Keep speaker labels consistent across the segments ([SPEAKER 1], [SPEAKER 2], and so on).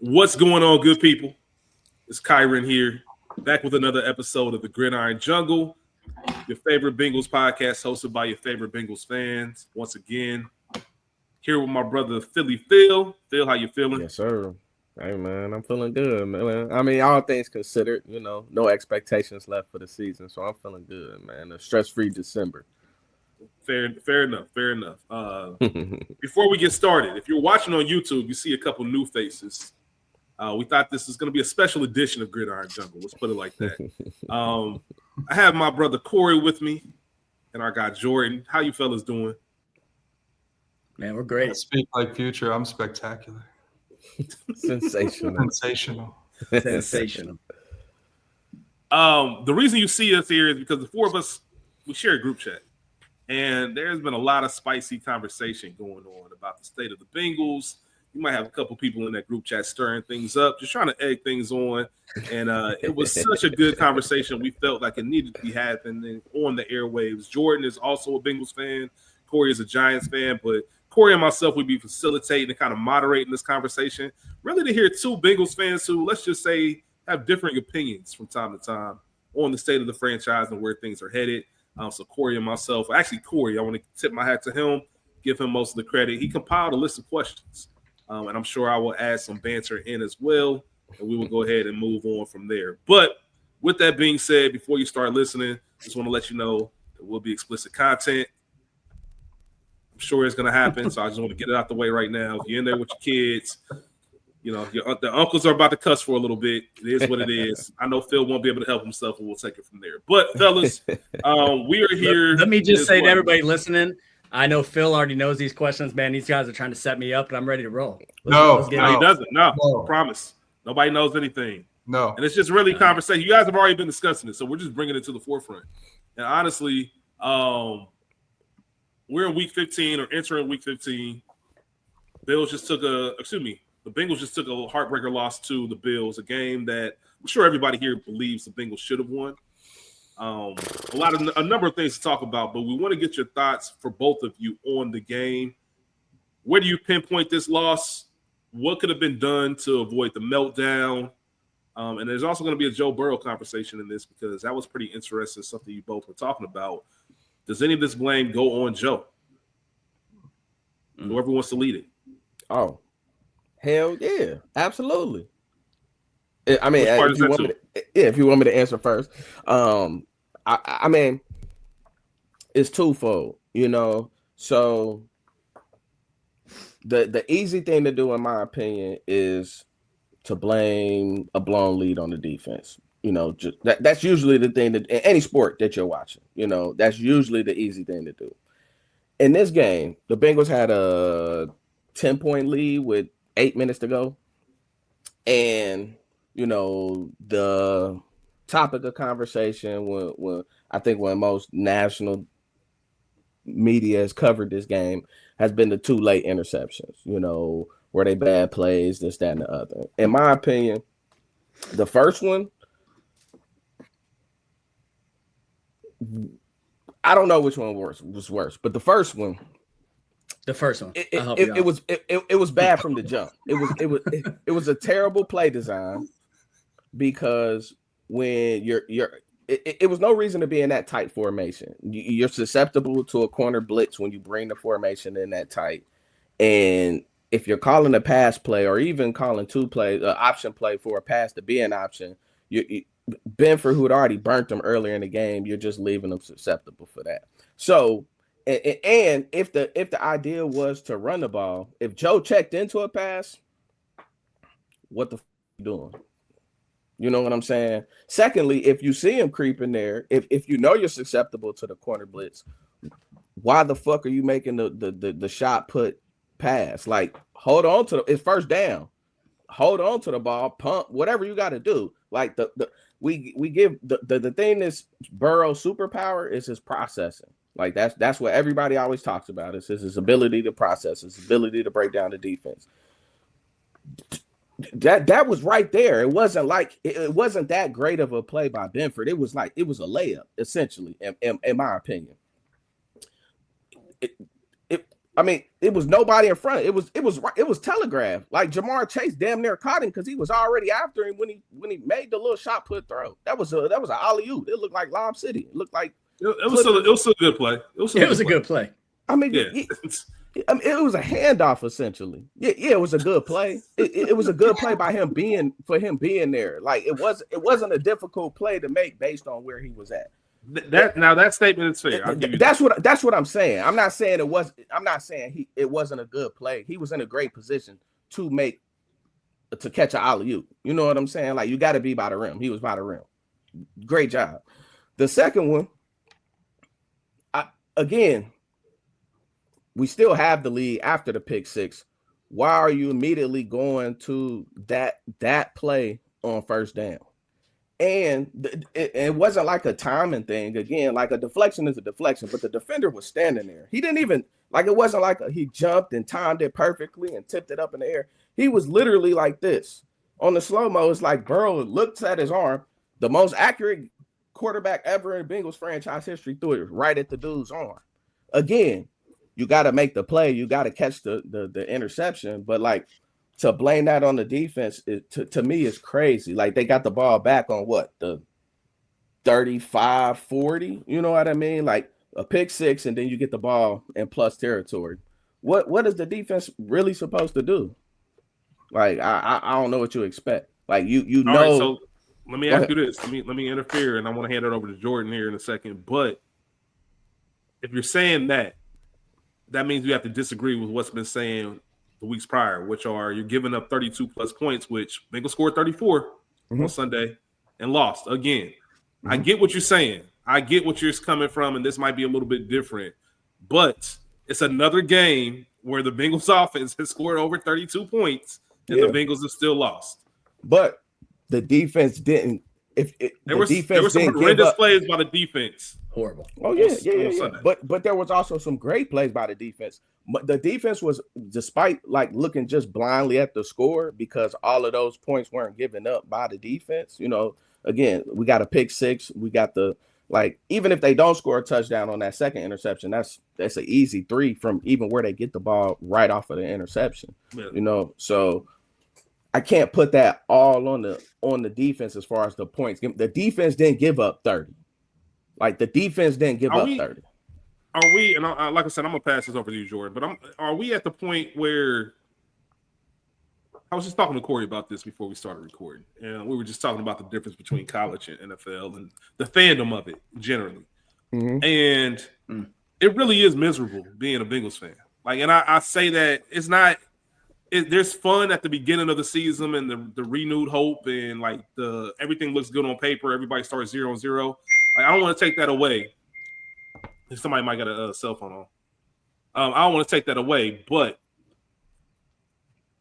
[SPEAKER 1] What's going on, good people? It's Kieron here, back with another episode of the Gridiron Jungle, your favorite Bengals podcast hosted by your favorite Bengals fans. Once again, here with my brother Philly Phil. Phil, how you feeling?
[SPEAKER 2] Yes, sir. Hey, man, I'm feeling good, man. I mean, all things considered, no expectations left for the season, so I'm feeling good, man. A stress-free December.
[SPEAKER 1] Fair enough. Before we get started, if you're watching on YouTube, you see a couple new faces. We thought this was going to be a special edition of Gridiron Jungle. Let's put it like that. I have my brother Korey with me and our guy Jordan. How you fellas doing?
[SPEAKER 3] Man, we're great.
[SPEAKER 4] I speak like Future. I'm spectacular.
[SPEAKER 2] Sensational.
[SPEAKER 3] Sensational.
[SPEAKER 1] The reason you see us here is because the four of us, we share a group chat. And there's been a lot of spicy conversation going on about the state of the Bengals. You might have a couple people in that group chat stirring things up, just trying to egg things on. And it was such a good conversation. We felt like it needed to be happening on the airwaves. Jordan is also a Bengals fan. Korey is a Giants fan. But Korey and myself would be facilitating and kind of moderating this conversation. Really to hear two Bengals fans who, let's just say, have differing opinions from time to time on the state of the franchise and where things are headed. So Korey and myself, actually Korey, I want to tip my hat to him, give him most of the credit. He compiled a list of questions, and I'm sure I will add some banter in as well, and we will go ahead and move on from there. But with that being said, before you start listening, just want to let you know there will be explicit content. I'm sure it's going to happen, so I just want to get it out the way right now. If you're in there with your kids, the uncles are about to cuss for a little bit. It is what it is. I know Phil won't be able to help himself, and we'll take it from there. But, fellas, we are here.
[SPEAKER 3] Let me just say to everybody listening, I know Phil already knows these questions, man. These guys are trying to set me up, and I'm ready to roll.
[SPEAKER 1] He doesn't. No, I promise. Nobody knows anything.
[SPEAKER 4] No.
[SPEAKER 1] And it's just really conversation. You guys have already been discussing it, so we're just bringing it to the forefront. And honestly, we're in week 15 or entering week 15. The Bengals just took a heartbreaker loss to the Bills, a game that I'm sure everybody here believes the Bengals should have won. A number of things to talk about, but we want to get your thoughts for both of you on the game. Where do you pinpoint this loss? What could have been done to avoid the meltdown? And there's also going to be a Joe Burrow conversation in this because that was pretty interesting, something you both were talking about. Does any of this blame go on Joe? Whoever wants to lead it.
[SPEAKER 2] Oh. Hell yeah, absolutely. I mean, if you want me to answer first, I mean, it's twofold, So the easy thing to do, in my opinion, is to blame a blown lead on the defense. Just that's usually the thing that in any sport that you're watching. That's usually the easy thing to do. In this game, the Bengals had a 10-point lead with 8 minutes to go. And, the topic of conversation when most national media has covered this game has been the 2 late interceptions, were they bad plays, this, that, and the other. In my opinion, the first one, I don't know which one was worse, but the first one, it was bad from the jump. It was a terrible play design because when it was no reason to be in that tight formation. You're susceptible to a corner blitz when you bring the formation in that tight. And if you're calling a pass play or even calling 2 plays, option play for a pass to be an option, Benford, who had already burnt them earlier in the game, you're just leaving them susceptible for that. So. And if the idea was to run the ball, if Joe checked into a pass, what the f are you doing? You know what I'm saying? Secondly, if you see him creeping there, if you're susceptible to the corner blitz, why the fuck are you making the shot put pass? Like, hold on to it's first down. Hold on to the ball, pump, whatever you got to do. Like we give the thing that's Burrow's superpower is his processing. Like that's what everybody always talks about. It's his ability to process, his ability to break down the defense. That was right there. It wasn't that great of a play by Benford. It was a layup, essentially, in my opinion. I mean, it was nobody in front. It was telegraphed. Like Jamar Chase damn near caught him because he was already after him when he made the little shot put throw. That was an alley-oop. It looked like Lob City. It looked like
[SPEAKER 1] it was still a good play.
[SPEAKER 3] It was a good play.
[SPEAKER 2] I mean,
[SPEAKER 1] yeah.
[SPEAKER 2] It was a handoff essentially. Yeah, it was a good play. It was a good play by him being there. Like it wasn't a difficult play to make based on where he was at.
[SPEAKER 1] That statement is fair. I'll give you
[SPEAKER 2] that's what I'm saying. I'm not saying it wasn't a good play. He was in a great position to catch an alley-oop. You know what I'm saying? Like you got to be by the rim. He was by the rim. Great job. The second one, again, we still have the lead after the pick six. Why are you immediately going to that play on first down? And it wasn't like a timing thing. Again, like a deflection is a deflection, but the defender was standing there. He didn't even like it wasn't like he jumped and timed it perfectly and tipped it up in the air. He was literally like this. On the slow-mo, it's like Burrow looks at his arm. The most accurate quarterback ever in Bengals franchise history threw it right at the dude's arm. Again, you got to make the play. You got to catch the interception. But like to blame that on the defense, to me is crazy. Like they got the ball back on what, the 35, 40? You know what I mean? Like a pick six, and then you get the ball in plus territory. What is the defense really supposed to do? Like I don't know what you expect. Like you know.
[SPEAKER 1] Right, so let me ask you this. Let me interfere, and I want to hand it over to Jordan here in a second. But if you're saying that means you have to disagree with what's been saying the weeks prior, which are you're giving up 32 plus points, which Bengals scored 34 on Sunday and lost again. I get what you're saying. I get what you're coming from, and this might be a little bit different, but it's another game where the Bengals offense has scored over 32 points and the Bengals have still lost.
[SPEAKER 2] But the defense didn't.
[SPEAKER 1] There were some horrendous plays by the defense.
[SPEAKER 3] Horrible.
[SPEAKER 2] Oh yeah. But there was also some great plays by the defense. But the defense was, despite like looking just blindly at the score, because all of those points weren't given up by the defense. You know, again, we got a pick six. We got the even if they don't score a touchdown on that second interception, that's an easy 3 from even where they get the ball right off of the interception. Yeah. You know, so I can't put that all on the defense as far as the points. The defense didn't give up 30. Like the defense didn't give up 30.
[SPEAKER 1] Are we? And like I said, I'm gonna pass this over to you, Jordan. But are we at the point where I was just talking to Korey about this before we started recording, and we were just talking about the difference between college and NFL and the fandom of it generally. And it really is miserable being a Bengals fan. Like, and I say that it's not. There's fun at the beginning of the season and the renewed hope and like everything looks good on paper. Everybody starts 0-0. Like, I don't want to take that away. If somebody might got a cell phone on, I don't want to take that away. But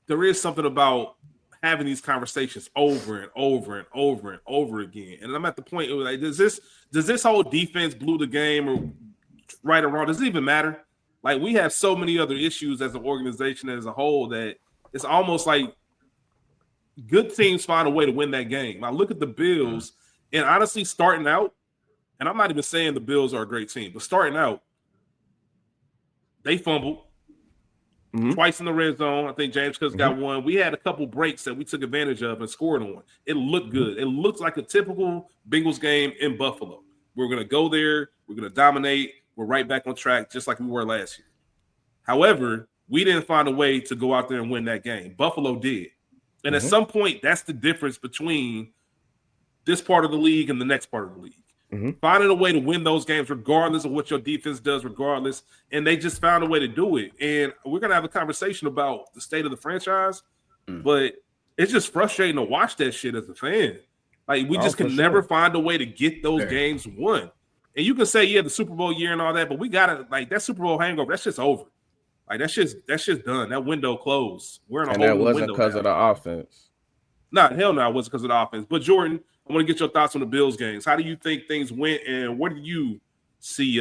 [SPEAKER 1] there is something about having these conversations over and over and over and over again. And I'm at the point where like, does this whole defense blew the game or right or wrong? Does it even matter? Like we have so many other issues as an organization as a whole that it's almost like good teams find a way to win that game. I look at the Bills and honestly starting out, and I'm not even saying the Bills are a great team, but starting out, they fumbled twice in the red zone. I think James Cook's got one. We had a couple breaks that we took advantage of and scored on. It looked good. It looked like a typical Bengals game in Buffalo. We're going to go there. We're going to dominate. We're right back on track just like we were last year. However, we didn't find a way to go out there and win that game. Buffalo did. And at some point, that's the difference between this part of the league and the next part of the league. Finding a way to win those games regardless of what your defense does, regardless. And they just found a way to do it. And we're going to have a conversation about the state of the franchise, but it's just frustrating to watch that shit as a fan. Like, we just can never find a way to get those games won. And you can say, yeah, the Super Bowl year and all that, but we got to, like, that Super Bowl hangover, that's just over. Like, that's just done. That window closed. We're in a whole window. And that wasn't
[SPEAKER 2] because of the offense.
[SPEAKER 1] No, hell no, it wasn't because of the offense. But, Jordan, I want to get your thoughts on the Bills games. How do you think things went, and what do you see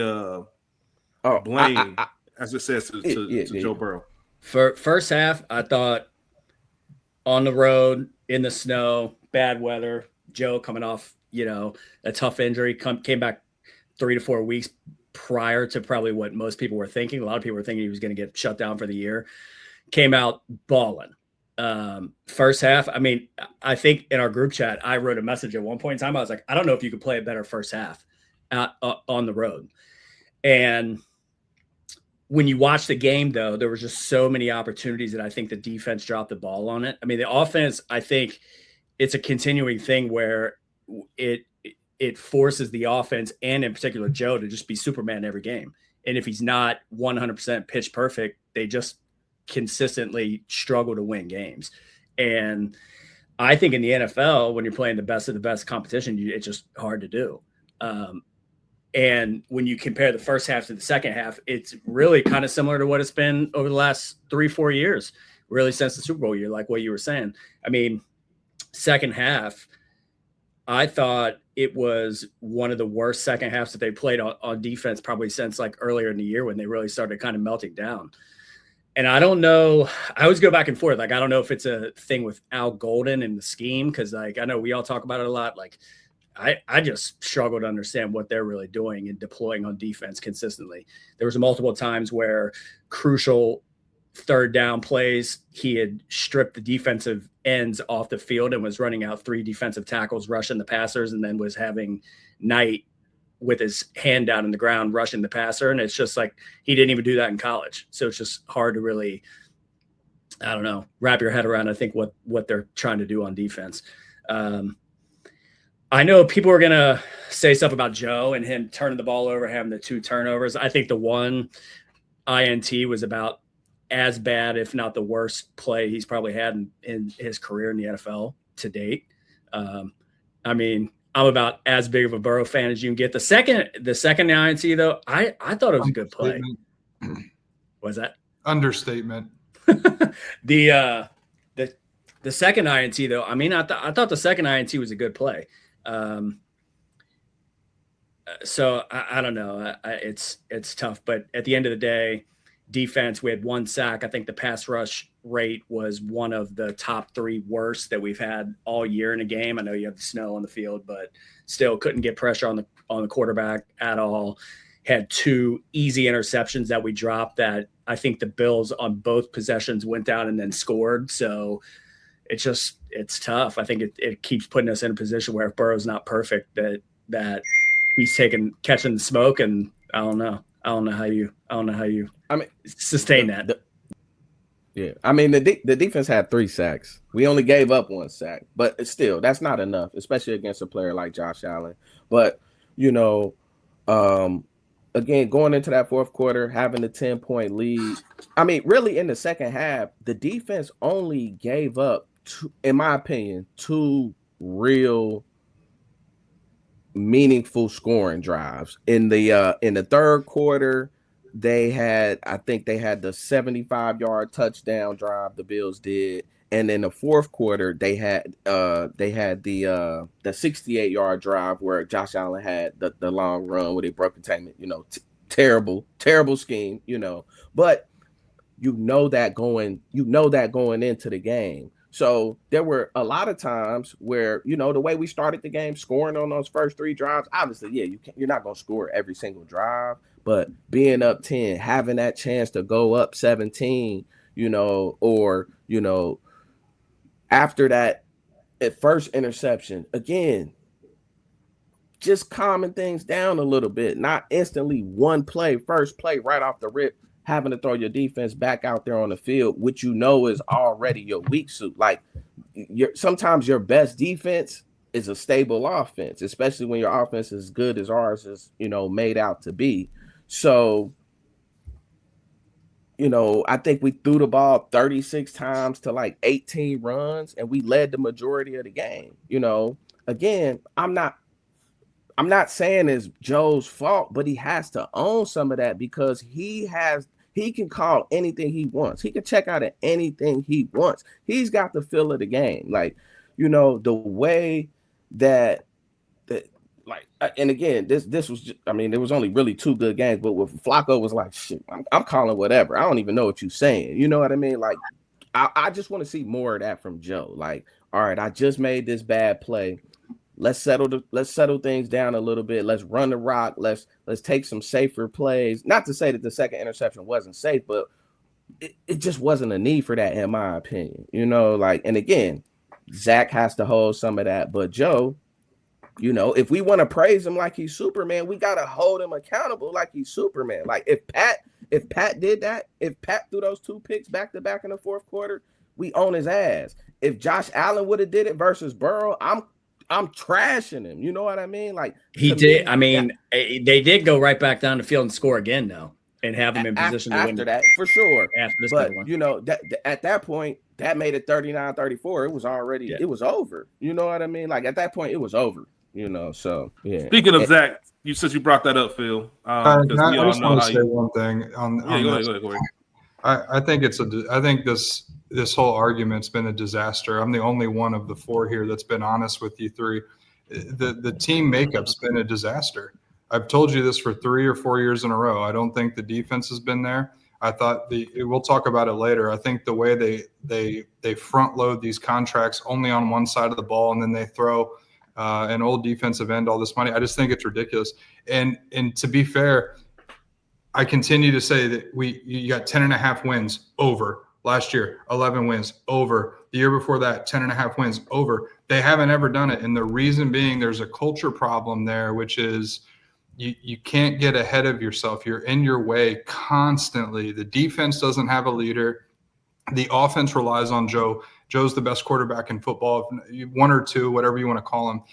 [SPEAKER 1] blame, as it says, to Joe Burrow?
[SPEAKER 3] For first half, I thought on the road, in the snow, bad weather, Joe coming off, a tough injury, came back 3 to 4 weeks prior to probably what most people were thinking. A lot of people were thinking he was going to get shut down for the year. Came out balling. First half, I mean, I think in our group chat, I wrote a message at one point in time. I was like, I don't know if you could play a better first half on the road. And when you watch the game, though, there was just so many opportunities that I think the defense dropped the ball on it. I mean, the offense, I think it's a continuing thing where it forces the offense, and in particular Joe, to just be Superman every game. And if he's not 100% pitch perfect, they just consistently struggle to win games. And I think in the NFL, when you're playing the best of the best competition, it's just hard to do. And when you compare the first half to the second half, it's really kind of similar to what it's been over the last 3-4 years, really since the Super Bowl year, like what you were saying. I mean, second half, I thought it was one of the worst second halves that they played on defense probably since like earlier in the year when they really started kind of melting down. And I don't know, I always go back and forth. Like, I don't know if it's a thing with Al Golden and the scheme, because like I know we all talk about it a lot. Like, I just struggle to understand what they're really doing and deploying on defense consistently. There was multiple times where crucial third down plays, he had stripped the defensive ends off the field and was running out 3 defensive tackles, rushing the passers, and then was having Knight with his hand down in the ground, rushing the passer. And it's just like, he didn't even do that in college. So it's just hard to really, I don't know, wrap your head around, I think, what they're trying to do on defense. I know people are going to say stuff about Joe and him turning the ball over, having the 2 turnovers. I think the one INT was about as bad, if not the worst play he's probably had in his career in the NFL to date. I mean, I'm about as big of a Burrow fan as you can get. The second INT, though, I thought it was a good play. Was that?
[SPEAKER 4] Understatement.
[SPEAKER 3] The second INT, though, I mean, I thought the second INT was a good play. So I don't know. It's tough, but at the end of the day, defense, we had 1 sack. I think the pass rush rate was one of the top 3 worst that we've had all year in a game. I know you have the snow on the field, but still couldn't get pressure on the quarterback at all. Had 2 easy interceptions that we dropped that I think the Bills on both possessions went down and then scored. So it's tough. I think it keeps putting us in a position where if Burrow's not perfect, that he's catching the smoke, and I don't know how you I mean, sustain that.
[SPEAKER 2] I mean, the defense had 3 sacks. We only gave up 1 sack, but still, that's not enough, especially against a player like Josh Allen. But again, going into that fourth quarter, having a 10-point lead. I mean, really, in the second half, the defense only gave up, in my opinion, 2 real meaningful scoring drives. In the third quarter, they had the 75-yard touchdown drive the Bills did, and in the fourth quarter they had the 68-yard drive where Josh Allen had the long run where they broke containment. Terrible scheme. But that going into the game. So there were a lot of times where, the way we started the game, scoring on those first 3 drives, obviously, you're not going to score every single drive, but being up 10, having that chance to go up 17, after that at first interception, again, just calming things down a little bit, not instantly first play right off the rip, having to throw your defense back out there on the field, which is already your weak suit. Like, sometimes your best defense is a stable offense, especially when your offense is as good as ours is, made out to be. So, I think we threw the ball 36 times to like 18 runs, and we led the majority of the game. Again, I'm not saying it's Joe's fault, but he has to own some of that because he can call anything he wants. He can check out at anything he wants. He's got the feel of the game. Like, the way that like, and again, this was just, there was only really 2 good games, but with Flacco was like, shit, I'm calling whatever. I don't even know what you're saying. You know what I mean? Like, I just want to see more of that from Joe. Like, all right, I just made this bad play. let's settle things down a little bit. Let's run the rock. Let's take some safer plays. Not to say that the second interception wasn't safe, but it just wasn't a need for that, in my opinion. And again, Zach has to hold some of that, but Joe, if we want to praise him like he's Superman, we got to hold him accountable like he's Superman. Like if Pat did that, if Pat threw those 2 picks back to back in the fourth quarter, we own his ass. If Josh Allen would have did it versus Burrow, I'm trashing him. You know what I mean? Like
[SPEAKER 3] he did. They did go right back down the field and score again, though, and have him in position to win
[SPEAKER 2] after that, for sure.
[SPEAKER 3] After this
[SPEAKER 2] but
[SPEAKER 3] one.
[SPEAKER 2] At that point, that made it 39-34. It was already it was over. You know what I mean? Like at that point, it was over. So yeah.
[SPEAKER 1] Speaking of Zach, since you brought that up, Phil,
[SPEAKER 4] I just want to say one thing on
[SPEAKER 1] go ahead, Corey.
[SPEAKER 4] I think this whole argument's been a disaster. I'm the only one of the 4 here that's been honest with you 3. The team makeup's been a disaster. I've told you this for 3 or 4 years in a row. I don't think the defense has been there. I thought we'll talk about it later. I think the way they front load these contracts only on one side of the ball, and then they throw an old defensive end all this money. I just think it's ridiculous. And to be fair, I continue to say that you got 10.5 wins over last year, 11 wins over the year before that, 10.5 wins over. They haven't ever done it. And the reason being there's a culture problem there, which is you can't get ahead of yourself. You're in your way constantly. The defense doesn't have a leader. The offense relies on Joe. Joe's the best quarterback in football, 1 or 2, whatever you want to call him.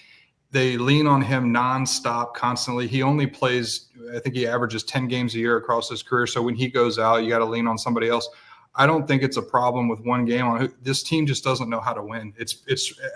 [SPEAKER 4] They lean on him nonstop, constantly. He only plays, I think he averages 10 games a year across his career. So when he goes out, you got to lean on somebody else. I don't think it's a problem with one game. This team just doesn't know how to win.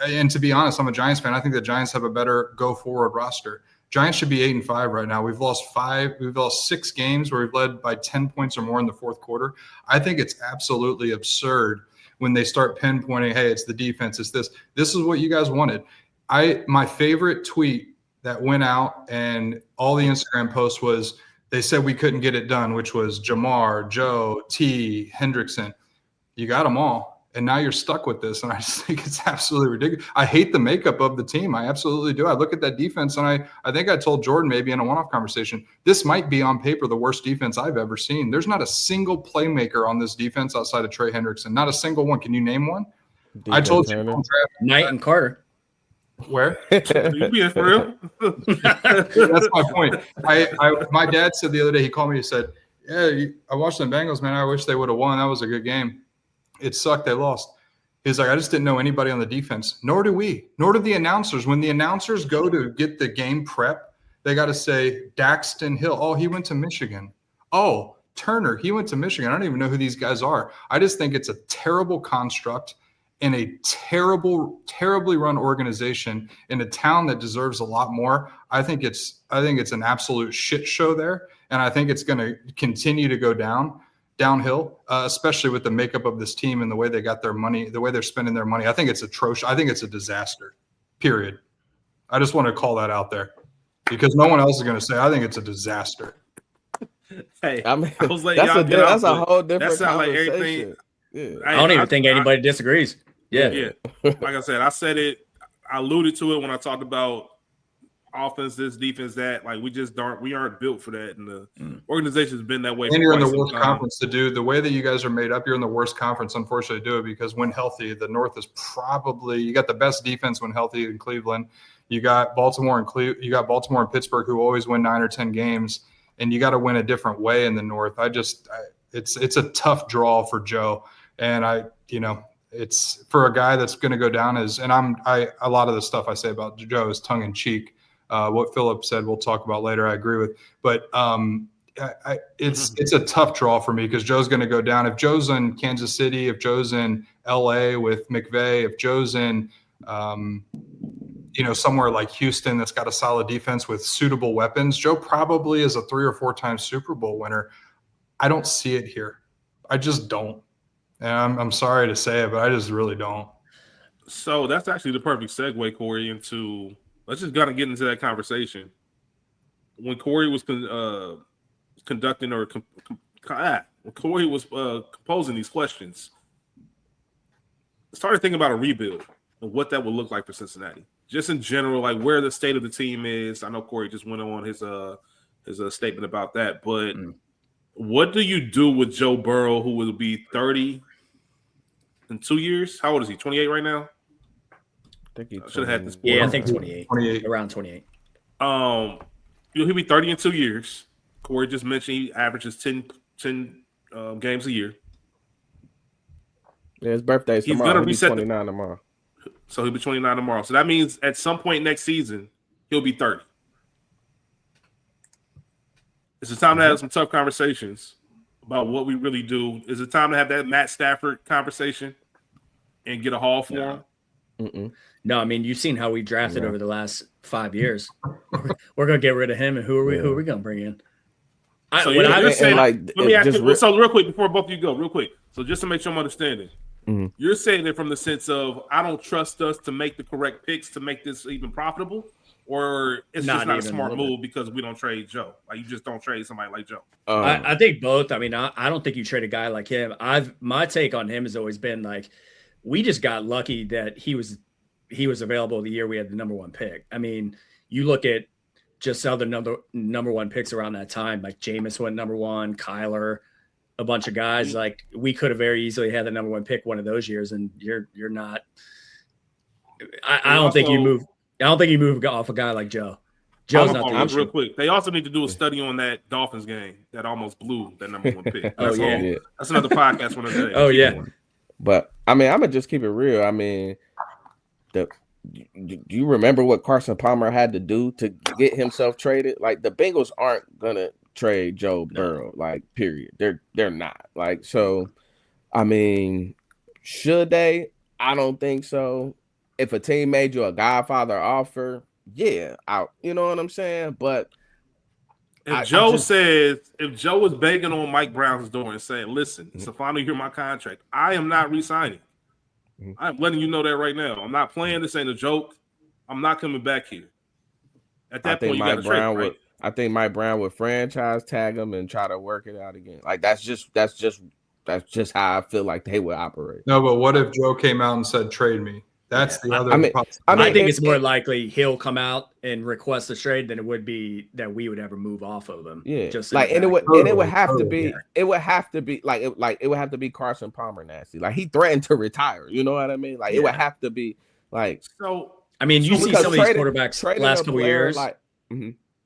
[SPEAKER 4] And to be honest, I'm a Giants fan. I think the Giants have a better go forward roster. Giants should be 8-5 right now. We've lost 6 games where we've led by 10 points or more in the fourth quarter. I think it's absolutely absurd when they start pinpointing, hey, it's the defense, it's this. This is what you guys wanted. My favorite tweet that went out and all the Instagram posts was they said we couldn't get it done, which was Jamar, Joe, T, Hendrickson. You got them all. And now you're stuck with this. And I just think it's absolutely ridiculous. I hate the makeup of the team. I absolutely do. I look at that defense and I think I told Jordan maybe in a one-off conversation, this might be on paper the worst defense I've ever seen. There's not a single playmaker on this defense outside of Trey Hendrickson. Not a single one. Can you name one? I told you.
[SPEAKER 3] Knight and Carter.
[SPEAKER 4] Where?
[SPEAKER 1] You being for real?
[SPEAKER 4] That's my point. My dad said the other day, he called me, he said, yeah, I watched the Bengals, man. I wish they would have won. That was a good game. It sucked. They lost. He's like, I just didn't know anybody on the defense. Nor do we. Nor do the announcers. When the announcers go to get the game prep, they got to say Daxton Hill. Oh, he went to Michigan. Oh, Turner. He went to Michigan. I don't even know who these guys are. I just think it's a terrible construct in a terribly run organization in a town that deserves a lot more. I think it's an absolute shit show there. And I think it's going to continue to go downhill, especially with the makeup of this team and the way they got their money, the way they're spending their money. I think it's atrocious. I think it's a disaster, period. I just want to call that out there because no one else is going to say, I think it's a disaster.
[SPEAKER 1] Hey,
[SPEAKER 2] I mean,
[SPEAKER 1] I was letting
[SPEAKER 2] that's a whole different
[SPEAKER 1] that like
[SPEAKER 2] conversation.
[SPEAKER 1] everything.
[SPEAKER 2] Yeah.
[SPEAKER 3] I don't even think anybody disagrees. Yeah.
[SPEAKER 1] Like I said, I alluded to it when I talked about offense, this, defense, that. Like we aren't built for that, and the organization's been that way.
[SPEAKER 4] And you're in the worst conference to do the way that you guys are made up. You're in the worst conference, unfortunately, to do it because when healthy, the North is probably you got the best defense when healthy in Cleveland. You got Baltimore and Pittsburgh who always win 9 or 10 games, and you got to win a different way in the North. It's a tough draw for Joe, and it's for a guy that's going to go down as, and a lot of the stuff I say about Joe is tongue in cheek. What Philip said, we'll talk about later. I agree with, but it's a tough draw for me because Joe's going to go down. If Joe's in Kansas City, if Joe's in LA with McVay, if Joe's in, somewhere like Houston that's got a solid defense with suitable weapons, Joe probably is a 3 or 4 time Super Bowl winner. I don't see it here. I just don't. And I'm sorry to say it, but I just really don't.
[SPEAKER 1] So that's actually the perfect segue, Corey, into let's just gotta get into that conversation. When Corey was conducting or when Corey was composing these questions, I started thinking about a rebuild and what that would look like for Cincinnati. just in general, like where the state of the team is. I know Korey just went on his statement about that, but what do you do with Joe Burrow, who will be 30 in 2 years? How old is he? 28 right now?
[SPEAKER 2] I think he
[SPEAKER 1] should have had this.
[SPEAKER 3] Yeah, I think 28. Around 28.
[SPEAKER 1] He'll be 30 in 2 years. Korey just mentioned he averages 10 games a year.
[SPEAKER 2] Yeah, his birthday's
[SPEAKER 1] He's
[SPEAKER 2] tomorrow.
[SPEAKER 1] gonna
[SPEAKER 2] He'll be
[SPEAKER 1] reset
[SPEAKER 2] 29 tomorrow.
[SPEAKER 1] So he'll be 29 tomorrow. So that means at some point next season, he'll be 30. It's a time to have some tough conversations about what we really do. Is it time to have that Matt Stafford conversation and get a haul for him?
[SPEAKER 2] Mm-mm.
[SPEAKER 3] No, I mean, you've seen how we drafted over the last 5 years. We're gonna get rid of him, and who are we going to bring in?
[SPEAKER 1] So you're saying, let me ask you. So real quick before both of you go, real quick. So just to make sure I'm understanding, you're saying it from the sense of I don't trust us to make the correct picks to make this even profitable, or it's just not a smart move because we don't trade Joe. Like you just don't trade somebody like Joe.
[SPEAKER 3] I think both. I mean, I don't think you trade a guy like him. My take on him has always been like we just got lucky that he was available the year we had the number one pick. I mean, you look at just other number one picks around that time, like Jameis went number one, Kyler, a bunch of guys. Like we could have very easily had the number one pick one of those years, and you're not. I don't think you move. I don't think you move off a guy like Joe. Joe's not the issue.
[SPEAKER 1] Real quick. They also need to do a study on that Dolphins game that almost blew that number one pick. That's that's another podcast one of the day.
[SPEAKER 3] Oh yeah.
[SPEAKER 2] But I mean, I'm gonna just keep it real. I mean, do you remember what Carson Palmer had to do to get himself traded? Like the Bengals aren't gonna trade Joe Burrow. Like period. They're not. Like so. I mean, should they? I don't think so. If a team made you a Godfather offer, yeah, you know what I'm saying? But
[SPEAKER 1] if Joe was begging on Mike Brown's door and saying, listen, it's the final year of my contract, I am not re-signing. I'm letting you know that right now. I'm not playing. This ain't a joke. I'm not coming back here. At that point, you got to trade, right?
[SPEAKER 2] I think Mike Brown would franchise tag him and try to work it out again. Like that's just how I feel like they would operate.
[SPEAKER 4] No, but what if Joe came out and said, trade me? That's the other.
[SPEAKER 3] I think it's more likely he'll come out and request a trade than it would be that we would ever move off of him.
[SPEAKER 2] Yeah,
[SPEAKER 3] just
[SPEAKER 2] like it would have to be Carson Palmer nasty. Like he threatened to retire. You know what I mean? Like it would have to be like.
[SPEAKER 1] So
[SPEAKER 3] I mean, you see some of these quarterbacks last couple years.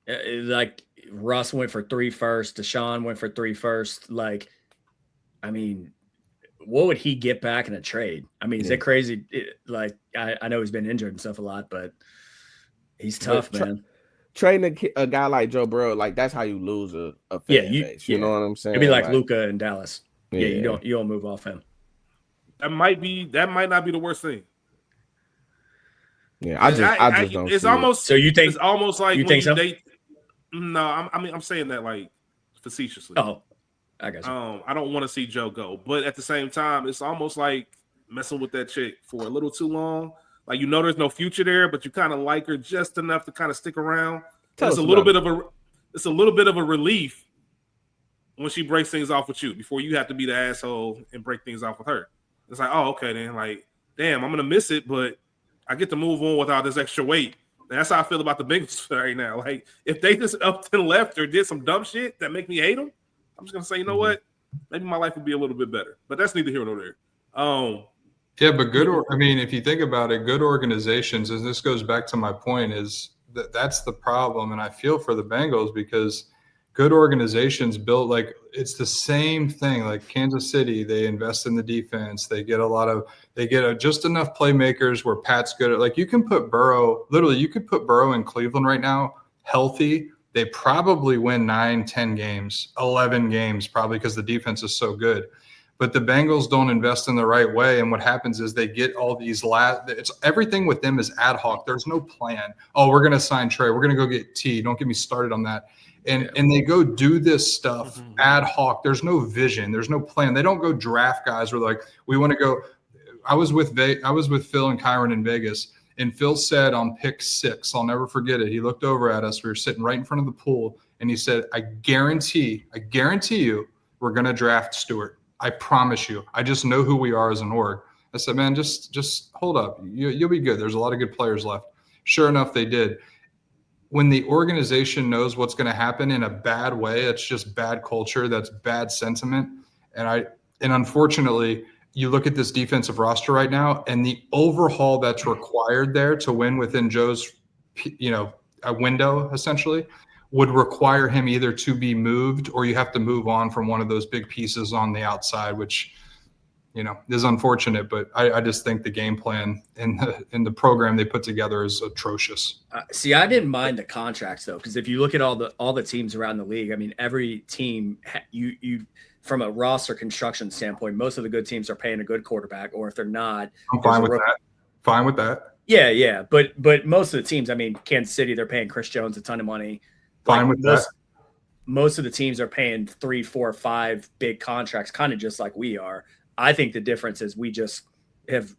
[SPEAKER 2] Like
[SPEAKER 3] Russ went for 3 firsts. Deshaun went for 3 firsts. Like, I mean. What would he get back in a trade? I mean, is it crazy? I know he's been injured and stuff a lot, but he's tough, man.
[SPEAKER 2] Trading a guy like Joe Burrow, like that's how you lose a fan base. You know what I'm saying?
[SPEAKER 3] It'd be like Luka in Dallas. Yeah, you don't move off him.
[SPEAKER 1] That might not be the worst thing.
[SPEAKER 2] Yeah, I just don't.
[SPEAKER 1] It's almost.
[SPEAKER 3] So you think
[SPEAKER 1] it's almost like
[SPEAKER 3] you think so?
[SPEAKER 1] No, I'm saying that like facetiously.
[SPEAKER 3] Oh. I guess.
[SPEAKER 1] I don't want to see Joe go, but at the same time, it's almost like messing with that chick for a little too long. Like there's no future there, but you kind of like her just enough to kind of stick around. It's a little bit of a relief when she breaks things off with you before you have to be the asshole and break things off with her. It's like, oh, okay, then like, damn, I'm gonna miss it, but I get to move on without this extra weight. And that's how I feel about the Bengals right now. Like if they just upped and left or did some dumb shit that make me hate them. I'm just gonna say, you know what? Maybe my life would be a little bit better, but that's neither here nor there.
[SPEAKER 4] Yeah, but if you think about it, good organizations, and this goes back to my point, is that's the problem. And I feel for the Bengals because good organizations built like it's the same thing. Like Kansas City, they invest in the defense. They get just enough playmakers where Pat's good at. Like you could put Burrow in Cleveland right now, healthy. They probably win 9, 10 games, 11 games, probably because the defense is so good. But the Bengals don't invest in the right way. And what happens is they get all these everything with them is ad hoc. There's no plan. Oh, we're going to sign Trey. We're going to go get T. Don't get me started on that. And they go do this stuff ad hoc. There's no vision. There's no plan. They don't go draft guys where like, we want to go. I was with Phil and Kieron in Vegas. And Phil said on pick 6, I'll never forget it. He looked over at us. We were sitting right in front of the pool. And he said, I guarantee you we're going to draft Stewart. I promise you. I just know who we are as an org. I said, man, just hold up. You'll be good. There's a lot of good players left. Sure enough, they did. When the organization knows what's going to happen in a bad way, it's just bad culture. That's bad sentiment. And unfortunately, you look at this defensive roster right now, and the overhaul that's required there to win within Joe's, a window essentially would require him either to be moved or you have to move on from one of those big pieces on the outside, which, is unfortunate. But I just think the game plan and the program they put together is atrocious.
[SPEAKER 3] See, I didn't mind the contracts though, because if you look at all the teams around the league, I mean, every team you from a roster construction standpoint, most of the good teams are paying a good quarterback, or if they're not,
[SPEAKER 4] I'm fine with that. Fine with that.
[SPEAKER 3] Yeah. But most of the teams, I mean, Kansas City, they're paying Chris Jones a ton of money.
[SPEAKER 4] Fine with that.
[SPEAKER 3] Most of the teams are paying 3, 4, 5 big contracts, kind of just like we are. I think the difference is we just have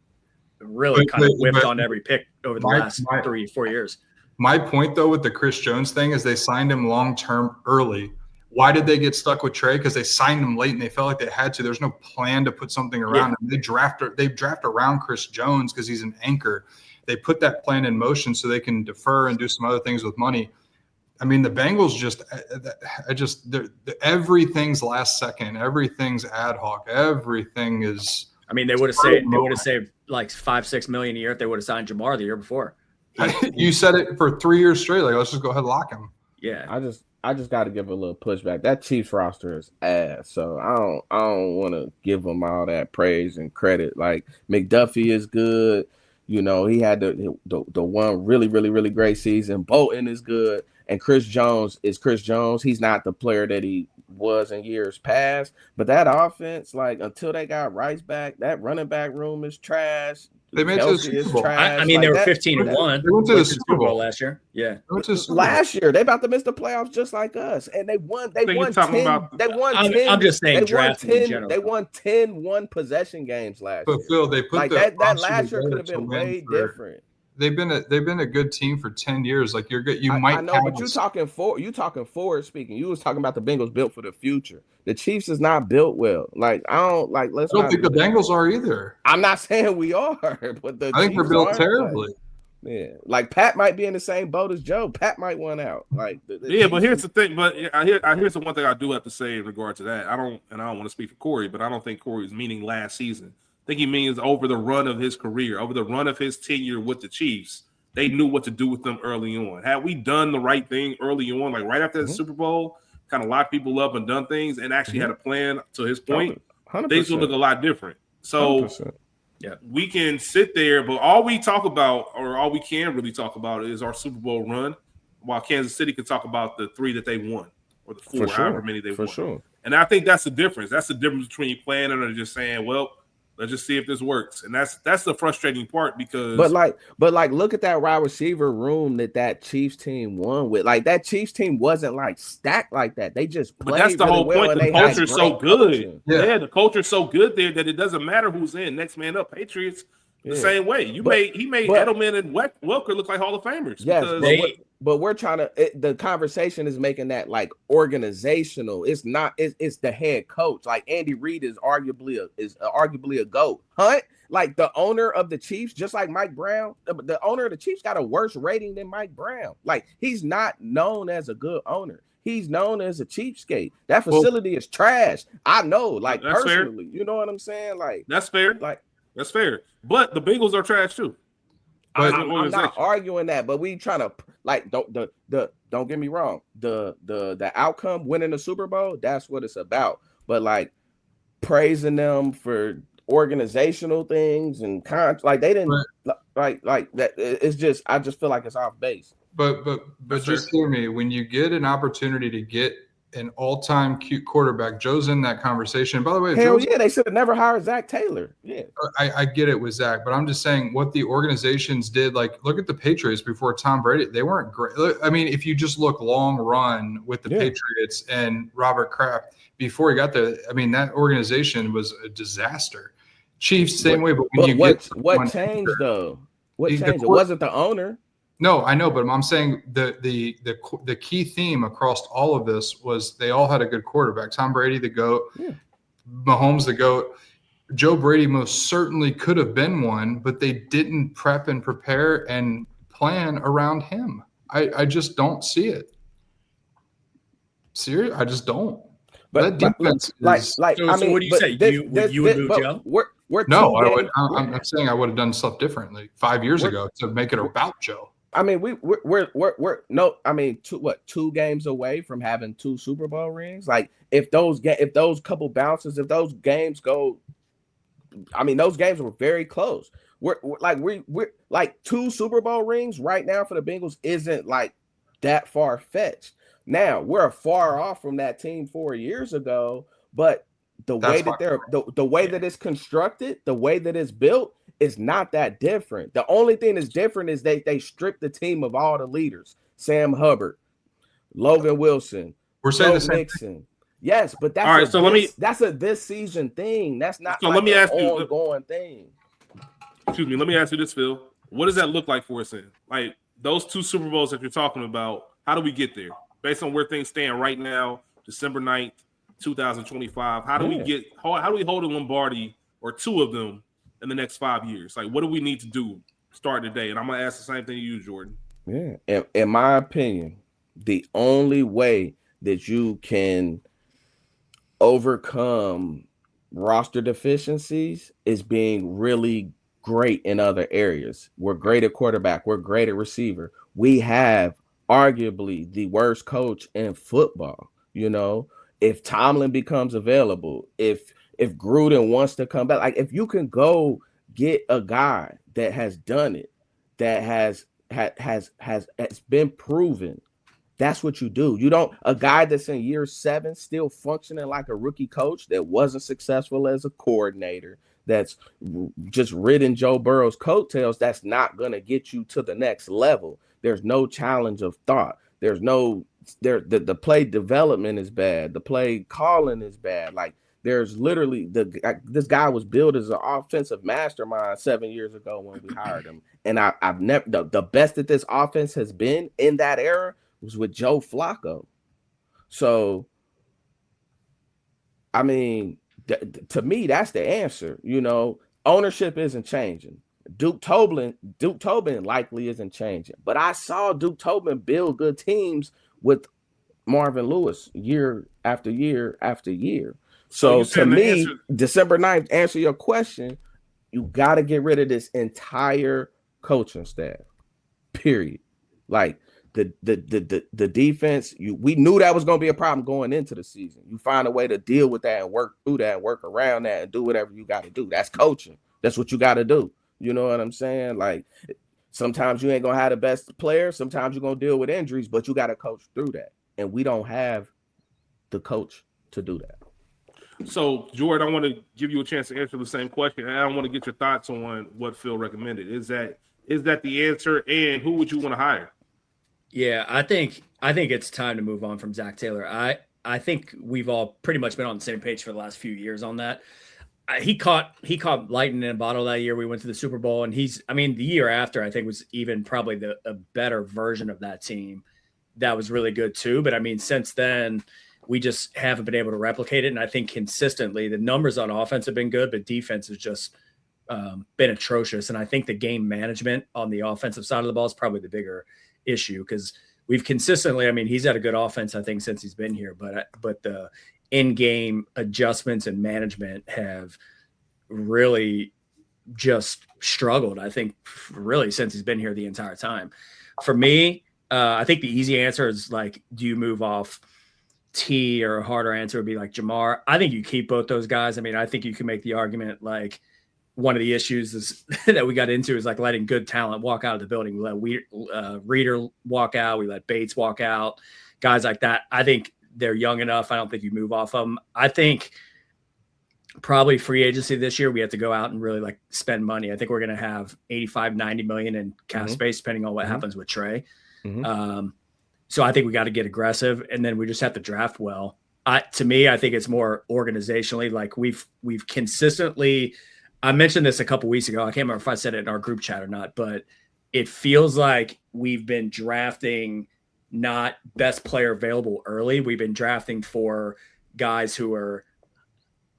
[SPEAKER 3] really kind of whipped on every pick over the last 3, 4 years.
[SPEAKER 4] My point, though, with the Chris Jones thing is they signed him long-term early. Why did they get stuck with Trey? Because they signed him late and they felt like they had to. There's no plan to put something around him. They draft around Chris Jones because he's an anchor. They put that plan in motion so they can defer and do some other things with money. I mean, the Bengals everything's last second. Everything's ad hoc. Everything is.
[SPEAKER 3] I mean, they would have saved like $5-6 million a year if they would have signed Jamar the year before.
[SPEAKER 4] You said it for 3 years straight. Like, let's just go ahead and lock him.
[SPEAKER 3] Yeah.
[SPEAKER 2] I just got to give a little pushback. That Chiefs roster is ass, so I don't want to give them all that praise and credit. Like, McDuffie is good. He had the one really, really, really great season. Bolton is good. And Chris Jones is Chris Jones. He's not the player that he was in years past. But that offense, like, until they got Rice back, that running back room is trash.
[SPEAKER 4] They made it to the Super Bowl.
[SPEAKER 3] I mean, they were 15-1.
[SPEAKER 4] They went to the Super Bowl
[SPEAKER 3] last year. Yeah.
[SPEAKER 2] Last year, they about to miss the playoffs just like us, and they won. They won 10.
[SPEAKER 3] I'm just saying, drafting in general.
[SPEAKER 2] They won 10 one-possession games last year.
[SPEAKER 4] But Phil, they put
[SPEAKER 2] like that last year could have been way different.
[SPEAKER 4] They've been a good team for 10 years. Like, you're good. I know,
[SPEAKER 2] but you talking forward speaking. You was talking about the Bengals built for the future. The Chiefs is not built well. Like, I don't think
[SPEAKER 4] the Bengals are either.
[SPEAKER 2] I'm not saying we are, but
[SPEAKER 4] I think they're built terribly.
[SPEAKER 2] Yeah, like Pat might be in the same boat as Joe. Pat might win out. Like,
[SPEAKER 1] but here's the thing. But here's the one thing I do have to say in regard to that. I don't want to speak for Korey, but I don't think Korey is meaning last season. I think he means over the run of his career, over the run of his tenure with the Chiefs. They knew what to do with them early on. Had we done the right thing early on, like right after the Super Bowl, kind of locked people up and done things and actually had a plan to his point, 100%. Things would look a lot different. So
[SPEAKER 2] 100%.
[SPEAKER 1] Yeah, we can sit there, but all we talk about, or all we can really talk about, is our Super Bowl run, while Kansas City can talk about the 3 that they won, or the 4, however many they won.
[SPEAKER 2] Sure.
[SPEAKER 1] And I think that's the difference. That's the difference between planning and just saying, well, let's just see if this works. And that's the frustrating part, because
[SPEAKER 2] but like look at that wide receiver room that Chiefs team won with. Like, that Chiefs team wasn't like stacked like that. They just played. But that's the whole point. The culture's so good. Yeah, the culture's so good there that it doesn't matter who's in. Next man up, Patriots the same way. He made Edelman and Welker look like Hall of Famers. Yes, but we're trying to. The conversation is making that like organizational. It's not. It's the head coach. Like, Andy Reid is arguably a GOAT. Hunt, like the owner of the Chiefs, just like Mike Brown. The owner of the Chiefs got a worse rating than Mike Brown. Like, he's not known as a good owner. He's known as a cheapskate. That facility is trash. I know, like, personally. Fair. You know what I'm saying? Like,
[SPEAKER 1] that's fair. Like, that's fair. But the Bengals are trash too.
[SPEAKER 2] I'm not arguing that, but we trying to, like, don't get me wrong. The outcome, winning the Super Bowl, that's what it's about. But like, praising them for organizational things and like they didn't like that. It's just, I just feel like it's off base.
[SPEAKER 4] But just hear me. When you get an opportunity to get an all-time cute quarterback, Joe's in that conversation. By the way,
[SPEAKER 2] they should have never hired Zach Taylor. Yeah,
[SPEAKER 4] I get it with Zach, but I'm just saying what the organizations did. Like, look at the Patriots before Tom Brady; they weren't great. I mean, if you just look long run with the Patriots and Robert Kraft before he got there, I mean, that organization was a disaster. Chiefs same way, but
[SPEAKER 2] what changed though? What changed? It wasn't the owner.
[SPEAKER 4] No, I know, but I'm saying the key theme across all of this was they all had a good quarterback. Tom Brady, the GOAT, Mahomes, the GOAT. Joe Brady most certainly could have been one, but they didn't prep and prepare and plan around him. I just don't see it. Serious, I just don't.
[SPEAKER 2] But
[SPEAKER 4] that defense is.
[SPEAKER 3] So what do you say? You would move Joe?
[SPEAKER 2] We're
[SPEAKER 4] No,
[SPEAKER 2] two
[SPEAKER 4] I would.
[SPEAKER 2] games-
[SPEAKER 4] I'm saying I would have done stuff differently 5 years ago to make it about Joe.
[SPEAKER 2] I mean, we're no. I mean, 2 games away from having 2 Super Bowl rings. Like, if those couple bounces, if those games go, I mean, those games were very close. We're like 2 Super Bowl rings right now for the Bengals isn't like that far fetched. Now we're far off from that team 4 years ago, but the way that it's constructed, the way that it's built is not that different. The only thing that's different is they stripped the team of all the leaders: Sam Hubbard, Logan Wilson,
[SPEAKER 4] We're saying the
[SPEAKER 2] Joe
[SPEAKER 4] same
[SPEAKER 2] Mixon. Yes, but that's
[SPEAKER 1] All right, so
[SPEAKER 2] that's a this season thing. That's not
[SPEAKER 1] So
[SPEAKER 2] like
[SPEAKER 1] let me
[SPEAKER 2] an
[SPEAKER 1] ask you-
[SPEAKER 2] ongoing thing.
[SPEAKER 1] Excuse me. Let me ask you this, Phil. What does that look like for us then? Like those 2 Super Bowls that you're talking about, how do we get there? Based on where things stand right now, December 9th, 2025, how do we hold a Lombardi or 2 of them in the next 5 years? Like, what do we need to do starting today? And I'm going to ask the same thing to you, Jordan.
[SPEAKER 2] Yeah. In my opinion, the only way that you can overcome roster deficiencies is being really great in other areas. We're great at quarterback. We're great at receiver. We have arguably the worst coach in football. You know, if Tomlin becomes available, if Gruden wants to come back, like if you can go get a guy that has done it, that has been proven, that's what you do. You don't a guy that's in year 7 still functioning like a rookie coach that wasn't successful as a coordinator, that's just ridden Joe Burrow's coattails. That's not going to get you to the next level. There's no challenge of thought. The play development is bad. The play calling is bad. Like there's literally this guy was billed as an offensive mastermind 7 years ago when we hired him. And I've never the best that this offense has been in that era was with Joe Flacco. So, I mean, to me, that's the answer. You know, ownership isn't changing. Duke Tobin likely isn't changing. But I saw Duke Tobin build good teams with Marvin Lewis year after year after year. So to me, December 9th, answer your question, you got to get rid of this entire coaching staff. Period. Like the defense, we knew that was going to be a problem going into the season. You find a way to deal with that and work through that and work around that and do whatever you got to do. That's coaching. That's what you got to do. You know what I'm saying? Like sometimes you ain't going to have the best player. Sometimes you're going to deal with injuries, but you got to coach through that. And we don't have the coach to do that.
[SPEAKER 1] So, Jordan, I want to give you a chance to answer the same question. And I want to get your thoughts on what Phil recommended. Is that the answer? And who would you want to hire?
[SPEAKER 3] Yeah, I think it's time to move on from Zach Taylor. I think we've all pretty much been on the same page for the last few years on that. He caught lightning in a bottle that year. We went to the Super Bowl, and the year after, I think was even probably a better version of that team that was really good too. But I mean, since then, we just haven't been able to replicate it. And I think consistently the numbers on offense have been good, but defense has just been atrocious. And I think the game management on the offensive side of the ball is probably the bigger issue, because we've consistently, I mean, he's had a good offense, I think, since he's been here, but the in-game adjustments and management have really just struggled, I think, really since he's been here the entire time. For me, I think the easy answer is like, do you move off T, or a harder answer would be like Jamar? I think you keep both those guys. I mean, I think you can make the argument like one of the issues is that we got into is like letting good talent walk out of the building. We let Reader walk out. We let Bates walk out, guys like that. I think they're young enough. I don't think you move off them. I think probably free agency this year, we have to go out and really like spend money. I think we're going to have 85, 90 million in cap space, depending on what happens with Trey. So I think we got to get aggressive, and then we just have to draft well. To me, I think it's more organizationally, like we've consistently, I mentioned this a couple weeks ago. I can't remember if I said it in our group chat or not, but it feels like we've been drafting not best player available early. We've been drafting for guys who are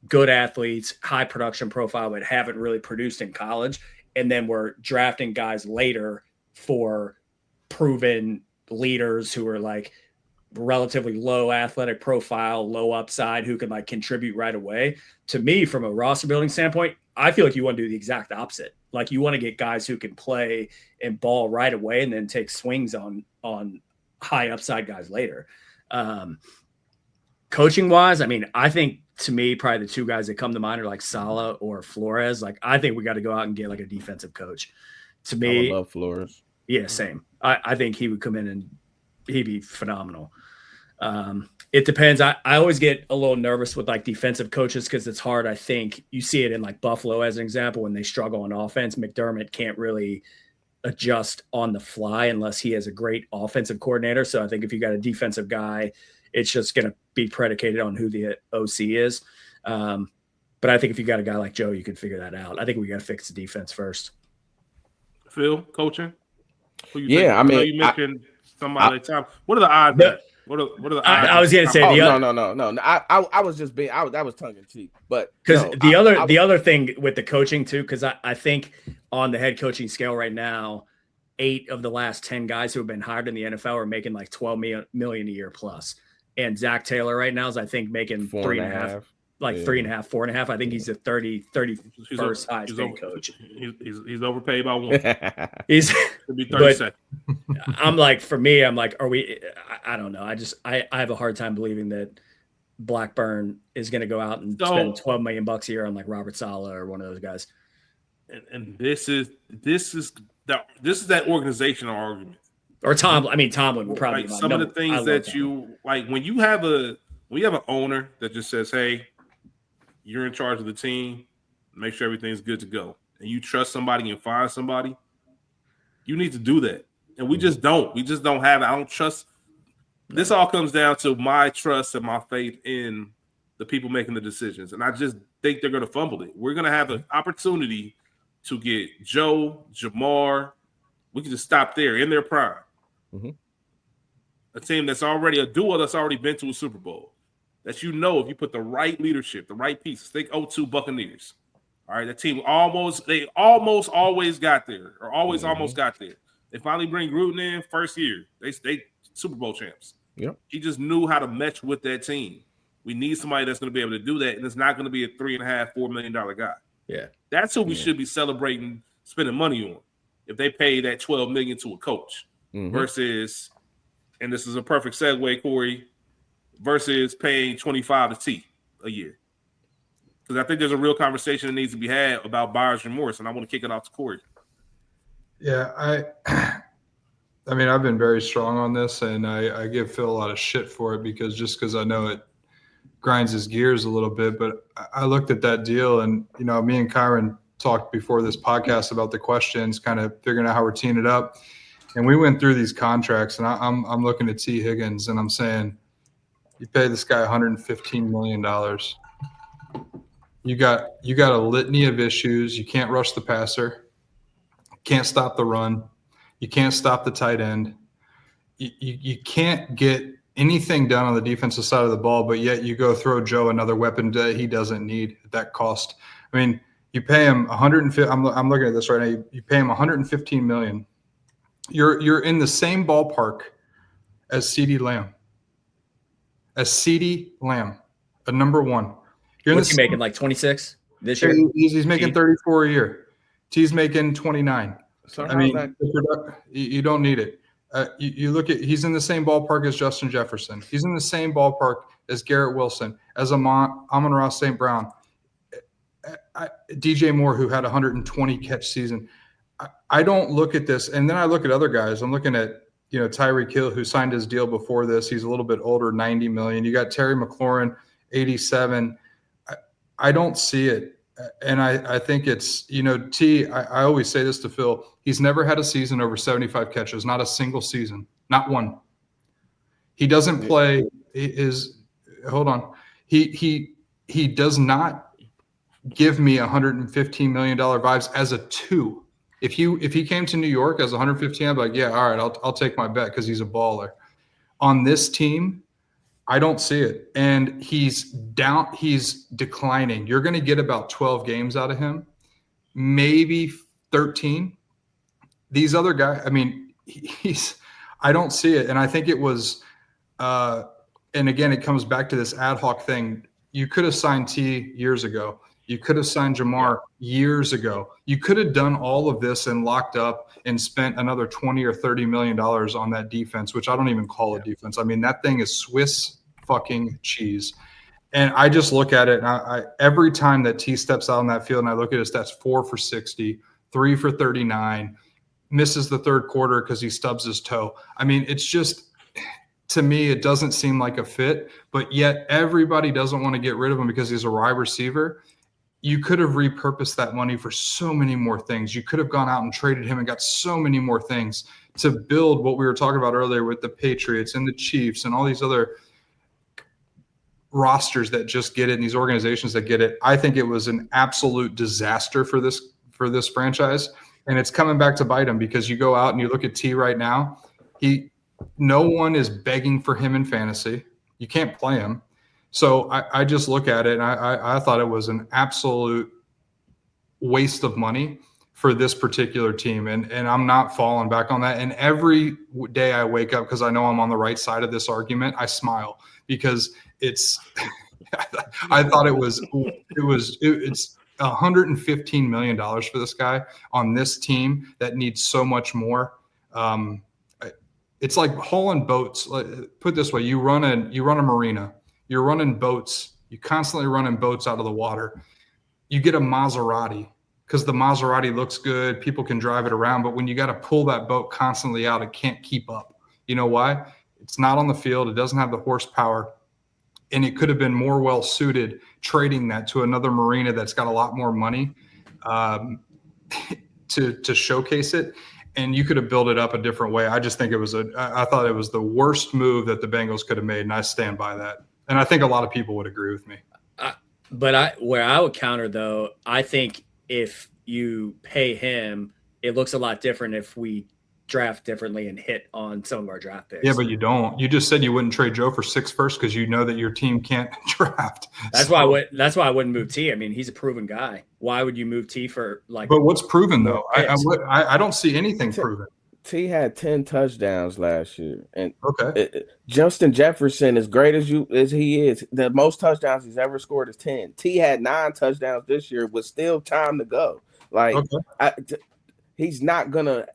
[SPEAKER 3] good athletes, high production profile, but haven't really produced in college. And then we're drafting guys later for proven leaders who are like relatively low athletic profile, low upside, who can like contribute right away. To me, from a roster building standpoint, I feel like you want to do the exact opposite. Like you want to get guys who can play and ball right away and then take swings on high upside guys later. Coaching wise, I mean, I think to me, probably the two guys that come to mind are like Saleh or Flores. Like, I think we got to go out and get like a defensive coach. To me,
[SPEAKER 2] I would love Flores.
[SPEAKER 3] Yeah, same. I think he would come in and he'd be phenomenal. It depends. I always get a little nervous with like defensive coaches because it's hard. I think you see it in like Buffalo as an example when they struggle on offense. McDermott can't really adjust on the fly unless he has a great offensive coordinator. So I think if you got a defensive guy, it's just going to be predicated on who the OC is. But I think if you got a guy like Joe, you can figure that out. I think we got to fix the defense first.
[SPEAKER 1] Phil, coaching? Who you
[SPEAKER 2] Yeah,
[SPEAKER 1] think?
[SPEAKER 2] I mean,
[SPEAKER 1] you mentioned somebody like Tom. What are the odds? What are the odds?
[SPEAKER 3] I was going to say
[SPEAKER 2] no. I was just being that was tongue in cheek, but
[SPEAKER 3] because the other thing with the coaching too, because I think on the head coaching scale right now, 8 of the last 10 guys who have been hired in the NFL are making like $12 million a year plus. And Zach Taylor right now is, I think, making 3.5, like 3.5, 4.5. I think he's a 31st highest paid coach.
[SPEAKER 1] He's overpaid by one.
[SPEAKER 3] He's
[SPEAKER 1] to be 32nd.
[SPEAKER 3] I'm like, for me, I'm like, are we? I don't know. I have a hard time believing that Blackburn is going to go out and spend $12 million a year on like Robert Saleh or one of those guys.
[SPEAKER 1] And this is that organizational argument.
[SPEAKER 3] Or Tomlin would probably
[SPEAKER 1] like some of the things that you like when you have an owner that just says, "Hey, you're in charge of the team. Make sure everything's good to go," and you trust somebody and fire somebody. You need to do that, and we just don't. We just don't have it. I don't trust. This all comes down to my trust and my faith in the people making the decisions, and I just think they're going to fumble it. We're going to have an opportunity to get Joe, Jamar. We can just stop there in their prime. Mm-hmm. A team that's already a duo that's already been to a Super Bowl. That if you put the right leadership, the right pieces, think 0-2 Buccaneers. All right, the team almost always got there, or almost got there. They finally bring Gruden in first year. They Super Bowl champs.
[SPEAKER 2] Yep.
[SPEAKER 1] He just knew how to match with that team. We need somebody that's going to be able to do that, and it's not going to be a $3.5-4 million guy.
[SPEAKER 3] Yeah,
[SPEAKER 1] that's who we should be celebrating, spending money on. If they pay that $12 million to a coach versus, and this is a perfect segue, Korey, versus paying $25 to T a year. Because I think there's a real conversation that needs to be had about buyer's remorse, and I want to kick it off to Korey.
[SPEAKER 4] Yeah, I mean, I've been very strong on this, and I give Phil a lot of shit for it because I know it grinds his gears a little bit. But I looked at that deal, and me and Kieron talked before this podcast about the questions, kind of figuring out how we're teeing it up. And we went through these contracts, and I'm looking at T. Higgins, and I'm saying, you pay this guy $115 million. You got a litany of issues. You can't rush the passer. Can't stop the run. You can't stop the tight end. You can't get anything done on the defensive side of the ball, but yet you go throw Joe another weapon that he doesn't need at that cost. I mean, you pay him $150. I'm looking at this right now. You pay him $115 million. You're in the same ballpark as CeeDee Lamb. A number one.
[SPEAKER 3] What's he making, like 26 this year?
[SPEAKER 4] He's making 34 a year. T's making 29.
[SPEAKER 2] So
[SPEAKER 4] I mean, you don't need it. You look at, he's in the same ballpark as Justin Jefferson. He's in the same ballpark as Garrett Wilson, as Amon-Ra St. Brown, DJ Moore, who had 120 catch season. I don't look at this, and then I look at other guys. I'm looking at Tyreek Hill, who signed his deal before this. He's a little bit older, $90 million. You got Terry McLaurin, 87. I don't see it. And I think it's, T, I always say this to Phil, he's never had a season over 75 catches, not a single season, not one. He doesn't play hold on. He does not give me $115 million vibes as a 2. If he came to New York as 115, I'd be like, yeah, all right, I'll take my bet because he's a baller. On this team, I don't see it. And he's declining. You're going to get about 12 games out of him, maybe 13. These other guys, I mean, I don't see it. And I think it was, and again, it comes back to this ad hoc thing. You could have signed T years ago. You could have signed Jamar years ago. You could have done all of this and locked up and spent another $20 or $30 million on that defense, which I don't even call it defense. I mean, that thing is Swiss fucking cheese. And I just look at it, and I every time that T steps out on that field and I look at his stats, 4 for 60, 3 for 39, misses the third quarter because he stubs his toe. I mean, it's just, to me, it doesn't seem like a fit, but yet everybody doesn't want to get rid of him because he's a wide receiver. You could have repurposed that money for so many more things. You could have gone out and traded him and got so many more things to build what we were talking about earlier with the Patriots and the Chiefs and all these other rosters that just get it and these organizations that get it. I think it was an absolute disaster for this franchise, and it's coming back to bite him because you go out and you look at T right now. No one is begging for him in fantasy. You can't play him. So I just look at it, and I thought it was an absolute waste of money for this particular team. And I'm not falling back on that. And every day I wake up, because I know I'm on the right side of this argument, I smile because it's I thought it's $115 million for this guy on this team that needs so much more. It's like hauling boats. Put it this way, you run a marina. You're running boats. You constantly running boats out of the water. You get a Maserati because the Maserati looks good. People can drive it around. But when you got to pull that boat constantly out, it can't keep up. You know why? It's not on the field. It doesn't have the horsepower. And it could have been more well-suited trading that to another marina that's got a lot more money to showcase it. And you could have built it up a different way. I just think I thought it was the worst move that the Bengals could have made, and I stand by that. And I think a lot of people would agree with me.
[SPEAKER 3] Where I would counter, though, I think if you pay him, it looks a lot different if we draft differently and hit on some of our draft picks.
[SPEAKER 4] Yeah, but you don't. You just said you wouldn't trade Joe for 6 first because you know that your team can't draft.
[SPEAKER 3] That's why I wouldn't move T. I mean, he's a proven guy. Why would you move T for like?
[SPEAKER 4] But what's proven though? I don't see anything proven.
[SPEAKER 2] T had 10 touchdowns last year, and Justin Jefferson, as great as he is, the most touchdowns he's ever scored is 10. T had 9 touchdowns this year with still time to go. Like he's not gonna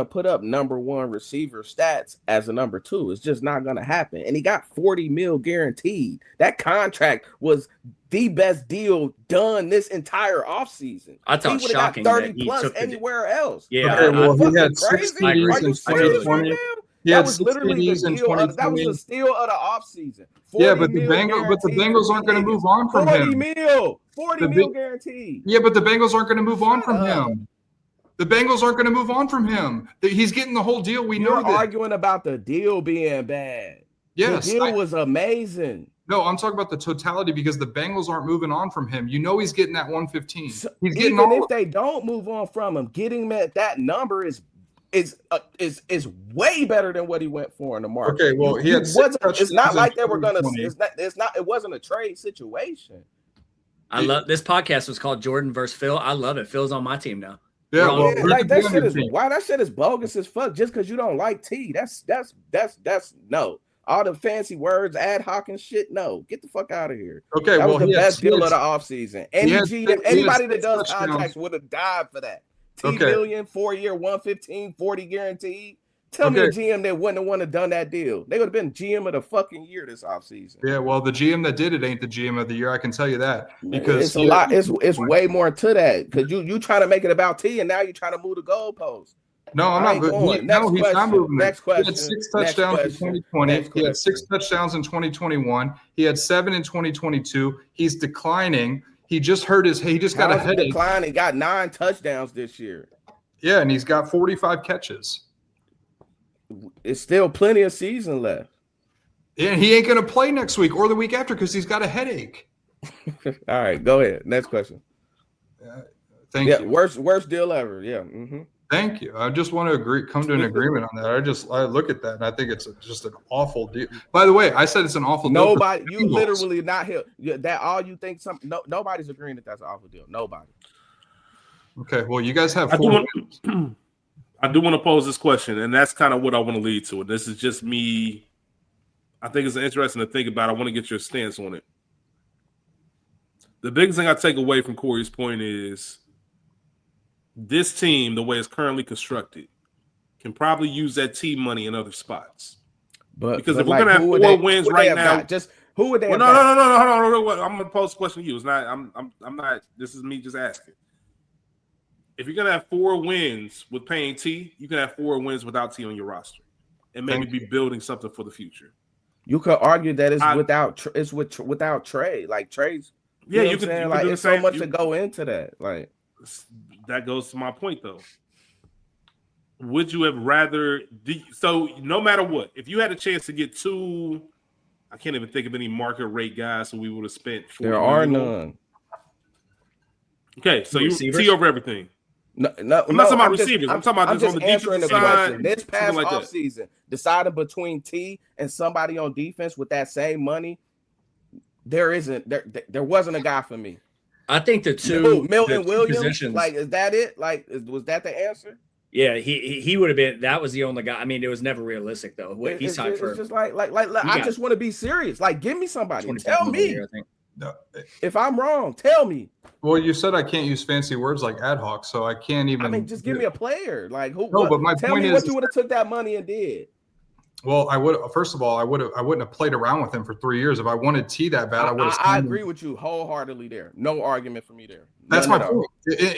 [SPEAKER 2] put up number 1 receiver stats as a number 2. It's just not gonna happen. And he got $40 million guaranteed. That contract was the best deal done this entire offseason.
[SPEAKER 3] I thought
[SPEAKER 2] he would have got 30 plus anywhere else.
[SPEAKER 3] Yeah,
[SPEAKER 4] he had 6 TDs in 2020.
[SPEAKER 2] That was literally the deal. That was the steal of the offseason.
[SPEAKER 4] Yeah, but the Bengals aren't going to move on from him.
[SPEAKER 2] $40 million guaranteed.
[SPEAKER 4] Yeah, but the Bengals aren't going to move on from him. The Bengals aren't going to move on from him. He's getting the whole deal. You're
[SPEAKER 2] arguing about the deal being bad.
[SPEAKER 4] Yes,
[SPEAKER 2] the deal was amazing.
[SPEAKER 4] No, I'm talking about the totality because the Bengals aren't moving on from him. You know he's getting that 115. He's getting
[SPEAKER 2] even if they don't move on from him, getting him at that number is way better than what he went for in the market.
[SPEAKER 4] Okay, well,
[SPEAKER 2] it's not like they were gonna. It wasn't a trade situation.
[SPEAKER 3] I love this podcast was called Jordan versus Phil. I love it. Phil's on my team now.
[SPEAKER 4] Yeah,
[SPEAKER 2] like that shit is bogus as fuck. Just because you don't like T, that's no. All the fancy words, ad hoc and shit. No, get the fuck out of here.
[SPEAKER 4] Okay,
[SPEAKER 2] that was the best deal of the offseason. Anybody that does contracts would have died for that. $10 million, 4-year, 115, 40 guaranteed. Tell me a GM that wouldn't have wanted to done that deal. They would have been GM of the fucking year this offseason.
[SPEAKER 4] Yeah, well, the GM that did it ain't the GM of the year. I can tell you that because
[SPEAKER 2] it's a lot. It's way more to that because you trying to make it about T and now you're trying to move the goalposts.
[SPEAKER 4] No, I'm not going. He's not moving.
[SPEAKER 2] Next question.
[SPEAKER 4] He had 6 touchdowns in 2020. He had 6 touchdowns in 2021. He had 7 in 2022. He's declining. He just hurt his. He just got a headache.
[SPEAKER 2] Decline. He got 9 touchdowns this year.
[SPEAKER 4] Yeah, and he's got 45 catches.
[SPEAKER 2] It's still plenty of season left.
[SPEAKER 4] And he ain't going to play next week or the week after because he's got a headache.
[SPEAKER 2] All right, go ahead. Next question.
[SPEAKER 4] Thank you.
[SPEAKER 2] Worst deal ever. Yeah. Mm-hmm.
[SPEAKER 4] Thank you. I just want to come to an agreement on that. I look at that and I think it's just an awful deal. By the way, I said it's an awful deal.
[SPEAKER 2] Nobody, you literally not here. That all you think nobody's agreeing that that's an awful deal. Nobody.
[SPEAKER 4] Okay. Well, you guys have 4
[SPEAKER 1] I I do want to pose this question, and that's kind of what I want to lead to. And this is just me. I think it's interesting to think about. I want to get your stance on it. The biggest thing I take away from Corey's point is this team, the way it's currently constructed, can probably use that team money in other spots. Because if we're gonna have 4 wins right now,
[SPEAKER 2] just who would they?
[SPEAKER 1] No. Hold on. I'm gonna pose a question to you. It's not. I'm not. This is me just asking. If you're gonna have 4 wins with paying T, you can have 4 wins without T on your roster, and maybe be building something for the future.
[SPEAKER 2] You could argue that it's without trade. Like trades.
[SPEAKER 1] Yeah,
[SPEAKER 2] you can. Like it's so much to go into that. Like
[SPEAKER 1] that goes to my point though. Would you have rather? So no matter what, if you had a chance to get 2, I can't even think of any market rate guys who we would have spent.
[SPEAKER 2] There are none.
[SPEAKER 1] Okay, so you T over everything.
[SPEAKER 2] No,
[SPEAKER 1] I'm not talking about receivers. I'm talking about
[SPEAKER 2] just
[SPEAKER 1] on the
[SPEAKER 2] answering
[SPEAKER 1] defensive
[SPEAKER 2] the question.
[SPEAKER 1] side.
[SPEAKER 2] This past offseason, deciding between T and somebody on defense with that same money, there wasn't a guy for me.
[SPEAKER 3] I think the two
[SPEAKER 2] Milton Williams,
[SPEAKER 3] positions,
[SPEAKER 2] like, is that it? Like, was that the answer?
[SPEAKER 3] Yeah, he would have been. That was the only guy. I mean, it was never realistic though. He's signed for.
[SPEAKER 2] It's just like I just want to be serious. Like, give me somebody. Tell me.
[SPEAKER 3] Year, I think.
[SPEAKER 4] No.
[SPEAKER 2] If I'm wrong, tell me.
[SPEAKER 4] Well, you said I can't use fancy words like ad hoc, so I can't even.
[SPEAKER 2] I mean, just give me a player. Like who?
[SPEAKER 4] No, but my
[SPEAKER 2] tell
[SPEAKER 4] point
[SPEAKER 2] me
[SPEAKER 4] is,
[SPEAKER 2] what you would have took that money and did.
[SPEAKER 4] Well, I would. First of all, I wouldn't have played around with him for 3 years. If I wanted T that bad, I would have.
[SPEAKER 2] I agree with you wholeheartedly there. No argument for me there.
[SPEAKER 4] That's my point.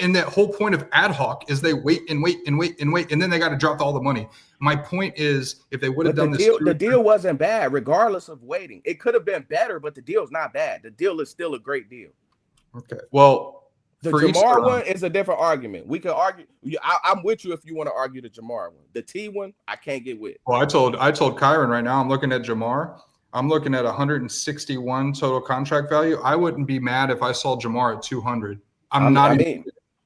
[SPEAKER 4] And that whole point of ad hoc is they wait, and then they got to drop all the money. My point is, if they would have done this,
[SPEAKER 2] the deal wasn't bad, regardless of waiting. It could have been better, but the deal's not bad. The deal is still a great deal.
[SPEAKER 4] Okay. Well,
[SPEAKER 2] the Jamar one is a different argument. We could argue. I'm with you if you want to argue the Jamar one. The T one, I can't get with.
[SPEAKER 4] Well, I told Kieron right now. I'm looking at Jamar. I'm looking at 161 total contract value. I wouldn't be mad if I saw Jamar at 200.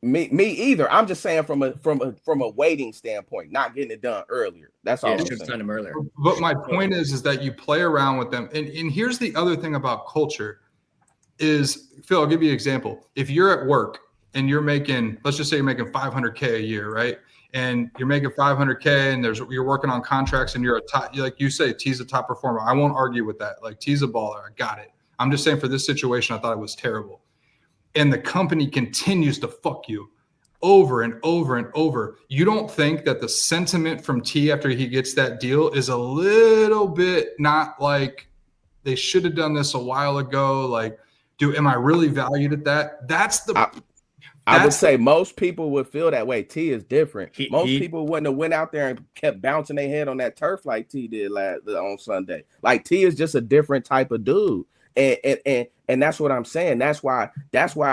[SPEAKER 2] Me either. I'm just saying from a waiting standpoint, not getting it done earlier. That's all.
[SPEAKER 3] Yeah, should have done him earlier.
[SPEAKER 4] But my point is that you play around with them. And here's the other thing about culture is, Phil, I'll give you an example. If you're at work and you're making, let's just say you're making $500K a year, right? And you're making $500K and you're working on contracts and you're a top, like you say, T's a top performer. I won't argue with that. Like, T's a baller. I got it. I'm just saying for this situation, I thought it was terrible. And the company continues to fuck you over and over and over. You don't think that the sentiment from T after he gets that deal is a little bit not like they should have done this a while ago? Like, am I really valued at that? I would say most people would feel that way. T is different. Most people wouldn't have went out there and kept bouncing their head on that turf like T did on Sunday. Like, T is just a different type of dude. And that's what I'm saying. That's why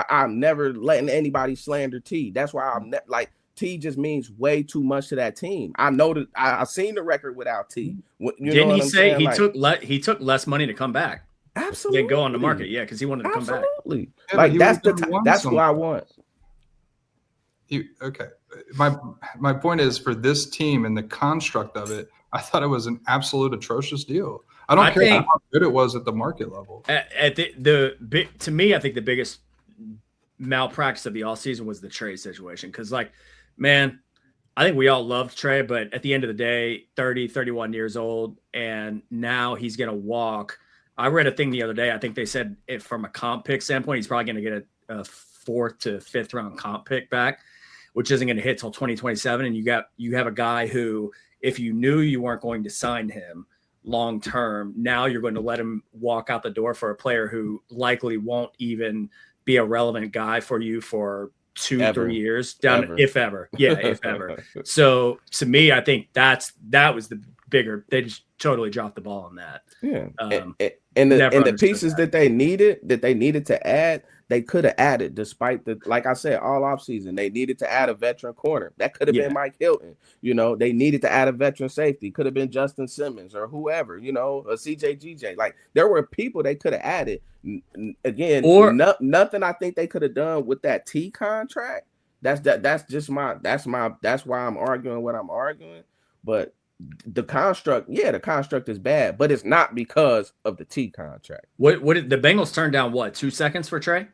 [SPEAKER 4] I'm never letting anybody slander T. That's why I'm like, T just means way too much to that team. I know that I've seen the record without T.
[SPEAKER 3] Didn't he say he took less money to come back?
[SPEAKER 2] Absolutely.
[SPEAKER 3] Yeah, go on the market. Yeah, because he wanted to come back.
[SPEAKER 2] Absolutely. Like, that's what I want.
[SPEAKER 4] Okay. My point is, for this team and the construct of it, I thought it was an absolute atrocious deal. I don't care how good it was at the market level.
[SPEAKER 3] To me, I think the biggest malpractice of the offseason was the trade situation. Because, like, man, I think we all loved Trey, but at the end of the day, 30, 31 years old, and now he's going to walk. I read a thing the other day. I think they said from a comp pick standpoint, he's probably going to get a 4th to 5th round comp pick back, which isn't going to hit till 2027. And you have a guy who, if you knew you weren't going to sign him long term, now you're going to let him walk out the door for a player who likely won't even be a relevant guy for you for 2-3 years down, if ever. Yeah, if ever. So to me, I think that was the bigger. They just totally dropped the ball on that.
[SPEAKER 2] Yeah, and the pieces that they needed to add, they could have added, despite like I said, all offseason, they needed to add a veteran corner. That could have been Mike Hilton. They needed to add a veteran safety. Could have been Justin Simmons or whoever, a CJ. Like, there were people they could have added. Again, nothing I think they could have done with that T contract. That's why I'm arguing what I'm arguing. But the construct is bad, but it's not because of the T contract.
[SPEAKER 3] What did the Bengals turn down? 2 seconds for Trey?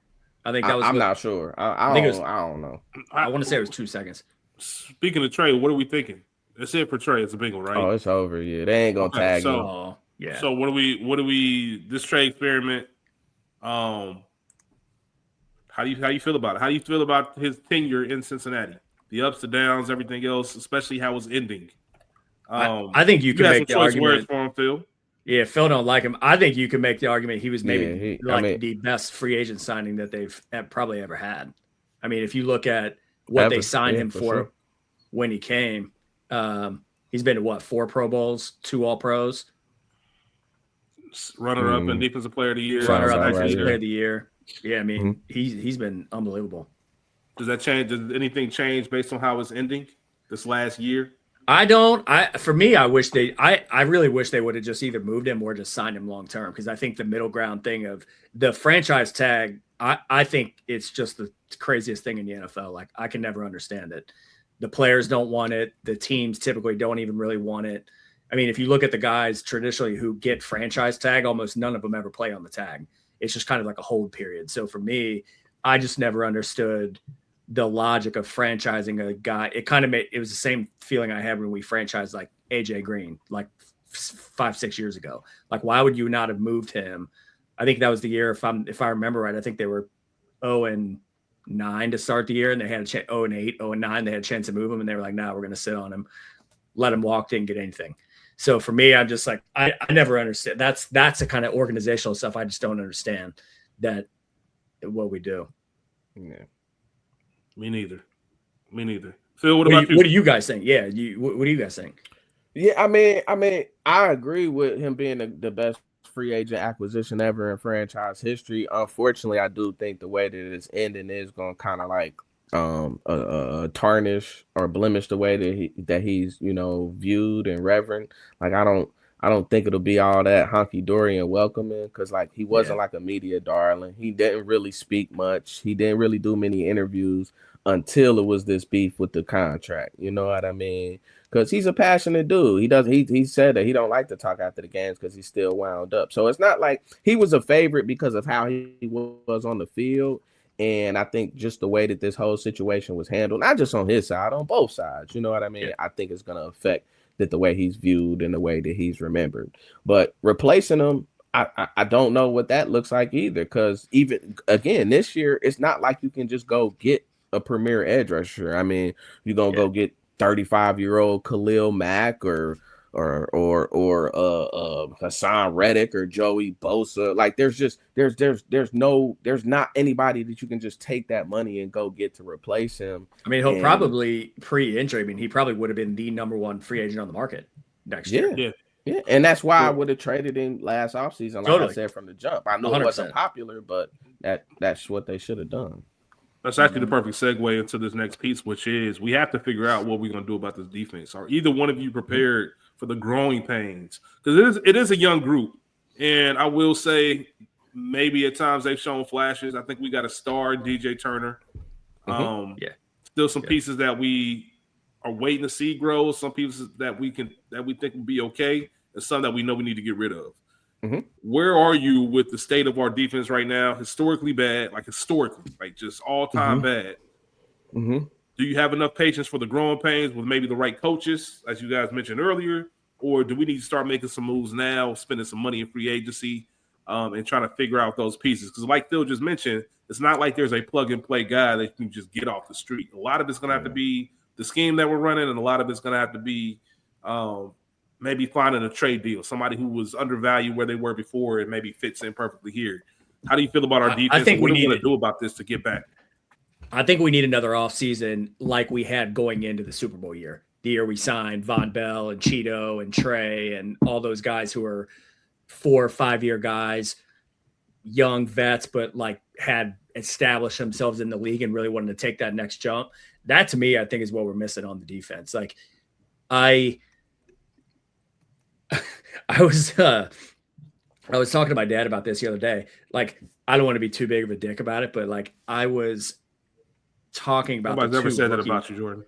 [SPEAKER 3] I think that was.
[SPEAKER 2] I'm not sure. I don't know.
[SPEAKER 3] I want to say it was 2 seconds.
[SPEAKER 1] speaking of Trey, what are we thinking? That's it for Trey. It's a Bengal, right?
[SPEAKER 2] Oh, it's over. Yeah, they ain't gonna
[SPEAKER 1] Okay,
[SPEAKER 2] tag
[SPEAKER 1] so-
[SPEAKER 2] him.
[SPEAKER 3] Oh, yeah.
[SPEAKER 1] So what do we this trade experiment? How do you feel about it? How do you feel about his tenure in Cincinnati? The ups, the downs, everything else, especially how it's ending.
[SPEAKER 3] I think you can
[SPEAKER 1] have
[SPEAKER 3] make the
[SPEAKER 1] some choice words
[SPEAKER 3] argument.
[SPEAKER 1] for him, Phil.
[SPEAKER 3] Yeah, Phil don't like him. I think you can make the argument he was maybe
[SPEAKER 2] Yeah,
[SPEAKER 3] the best free agent signing that they've probably ever had. I mean, if you look at what they signed him for
[SPEAKER 2] sure.
[SPEAKER 3] when he came, he's been to what, 4 Pro Bowls, 2 All Pros,
[SPEAKER 1] Runner up and defensive player of the year.
[SPEAKER 2] Sounds
[SPEAKER 3] runner up
[SPEAKER 2] about
[SPEAKER 3] defensive
[SPEAKER 2] right,
[SPEAKER 3] player
[SPEAKER 2] yeah.
[SPEAKER 3] of the year. Yeah, I mean, he's been unbelievable.
[SPEAKER 1] Does that change? Does anything change based on how it's ending this last year?
[SPEAKER 3] For me, I really wish they would have just either moved him or just signed him long term, because I think the middle ground thing of the franchise tag, I think it's just the craziest thing in the NFL. Like, I can never understand it. The players don't want it. The teams typically don't even really want it. I mean, if you look at the guys traditionally who get franchise tag, almost none of them ever play on the tag. It's just kind of like a hold period. So for me, I just never understood the logic of franchising a guy. It was the same feeling I had when we franchised like AJ Green, like 5-6 years ago. Like, why would you not have moved him? I think that was the year, if I remember right, I think they were 0-9 to start the year, and they had a 0-8, 0-9. They had a chance to move him, and they were like, "No, we're going to sit on him, let him walk, didn't get anything." So for me, I'm just like, I never understand. That's the kind of organizational stuff I just don't understand, that what we do.
[SPEAKER 2] Yeah.
[SPEAKER 1] Me neither. Phil, what about you?
[SPEAKER 3] What do you guys think? Yeah, what do you guys think?
[SPEAKER 2] Yeah, I mean, I agree with him being the best free agent acquisition ever in franchise history. Unfortunately, I do think the way that it's ending is going to kind of like tarnish or blemish the way that he's viewed and reverend. Like, I don't think it'll be all that honky dory and welcoming, because like he wasn't like a media darling. He didn't really speak much. He didn't really do many interviews until it was this beef with the contract. You know what I mean? Because he's a passionate dude. He said that he don't like to talk after the games because he's still wound up. So it's not like he was a favorite because of how he was on the field. And I think just the way that this whole situation was handled, not just on his side, on both sides, you know what I mean? Yeah. I think it's going to affect the way he's viewed and the way that he's remembered. But replacing him, I don't know what that looks like either, because even, again, this year, it's not like you can just go get a premier edge rusher. I mean, you're going to go get 35-year-old Khalil Mack or Hassan Reddick or Joey Bosa. Like, there's not anybody that you can just take that money and go get to replace him.
[SPEAKER 3] I mean, he'll probably pre-injury. I mean, he probably would have been the number one free agent on the market next year.
[SPEAKER 2] Yeah. And that's why I would have traded him last offseason, like I said from the jump. I know 100%. It wasn't popular, but that's what they should have done.
[SPEAKER 1] That's actually the perfect segue into this next piece, which is we have to figure out what we're going to do about this defense. Are either one of you prepared for the growing pains? Because it is a young group, and I will say maybe at times they've shown flashes. I think we got a star in DJ Turner. Still some pieces that we are waiting to see grow. Some pieces that we think will be okay, and some that we know we need to get rid of. Mm-hmm. Where are you with the state of our defense right now? Historically bad, like just all-time bad. Mm-hmm. Do you have enough patience for the growing pains with maybe the right coaches, as you guys mentioned earlier? Or do we need to start making some moves now, spending some money in free agency, and trying to figure out those pieces? Because like Phil just mentioned, it's not like there's a plug-and-play guy that you can just get off the street. A lot of it's going to have to be the scheme that we're running, and a lot of it's going to have to be maybe finding a trade deal, somebody who was undervalued where they were before and maybe fits in perfectly here. How do you feel about our defense?
[SPEAKER 3] I think
[SPEAKER 1] what are we going to do about this to get back?
[SPEAKER 3] I think we need another offseason like we had going into the Super Bowl year. The year we signed Von Bell and Cheeto and Trey and all those guys who were 4 or 5 year guys, young vets, but like had established themselves in the league and really wanted to take that next jump. That to me, I think is what we're missing on the defense. Like I was talking to my dad about this the other day. Like, I don't want to be too big of a dick about it, but like I was talking about.
[SPEAKER 1] Nobody's ever said that about you, Jordan.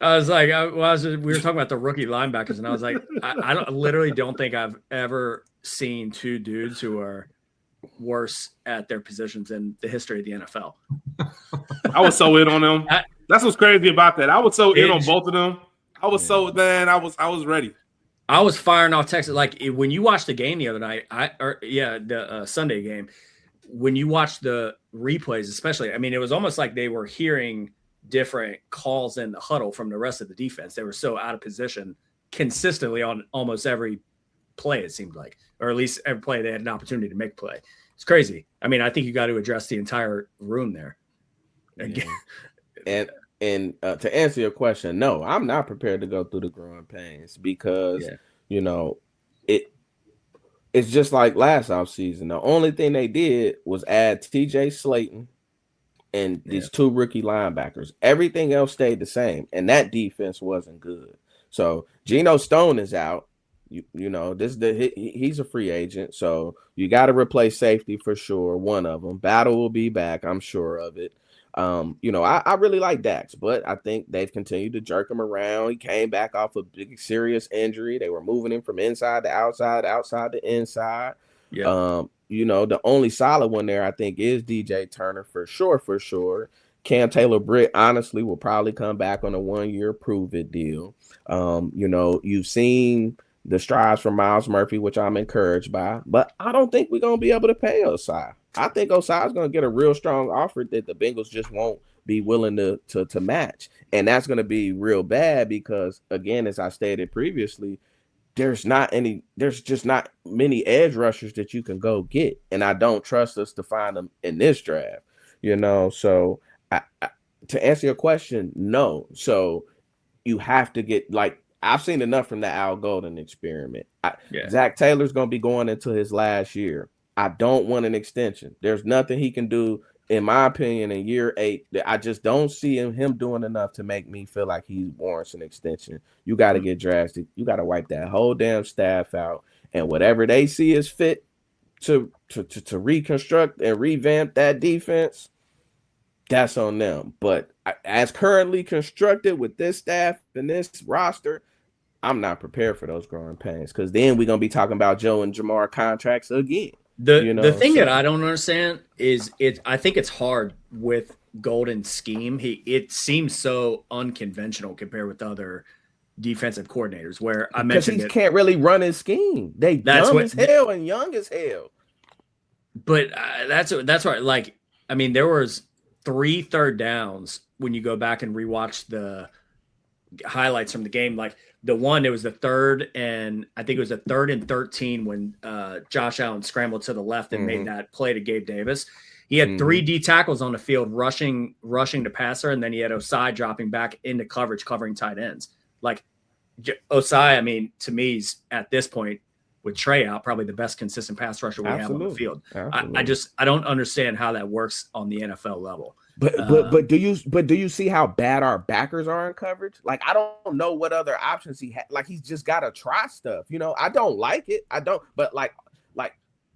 [SPEAKER 3] I was like, we were talking about the rookie linebackers, and I was like, I literally don't think I've ever seen two dudes who are worse at their positions in the history of the NFL.
[SPEAKER 1] I was so in on them. That's what's crazy about that. I was so in on both of them. I was so man. I was ready.
[SPEAKER 3] I was firing off Texas. Like when you watched the game the other night, the Sunday game, when you watched the replays, especially, I mean, it was almost like they were hearing different calls in the huddle from the rest of the defense. They were so out of position consistently on almost every play, it seemed like, or at least every play they had an opportunity to make play. It's crazy. I mean, I think you got to address the entire room there.
[SPEAKER 2] Yeah. And to answer your question, no, I'm not prepared to go through the growing pains because it's just like last offseason. The only thing they did was add TJ Slayton and these two rookie linebackers. Everything else stayed the same, and that defense wasn't good. So Geno Stone is out. He's a free agent, so you got to replace safety for sure. One of them, Battle will be back, I'm sure of it. I really like Dax, but I think they've continued to jerk him around. He came back off a big serious injury. They were moving him from inside to outside to inside. Yeah. The only solid one there I think is DJ Turner for sure. Cam Taylor-Britt honestly will probably come back on a 1-year prove it deal. You've seen the strides from Miles Murphy, which I'm encouraged by, but I don't think we're going to be able to pay Osai. I think Osai is going to get a real strong offer that the Bengals just won't be willing to match. And that's going to be real bad because, again, as I stated previously, there's just not many edge rushers that you can go get. And I don't trust us to find them in this draft, So to answer your question, no. So you have to get I've seen enough from the Al Golden experiment. Zach Taylor's going to be going into his last year. I don't want an extension. There's nothing he can do, in my opinion, in year 8 that I just don't see him doing enough to make me feel like he warrants an extension. You got to get drafted. You got to wipe that whole damn staff out, and whatever they see is fit to reconstruct and revamp that defense, that's on them. But as currently constructed with this staff and this roster, I'm not prepared for those growing pains because then we're going to be talking about Joe and Jamar contracts again.
[SPEAKER 3] The thing that I don't understand is I think it's hard with Golden's scheme. It seems so unconventional compared with other defensive coordinators where I mentioned
[SPEAKER 2] he can't really run his scheme. They dumb as hell and young as hell.
[SPEAKER 3] But that's right. Like, I mean, there was 3 third downs when you go back and rewatch the highlights from the game. Like the one, it was the 3rd and I think it was the 3rd and 13 when Josh Allen scrambled to the left and made that play to Gabe Davis. He had 3 D tackles on the field rushing the passer, and then he had Osai dropping back into coverage, covering tight ends. Like Osai, I mean, to me, he's at this point with Trey out, probably the best consistent pass rusher we have on the field. I don't understand how that works on the NFL level.
[SPEAKER 2] But do you see how bad our backers are in coverage? Like, I don't know what other options he had. Like, he's just got to try stuff. I don't like it. I don't. But like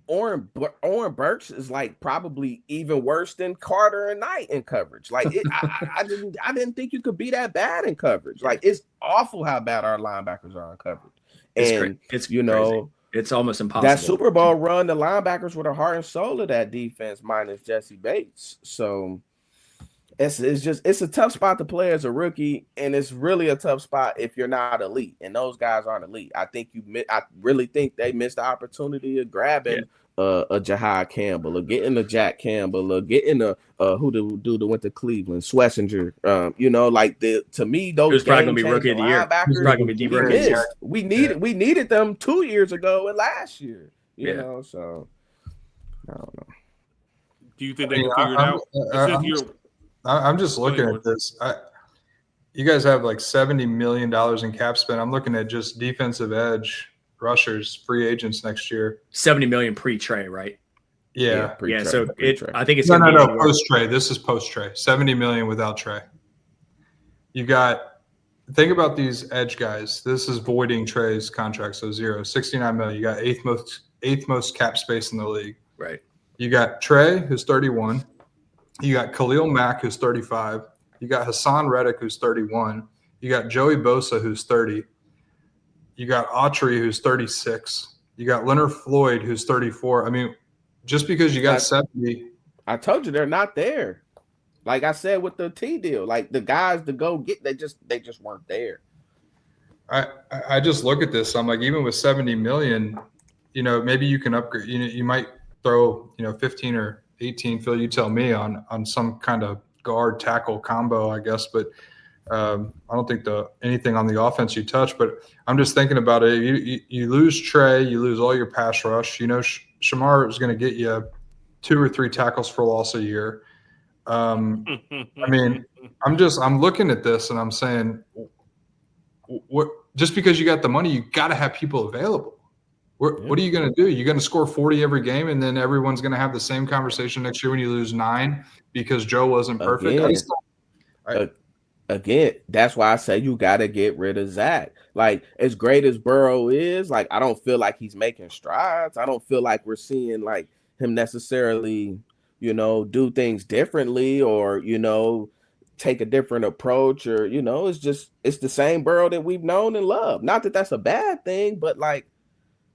[SPEAKER 2] Oren Burks is like probably even worse than Carter and Knight in coverage. Like, I didn't think you could be that bad in coverage. Like, it's awful how bad our linebackers are in coverage. And
[SPEAKER 3] it's crazy. It's almost impossible.
[SPEAKER 2] That Super Bowl run, the linebackers were the heart and soul of that defense, minus Jesse Bates. So it's a tough spot to play as a rookie, and it's really a tough spot if you're not elite. And those guys aren't elite. I really think they missed the opportunity of grabbing a Jahad Campbell, or getting a Jack Campbell, or getting a who the dude that went to Cleveland, Schlesinger. To me, those
[SPEAKER 3] was probably gonna be rookie of the year. He was probably gonna be rookie of the year.
[SPEAKER 2] We needed them 2 years ago and last year. So I don't know.
[SPEAKER 1] Do you think they can figure it out?
[SPEAKER 4] I'm just looking at this. You guys have like $70 million in cap spend. I'm looking at just defensive edge rushers, free agents next year.
[SPEAKER 3] 70 million pre-Trey, right?
[SPEAKER 4] Yeah.
[SPEAKER 3] So I think it's
[SPEAKER 4] no post-Trey. This is post-Trey. 70 million without Trey. You got, think about these edge guys. This is voiding Trey's contract, so 0. 69 million. You got eighth most cap space in the league.
[SPEAKER 3] Right.
[SPEAKER 4] You got Trey, who's 31. You got Khalil Mack, who's 35. You got Hassan Reddick, who's 31. You got Joey Bosa, who's 30. You got Autry, who's 36. You got Leonard Floyd, who's 34. I mean, just because you got 70.
[SPEAKER 2] I told you they're not there. Like I said with the T deal, like the guys to go get, they just weren't there.
[SPEAKER 4] I just look at this. I'm like, even with 70 million, maybe you can upgrade. You might throw 15 or 18. Phil, you tell me on some kind of guard tackle combo, I guess. But I don't think anything on the offense you touch. But I'm just thinking about it. You lose Trey, you lose all your pass rush. Shamar is going to get you 2 or 3 tackles for loss a year. I mean, I'm looking at this and I'm saying, what? Just because you got the money, you got to have people available. What are you going to do? You're going to score 40 every game, and then everyone's going to have the same conversation next year when you lose 9 because Joe wasn't perfect.
[SPEAKER 2] Again, that's why I say you got to get rid of Zach. Like, as great as Burrow is, like, I don't feel like he's making strides. I don't feel like we're seeing like him necessarily, do things differently or, take a different approach or, it's the same Burrow that we've known and loved. Not that that's a bad thing, but like,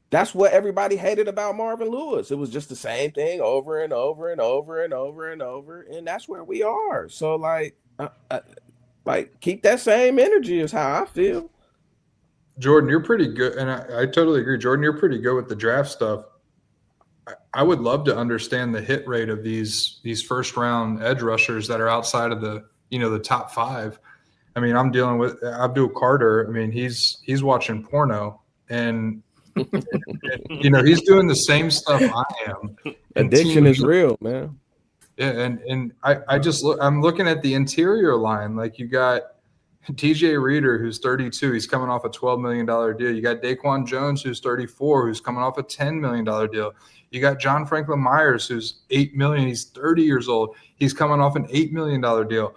[SPEAKER 2] that's what everybody hated about Marvin Lewis. It was just the same thing over and over and over and over and over. And that's where we are. So like, keep that same energy is how I feel.
[SPEAKER 4] Jordan, you're pretty good. And I totally agree. Jordan, you're pretty good with the draft stuff. I would love to understand the hit rate of these first round edge rushers that are outside of the top 5. I mean, I'm dealing with Abdul Carter. I mean, he's watching porno and he's doing the same stuff I am.
[SPEAKER 2] Addiction is real, man.
[SPEAKER 4] Yeah, and I'm looking at the interior line. Like, you got TJ Reader, who's 32. He's coming off a $12 million deal. You got Daquan Jones, who's 34, who's coming off a $10 million deal. You got John Franklin Myers, who's $8 million. He's 30 years old. He's coming off an $8 million deal.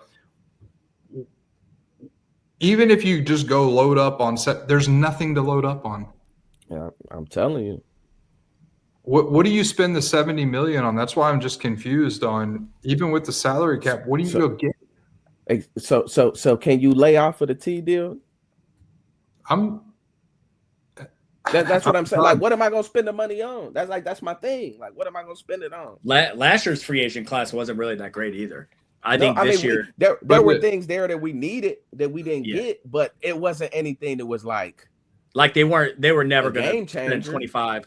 [SPEAKER 4] Even if you just go load up on set, there's nothing to load up on.
[SPEAKER 2] Yeah, I'm telling you.
[SPEAKER 4] What do you spend the $70 million on? That's why I'm just confused on, even with the salary cap, what do you go get?
[SPEAKER 2] So can you lay off of the T deal? That's what I'm saying. Like, what am I gonna spend the money on? That's my thing. Like, what am I gonna spend it on?
[SPEAKER 3] Last year's free agent class wasn't really that great either. I think this year
[SPEAKER 2] there were things there that we needed that we didn't get, but it wasn't anything that was like
[SPEAKER 3] they were never going to
[SPEAKER 2] spend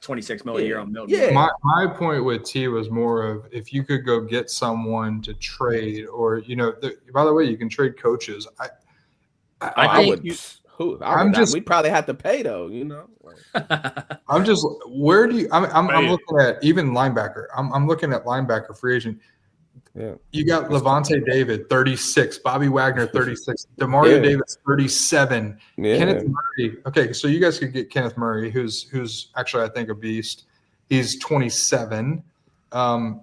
[SPEAKER 3] 26 million a year on Milton.
[SPEAKER 2] Yeah.
[SPEAKER 4] My point with T was more of, if you could go get someone to trade, or by the way, you can trade coaches.
[SPEAKER 2] We'd probably have to pay though,
[SPEAKER 4] I'm just, where do you? I'm looking at even linebacker. I'm looking at linebacker free agent.
[SPEAKER 2] Yeah,
[SPEAKER 4] you got Levante David, 36, Bobby Wagner, 36, Demario Davis, 37, Kenneth Murray. Okay, so you guys could get Kenneth Murray, who's actually, I think, a beast. He's 27. And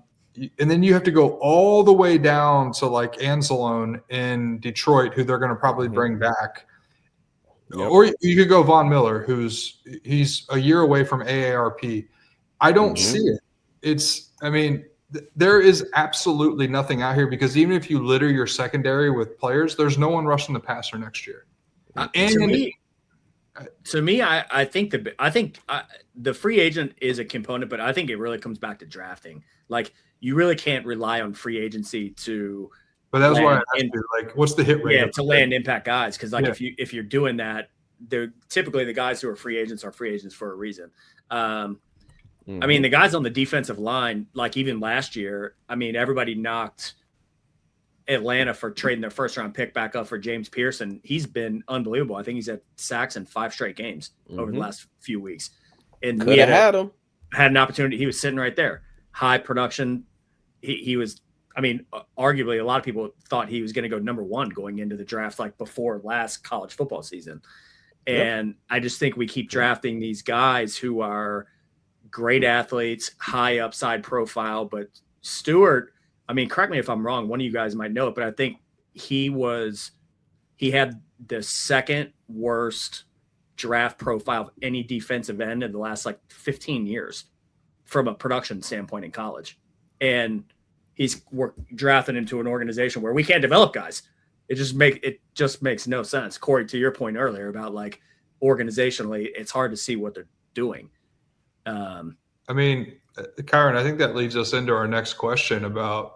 [SPEAKER 4] then you have to go all the way down to like Anzalone in Detroit, who they're going to probably bring back. Yep. Or you could go Von Miller, he's a year away from AARP. I don't see it. There is absolutely nothing out here, because even if you litter your secondary with players, there's no one rushing the passer next year.
[SPEAKER 3] To me, I think the free agent is a component, but I think it really comes back to drafting. Like, you really can't rely on free agency to.
[SPEAKER 4] But that's why I asked you, like, what's the hit rate?
[SPEAKER 3] Yeah, to land impact guys, because if you're doing that, they're typically the guys who are free agents for a reason. I mean, the guys on the defensive line, like even last year, I mean, everybody knocked Atlanta for trading their first round pick back up for James Pearson. He's been unbelievable. I think he's had sacks in 5 straight games over the last few weeks. And we had an opportunity. He was sitting right there. High production. He was, I mean, arguably a lot of people thought he was going to go number 1 going into the draft, like before last college football season. And I just think we keep drafting these guys who are great athletes, high upside profile. But Stewart, I mean, correct me if I'm wrong, one of you guys might know it, but I think he had the second worst draft profile of any defensive end in the last like 15 years from a production standpoint in college. And we're drafted into an organization where we can't develop guys. It just makes no sense. Korey, to your point earlier about like organizationally, it's hard to see what they're doing.
[SPEAKER 4] I mean, Kieran, I think that leads us into our next question about,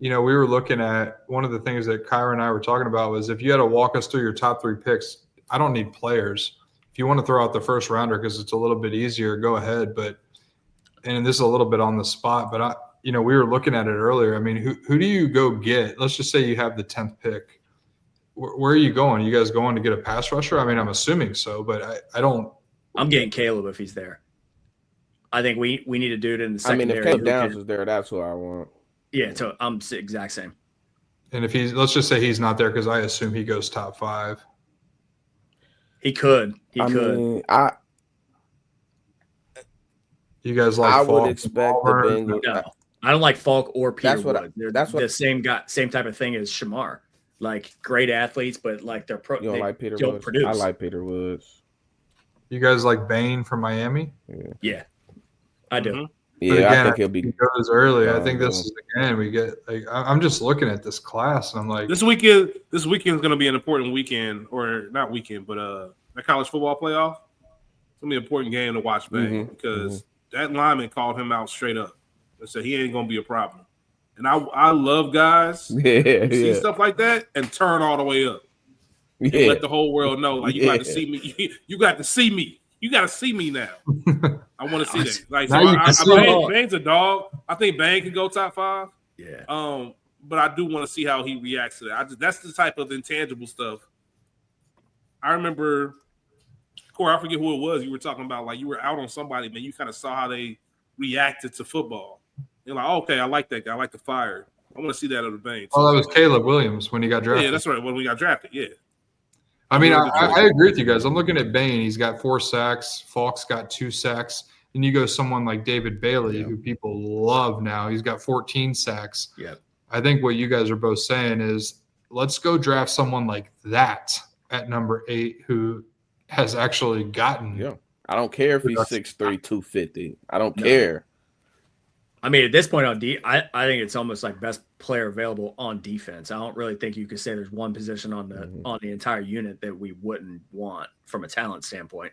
[SPEAKER 4] we were looking at one of the things that Kieran and I were talking about was if you had to walk us through your top 3 picks, I don't need players. If you want to throw out the first rounder because it's a little bit easier, go ahead. And this is a little bit on the spot, but we were looking at it earlier. I mean, who do you go get? Let's just say you have the 10th pick. Where are you going? Are you guys going to get a pass rusher? I mean, I'm assuming so, but I don't.
[SPEAKER 3] I'm getting Caleb if he's there. I think we need to do it in the secondary.
[SPEAKER 2] if Caleb Downs is there, that's who I want.
[SPEAKER 3] Yeah, so I'm the exact same.
[SPEAKER 4] And if let's just say he's not there because I assume he goes top 5.
[SPEAKER 3] He could.
[SPEAKER 2] Mean,
[SPEAKER 4] you guys like?
[SPEAKER 2] I
[SPEAKER 4] Falk
[SPEAKER 2] would expect the Bengals.
[SPEAKER 3] No, I don't like Falk or Peter
[SPEAKER 2] That's what
[SPEAKER 3] Wood. They're the same type of thing as Shamar. Like great athletes, but like they're
[SPEAKER 2] You don't like Peter
[SPEAKER 3] don't
[SPEAKER 2] Woods?
[SPEAKER 3] produce.
[SPEAKER 2] I like Peter Woods.
[SPEAKER 4] You guys like Bain from Miami?
[SPEAKER 3] Yeah, I do.
[SPEAKER 1] Mm-hmm.
[SPEAKER 2] Yeah,
[SPEAKER 4] again,
[SPEAKER 2] I think he'll be.
[SPEAKER 4] He goes early. I think this is again we get. Like, I'm just looking at this class and I'm like,
[SPEAKER 1] this weekend is going to be an important weekend, or not weekend, but the college football playoff. It's going to be an important game to watch, man, because that lineman called him out straight up and said he ain't going to be a problem. And I love guys who see stuff like that and turn all the way up. And let the whole world know, like, you got to see me. You got to see me. You got to see me now. I want to see that. Like, so Bane's a dog. I think Bane can go top 5.
[SPEAKER 3] Yeah.
[SPEAKER 1] But I do want to see how he reacts to that. That's the type of intangible stuff. I remember, Korey, I forget who it was. You were talking about, like, you were out on somebody, man. You kind of saw how they reacted to football. You're like, okay, I like that guy. I like the fire. I want to see that of the Bane.
[SPEAKER 4] Oh, that was Caleb Williams when he got drafted.
[SPEAKER 1] Yeah, that's right. When we got drafted, yeah.
[SPEAKER 4] I mean, I agree with you guys. I'm looking at Bain. He's got 4 sacks. Falk's got 2 sacks. And you go someone like David Bailey, who people love now. He's got 14 sacks.
[SPEAKER 3] Yeah.
[SPEAKER 4] I think what you guys are both saying is let's go draft someone like that at number 8 who has actually gotten.
[SPEAKER 2] Yeah. I don't care if he's 6'3", 250. I don't care.
[SPEAKER 3] I mean, at this point on I think it's almost like best player available on defense. I don't really think you could say there's one position on the entire unit that we wouldn't want from a talent standpoint.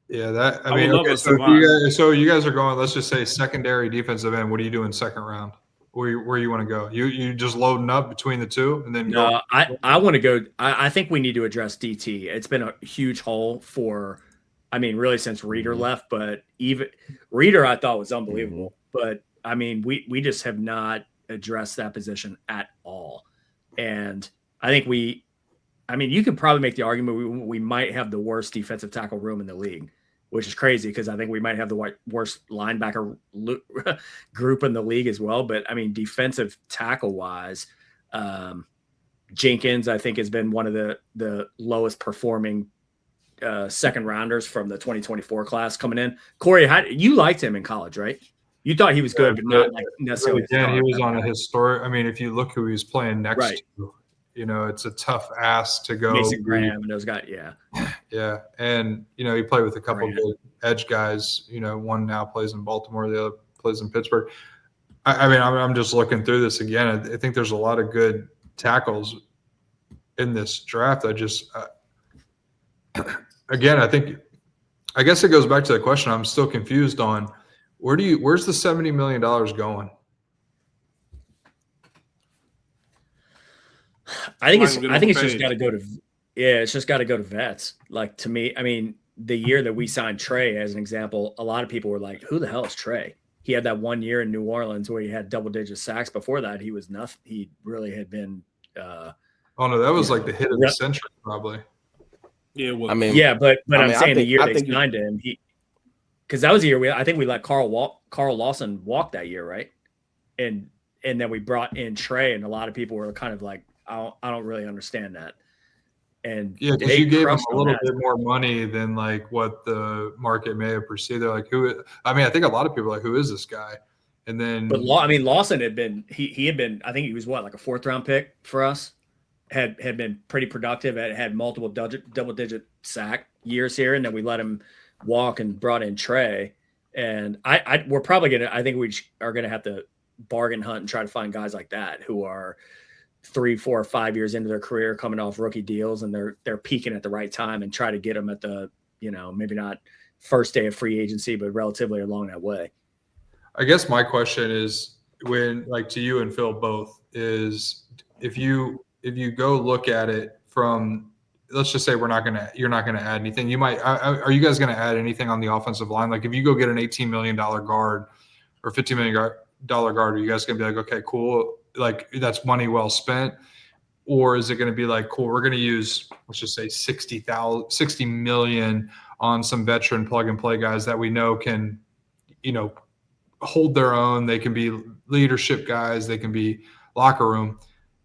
[SPEAKER 4] Yeah, that I mean, okay, so you guys are going. Let's just say secondary defensive end. What are you doing second round? Where you want to go? You just loading up between the two and then go.
[SPEAKER 3] I want to go. I think we need to address DT. It's been a huge hole for. I mean, really since Reader left, but even Reader I thought was unbelievable. But I mean, we just have not addressed that position at all. And I think you could probably make the argument we might have the worst defensive tackle room in the league, which is crazy because I think we might have the worst linebacker group in the league as well. But I mean, defensive tackle wise, Jenkins, I think, has been one of the lowest performing second rounders from the 2024 class coming in. Korey, you liked him in college, right? You thought he was good, but not like necessarily.
[SPEAKER 4] Again, he was on a historic. I mean, if you look who he was playing next to, it's a tough ass to go.
[SPEAKER 3] Mason Graham and those guys,
[SPEAKER 4] yeah, and he played with a couple of good edge guys. One now plays in Baltimore, the other plays in Pittsburgh. I mean, I'm just looking through this again. I think there's a lot of good tackles in this draft. Again, I guess it goes back to the question I'm still confused on. Where's the $70 million going?
[SPEAKER 3] I think it's just got to go to it's just got to go to vets. Like, to me, I mean, the year that we signed Trey as an example, a lot of people were like, who the hell is Trey? He had that 1 year in New Orleans where he had double-digit sacks. Before that, he was nothing. He really had been oh
[SPEAKER 4] no, that was like the hit of the century probably.
[SPEAKER 1] Yeah, well,
[SPEAKER 3] I mean, but I'm saying the year they signed him, because that was the year I think we let Carl Lawson walk that year, right? And then we brought in Trey, and a lot of people were kind of like, I don't really understand that. And
[SPEAKER 4] yeah, because you gave him a little bit more money than like what the market may have perceived. They're like, who? I mean, I think a lot of people are like, who is this guy? And then,
[SPEAKER 3] but Lawson had been he had been, I think he was like a 4th round pick for us. Had been pretty productive. Had multiple double-digit sack years here, and then we let him walk and brought in Trey. And we're probably gonna. I think we are gonna have to bargain hunt and try to find guys like that who are 3, 4, 5 years into their career, coming off rookie deals, and they're peaking at the right time, and try to get them at the maybe not first day of free agency, but relatively along that way.
[SPEAKER 4] I guess my question is to you and Phil both is if you go look at it from, let's just say you're not going to add anything. You might, are you guys going to add anything on the offensive line? Like if you go get an $18 million guard or $15 million guard, are you guys going to be like, okay, cool. Like that's money well spent. Or is it going to be like, cool, we're going to use, let's just say $60 million on some veteran plug and play guys that we know can, hold their own. They can be leadership guys. They can be locker room.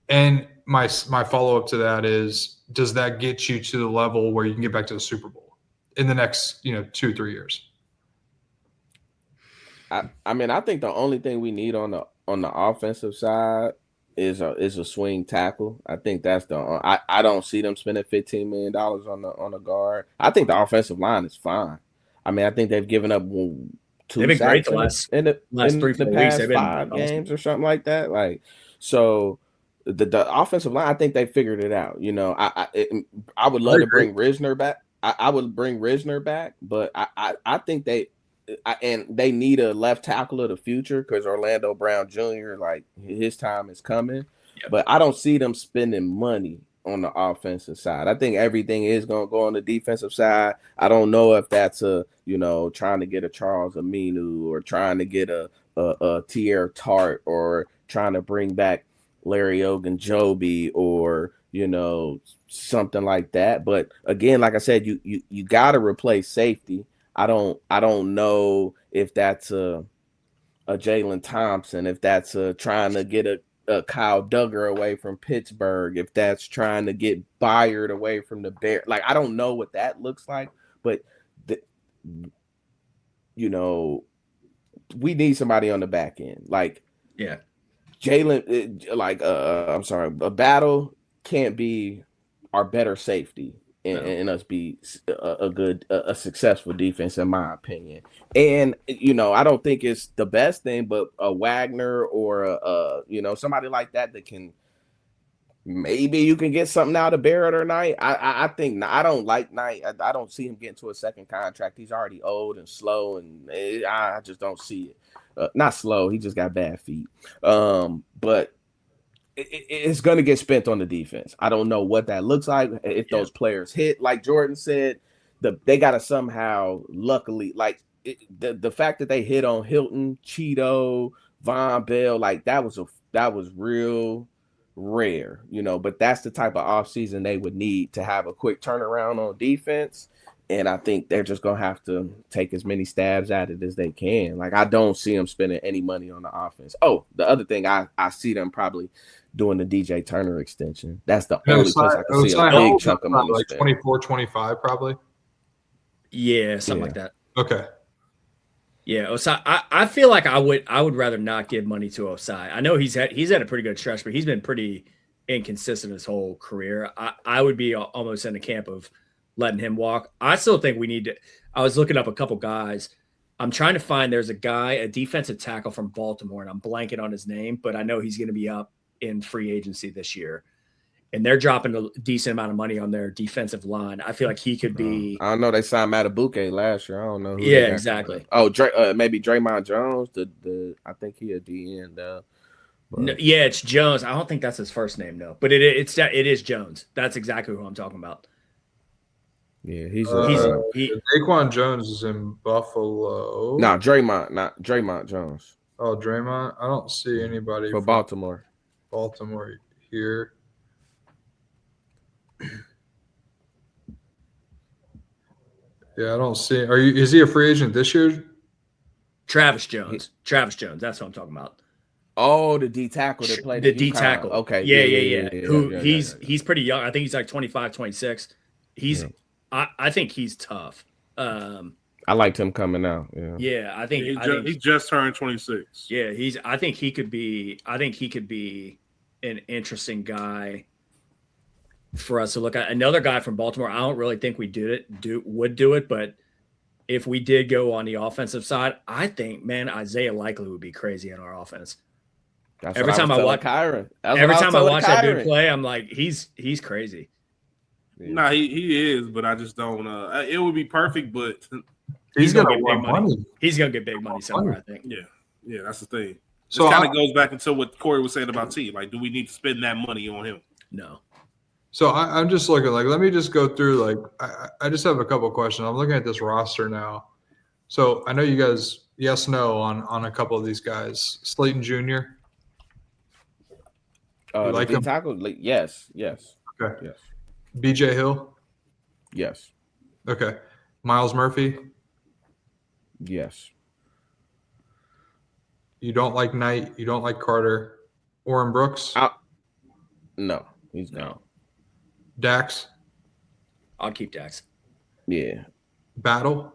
[SPEAKER 4] And my follow-up to that is, does that get you to the level where you can get back to the Super Bowl in the next, 2-3 years?
[SPEAKER 2] I mean, I think the only thing we need on the offensive side is a swing tackle. I think that's I don't see them spending $15 million on a guard. I think the offensive line is fine. I mean, I think they've given up
[SPEAKER 3] they've been great the last 3-4 weeks.
[SPEAKER 2] Past 5 games or something like that. Like, so the offensive line, I think they figured it out. I would love to bring Risner back. I would bring Risner back, but I think they need a left tackle of the future because Orlando Brown Jr., like his time is coming. Yep. But I don't see them spending money on the offensive side. I think everything is going to go on the defensive side. I don't know if that's trying to get a Charles Aminu or trying to get a Tier Tart or trying to bring back Larry Ogunjobi or something like that. But again, like I said, you got to replace safety. I don't know if that's a Jalen Thompson, if that's trying to get a Kyle Duggar away from Pittsburgh, if that's trying to get Byard away from the Bears. Like, I don't know what that looks like, but we need somebody on the back end. Like,
[SPEAKER 3] yeah,
[SPEAKER 2] Jalen, a battle can't be our better safety. And us be a successful defense, in my opinion. And I don't think it's the best thing, but a Wagner or somebody like that can maybe you can get something out of Barrett or Knight. I think I don't like Knight. I don't see him getting to a second contract. He's already old and slow, and I just don't see it. Not slow. He just got bad feet. But it's going to get spent on the defense. I don't know what that looks like. If those players hit, like Jordan said, they got to somehow, luckily, like the fact that they hit on Hilton, Cheeto, Von Bell, like that was real rare, but that's the type of offseason they would need to have a quick turnaround on defense. And I think they're just going to have to take as many stabs at it as they can. Like, I don't see them spending any money on the offense. Oh, the other thing, I see them probably doing the DJ Turner extension. That's the only place I can see a big chunk of money
[SPEAKER 4] like
[SPEAKER 2] spent.
[SPEAKER 4] 24, 25 probably.
[SPEAKER 3] Yeah, something like that.
[SPEAKER 4] Okay.
[SPEAKER 3] Yeah, Osai. I feel like I would rather not give money to Osai. I know he's had a pretty good stretch, but he's been pretty inconsistent his whole career. I would be almost in the camp of letting him walk. I still think we need to. I was looking up a couple guys. I'm trying to find. There's a guy, a defensive tackle from Baltimore, and I'm blanking on his name, but I know he's going to be up in free agency this year, and they're dropping a decent amount of money on their defensive line. I feel like he could be.
[SPEAKER 2] I don't know. They signed Matabuke last year. I don't know. Who
[SPEAKER 3] exactly.
[SPEAKER 2] Oh, maybe Draymond Jones. I think he a DN.
[SPEAKER 3] No, yeah, it's Jones. I don't think that's his first name, though. But it is Jones. That's exactly who I'm talking about.
[SPEAKER 2] Yeah,
[SPEAKER 4] Daquan Jones is in Buffalo.
[SPEAKER 2] No, Draymond, not Draymond Jones.
[SPEAKER 4] Oh, Draymond. I don't see anybody
[SPEAKER 2] for Baltimore.
[SPEAKER 4] Baltimore here. Yeah, I don't see. Is he a free agent this year?
[SPEAKER 3] Travis Jones. Travis Jones. That's what I'm talking about.
[SPEAKER 2] Oh, the D tackle that played.
[SPEAKER 3] The D tackle.
[SPEAKER 2] Okay.
[SPEAKER 3] Yeah. He's pretty young. I think he's like 25, 26. I think he's tough.
[SPEAKER 2] I liked him coming out.
[SPEAKER 3] Yeah. I think
[SPEAKER 1] he just turned 26.
[SPEAKER 3] Yeah, I think he could be an interesting guy for us to look at. Another guy from Baltimore. I don't really think would do it, but if we did go on the offensive side, I think, man, Isaiah Likely would be crazy in our offense. Every time I watch that dude play, I'm like, he's crazy.
[SPEAKER 1] Yeah. Nah, he is, but I just don't. It would be perfect, but
[SPEAKER 4] He's
[SPEAKER 3] gonna
[SPEAKER 4] going
[SPEAKER 3] get
[SPEAKER 4] to
[SPEAKER 3] big
[SPEAKER 4] want
[SPEAKER 3] money.
[SPEAKER 4] money.
[SPEAKER 3] He's gonna get big money somewhere, I think.
[SPEAKER 1] Yeah, that's the thing.
[SPEAKER 4] So
[SPEAKER 1] This kind of goes back into what Korey was saying about T. Like, do we need to spend that money on him?
[SPEAKER 3] No.
[SPEAKER 4] So I'm just looking, like, let me just go through, like, I just have a couple of questions. I'm looking at this roster now. So I know you guys, yes, no on a couple of these guys. Slayton Jr. You like him?
[SPEAKER 2] Tackle? Yes.
[SPEAKER 4] Okay.
[SPEAKER 2] Yes.
[SPEAKER 4] BJ Hill?
[SPEAKER 2] Yes.
[SPEAKER 4] Okay. Miles Murphy?
[SPEAKER 2] Yes.
[SPEAKER 4] You don't like Knight. You don't like Carter. Oren Brooks?
[SPEAKER 2] No, he's gone.
[SPEAKER 4] Dax?
[SPEAKER 3] I'll keep Dax.
[SPEAKER 2] Yeah.
[SPEAKER 4] Battle?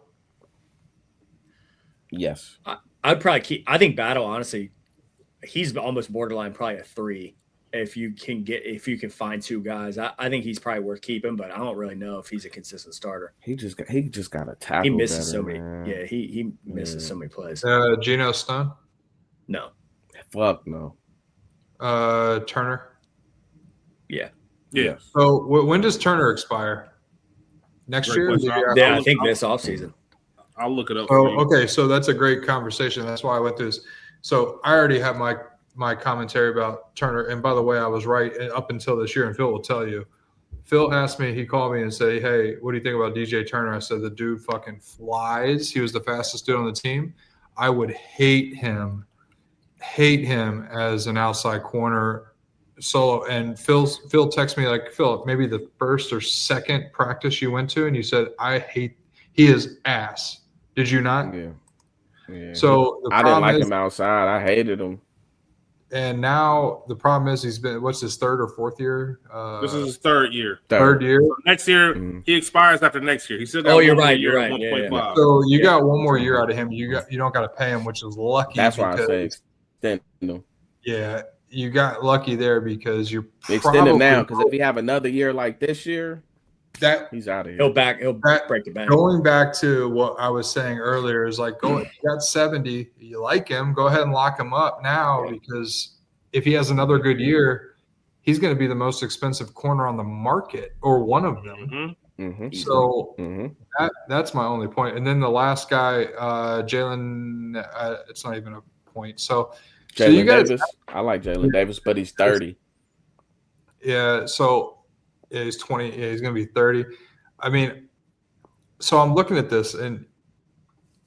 [SPEAKER 2] Yes.
[SPEAKER 3] I'd probably keep. I think Battle, honestly, he's almost borderline probably a 3. If you can find 2 guys, I think he's probably worth keeping. But I don't really know if he's a consistent starter.
[SPEAKER 2] He just got a tackle.
[SPEAKER 3] He misses
[SPEAKER 2] better,
[SPEAKER 3] so many.
[SPEAKER 2] man.
[SPEAKER 3] Yeah, he misses so many plays.
[SPEAKER 4] Geno Stone?
[SPEAKER 3] No.
[SPEAKER 2] Fuck no.
[SPEAKER 4] Turner?
[SPEAKER 3] Yeah.
[SPEAKER 2] Yes.
[SPEAKER 4] So when does Turner expire? Next
[SPEAKER 1] Great
[SPEAKER 4] year?
[SPEAKER 1] question.
[SPEAKER 3] Yeah, I think this offseason.
[SPEAKER 1] I'll look it up.
[SPEAKER 4] Oh, okay. So that's a great conversation. That's why I went through this. So I already have my commentary about Turner. And by the way, I was right up until this year, and Phil will tell you. Phil asked me, he called me and said, hey, what do you think about DJ Turner? I said, the dude fucking flies. He was the fastest dude on the team. I would hate him as an outside corner solo. And Phil texted me like, Phil, maybe the first or second practice you went to, and you said, he is ass. Did you not?
[SPEAKER 2] Yeah.
[SPEAKER 4] So
[SPEAKER 2] I didn't like him outside. I hated him.
[SPEAKER 4] And now the problem is he's been, what's his 3rd or 4th year?
[SPEAKER 1] This is his 3rd year.
[SPEAKER 4] Third year.
[SPEAKER 1] So next year, he expires after next year. He still got
[SPEAKER 3] Oh, you're
[SPEAKER 1] one more
[SPEAKER 3] right.
[SPEAKER 1] year
[SPEAKER 3] You're
[SPEAKER 1] at
[SPEAKER 3] right.
[SPEAKER 1] 1.5.
[SPEAKER 3] Yeah.
[SPEAKER 4] So you got one more year out of him. You don't got to pay him, which is lucky.
[SPEAKER 2] That's why I say extend him.
[SPEAKER 4] Yeah, you got lucky there because you're
[SPEAKER 2] Extend him now, because if he have another year like this year, he's out of here.
[SPEAKER 3] He'll break the bank.
[SPEAKER 4] Going back to what I was saying earlier is like, you got 70, you like him, go ahead and lock him up now, because if he has another good year, he's going to be the most expensive corner on the market, or one of them. So that's my only point. And then the last guy, Jalen, it's not even a point. So
[SPEAKER 2] Jalen Davis, I like Jalen Davis, but he's 30.
[SPEAKER 4] Yeah, so he's 20. Yeah, he's going to be 30. I mean, so I'm looking at this, and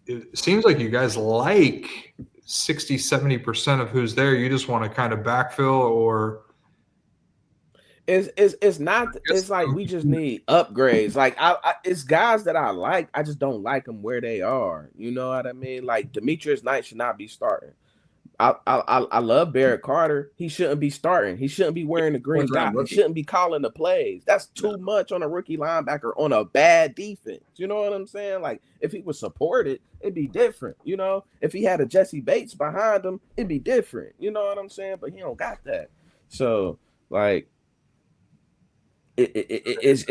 [SPEAKER 4] it seems like you guys like 60, 70% of who's there. You just want to kind of backfill, or
[SPEAKER 2] it's not. It's like we just need upgrades. Like it's guys that I like. I just don't like them where they are. You know what I mean? Like Demetrius Knight should not be starting. I love Barrett Carter. He shouldn't be starting. He shouldn't be wearing the green dot. He shouldn't be calling the plays. That's too much on a rookie linebacker on a bad defense. You know what I'm saying? Like, if he was supported, it'd be different. You know, if he had a Jesse Bates behind him, it'd be different. You know what I'm saying? But he don't got that. So, like, it's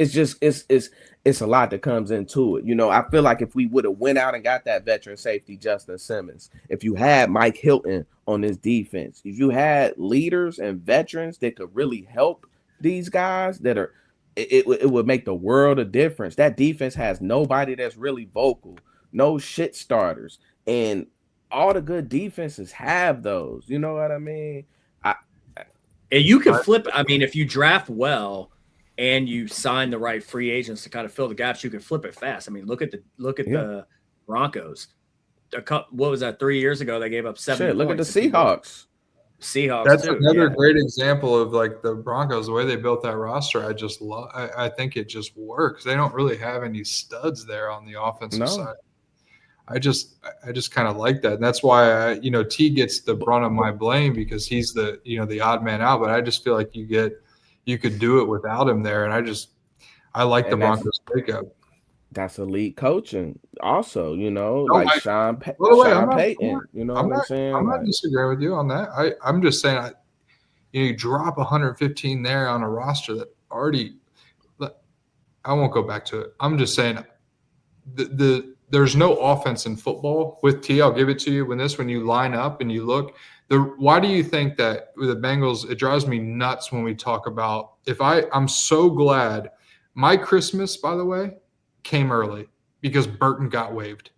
[SPEAKER 2] a lot that comes into it. You know, I feel like if we would have went out and got that veteran safety, Justin Simmons, if you had Mike Hilton on this defense, if you had leaders and veterans that could really help these guys that are, it would make the world a difference. That defense has nobody that's really vocal, no shit starters, and all the good defenses have those. You know what I mean?
[SPEAKER 3] And you can flip. I mean, if you draft well and you sign the right free agents to kind of fill the gaps, you can flip it fast. I mean, look at the Broncos. What was that? 3 years ago, they gave up 7.
[SPEAKER 2] Look at the Seahawks.
[SPEAKER 4] That's another great example of like the Broncos, the way they built that roster. I just love. I think it just works. They don't really have any studs there on the offensive side. I just kind of like that. And that's why T gets the brunt of my blame, because he's the odd man out. But I just feel like you could do it without him there. And I like the Broncos breakup.
[SPEAKER 2] That's elite coaching. Also, Sean Payton. You know what I'm saying?
[SPEAKER 4] I'm not disagreeing with you on that. I'm just saying, you drop 115 there on a roster that already. I won't go back to it. I'm just saying, there's no offense in football with T. I'll give it to you when you line up and you look. Why do you think that with the Bengals? It drives me nuts when we talk about. I'm so glad my Christmas, by the way, came early because Burton got waived.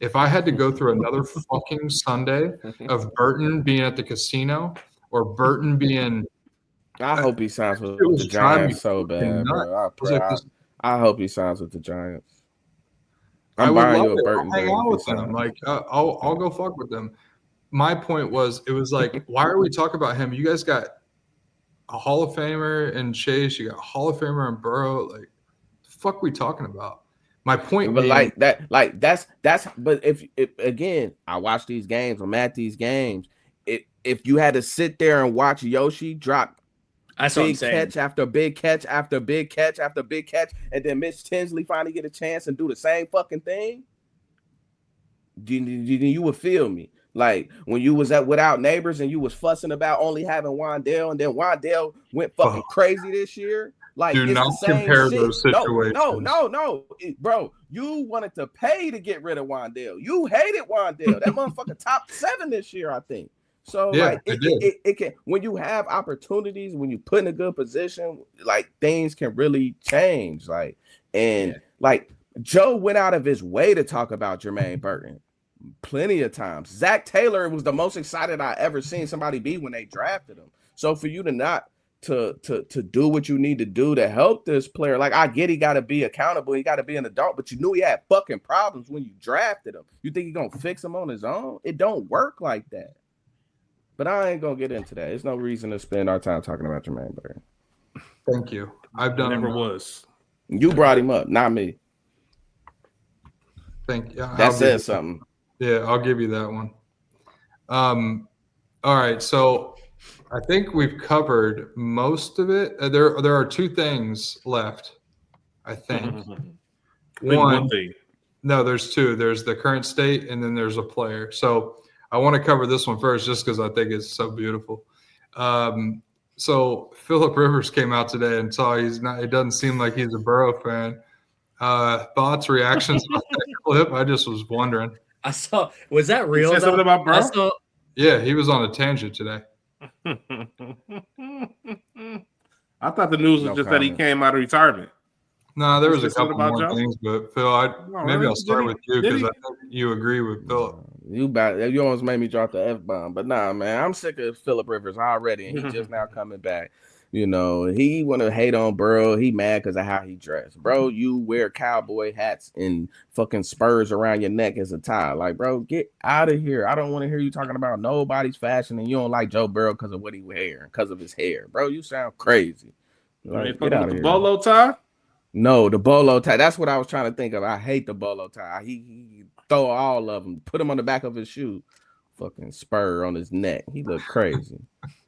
[SPEAKER 4] If I had to go through another fucking Sunday of Burton being at the casino or Burton being,
[SPEAKER 2] I hope he signs with
[SPEAKER 4] it was
[SPEAKER 2] the
[SPEAKER 4] driving me
[SPEAKER 2] Giants so
[SPEAKER 4] fucking
[SPEAKER 2] bad,
[SPEAKER 4] nuts.
[SPEAKER 2] bro.
[SPEAKER 4] I was like,
[SPEAKER 2] I hope he signs with the Giants.
[SPEAKER 4] I
[SPEAKER 2] I'm
[SPEAKER 4] would
[SPEAKER 2] buying
[SPEAKER 4] love
[SPEAKER 2] you a
[SPEAKER 4] it.
[SPEAKER 2] Burton
[SPEAKER 4] I'll hang
[SPEAKER 2] jersey
[SPEAKER 4] out
[SPEAKER 2] if
[SPEAKER 4] with
[SPEAKER 2] he
[SPEAKER 4] them.
[SPEAKER 2] signs.
[SPEAKER 4] Like, I'll go fuck with them. My point was, it was like, why are we talking about him? You guys got a Hall of Famer in Chase. You got a Hall of Famer in Burrow. Like, the fuck we talking about? My point
[SPEAKER 2] But
[SPEAKER 4] being,
[SPEAKER 2] that's but if again, I watch these games, I'm at these games. If you had to sit there and watch Yoshi drop
[SPEAKER 3] That's what I'm
[SPEAKER 2] big
[SPEAKER 3] saying.
[SPEAKER 2] catch after big catch after big catch after big catch, and then Mitch Tinsley finally get a chance and do the same fucking thing, you would feel me. Like when you was without neighbors and you was fussing about only having Wandale, and then Wandale went fucking crazy this year. Like,
[SPEAKER 4] do
[SPEAKER 2] it's
[SPEAKER 4] not
[SPEAKER 2] the same
[SPEAKER 4] compare
[SPEAKER 2] shit.
[SPEAKER 4] those situations.
[SPEAKER 2] No. Bro, you wanted to pay to get rid of Wandale. You hated Wandale. That motherfucker top 7 this year, I think. So
[SPEAKER 4] Yeah,
[SPEAKER 2] like it can, when you have opportunities, when you put in a good position, like things can really change. Like, and like Joe went out of his way to talk about Jermaine Burton plenty of times. Zach Taylor was the most excited I ever seen somebody be when they drafted him. So for you to not to do what you need to do to help this player, like, I get he got to be accountable, he got to be an adult, but you knew he had fucking problems when you drafted him. You think you're gonna fix him on his own? It don't work like that. But I ain't gonna get into that. There's no reason to spend our time talking about Jermaine Burton.
[SPEAKER 4] Thank you. I've done
[SPEAKER 1] Never
[SPEAKER 4] enough.
[SPEAKER 1] was.
[SPEAKER 2] You brought him up, not me.
[SPEAKER 4] Thank you.
[SPEAKER 2] That says something.
[SPEAKER 4] Yeah, I'll give you that one. All right, so I think we've covered most of it. There are 2 things left, I think.
[SPEAKER 1] One thing.
[SPEAKER 4] No, there's 2. There's the current state, and then there's a player. So I want to cover this one first, just because I think it's so beautiful. So Phillip Rivers came out today and saw he's not. It doesn't seem like he's a Burrow fan. Thoughts, reactions about that clip? I just was wondering.
[SPEAKER 3] I saw. Was that real?
[SPEAKER 1] You said something about Burrow?
[SPEAKER 4] Yeah, he was on a tangent today.
[SPEAKER 1] I thought the news was just that he came out of retirement.
[SPEAKER 4] No, there was a
[SPEAKER 1] Is there
[SPEAKER 4] couple
[SPEAKER 1] something
[SPEAKER 4] more
[SPEAKER 1] about Joe?
[SPEAKER 4] things, but Phil, maybe I'll start with you because I think you agree with Philip.
[SPEAKER 2] You almost made me drop the F-bomb, but nah, man, I'm sick of Phillip Rivers already, and he just now coming back. You know, he want to hate on Burrow. He mad because of how he dressed. Bro, you wear cowboy hats and fucking spurs around your neck as a tie. Like, bro, get out of here. I don't want to hear you talking about nobody's fashion, and you don't like Joe Burrow because of what he wear, because of his hair. Bro, you sound crazy. Like, get out of
[SPEAKER 1] the
[SPEAKER 2] here.
[SPEAKER 1] bolo tie?
[SPEAKER 2] No, the bolo tie. That's what I was trying to think of. I hate the bolo tie. He throw all of them, put them on the back of his shoe, fucking spur on his neck. He looked crazy.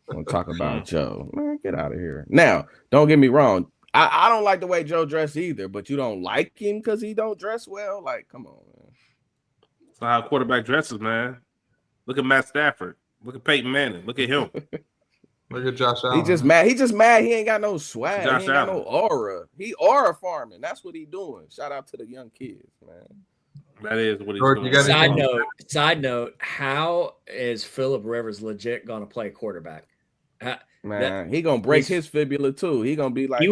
[SPEAKER 2] Want to talk about Joe? Man, get out of here. Now, don't get me wrong. I don't like the way Joe dressed either, but you don't like him because he don't dress well. Like, come on, man.
[SPEAKER 1] That's not how a quarterback dresses, man. Look at Matt Stafford. Look at Peyton Manning. Look at him.
[SPEAKER 4] Look at Josh Allen.
[SPEAKER 2] He just mad. He ain't got no swag.
[SPEAKER 1] Josh
[SPEAKER 2] he ain't got
[SPEAKER 1] Allen.
[SPEAKER 2] no aura. He aura farming. That's what he doing. Shout out to the young kids, man.
[SPEAKER 1] That is what he's
[SPEAKER 4] George,
[SPEAKER 1] doing.
[SPEAKER 4] you got
[SPEAKER 3] Side note, how is Phillip Rivers legit going to play quarterback?
[SPEAKER 2] Man, he gonna break his fibula too. He gonna be like,
[SPEAKER 3] he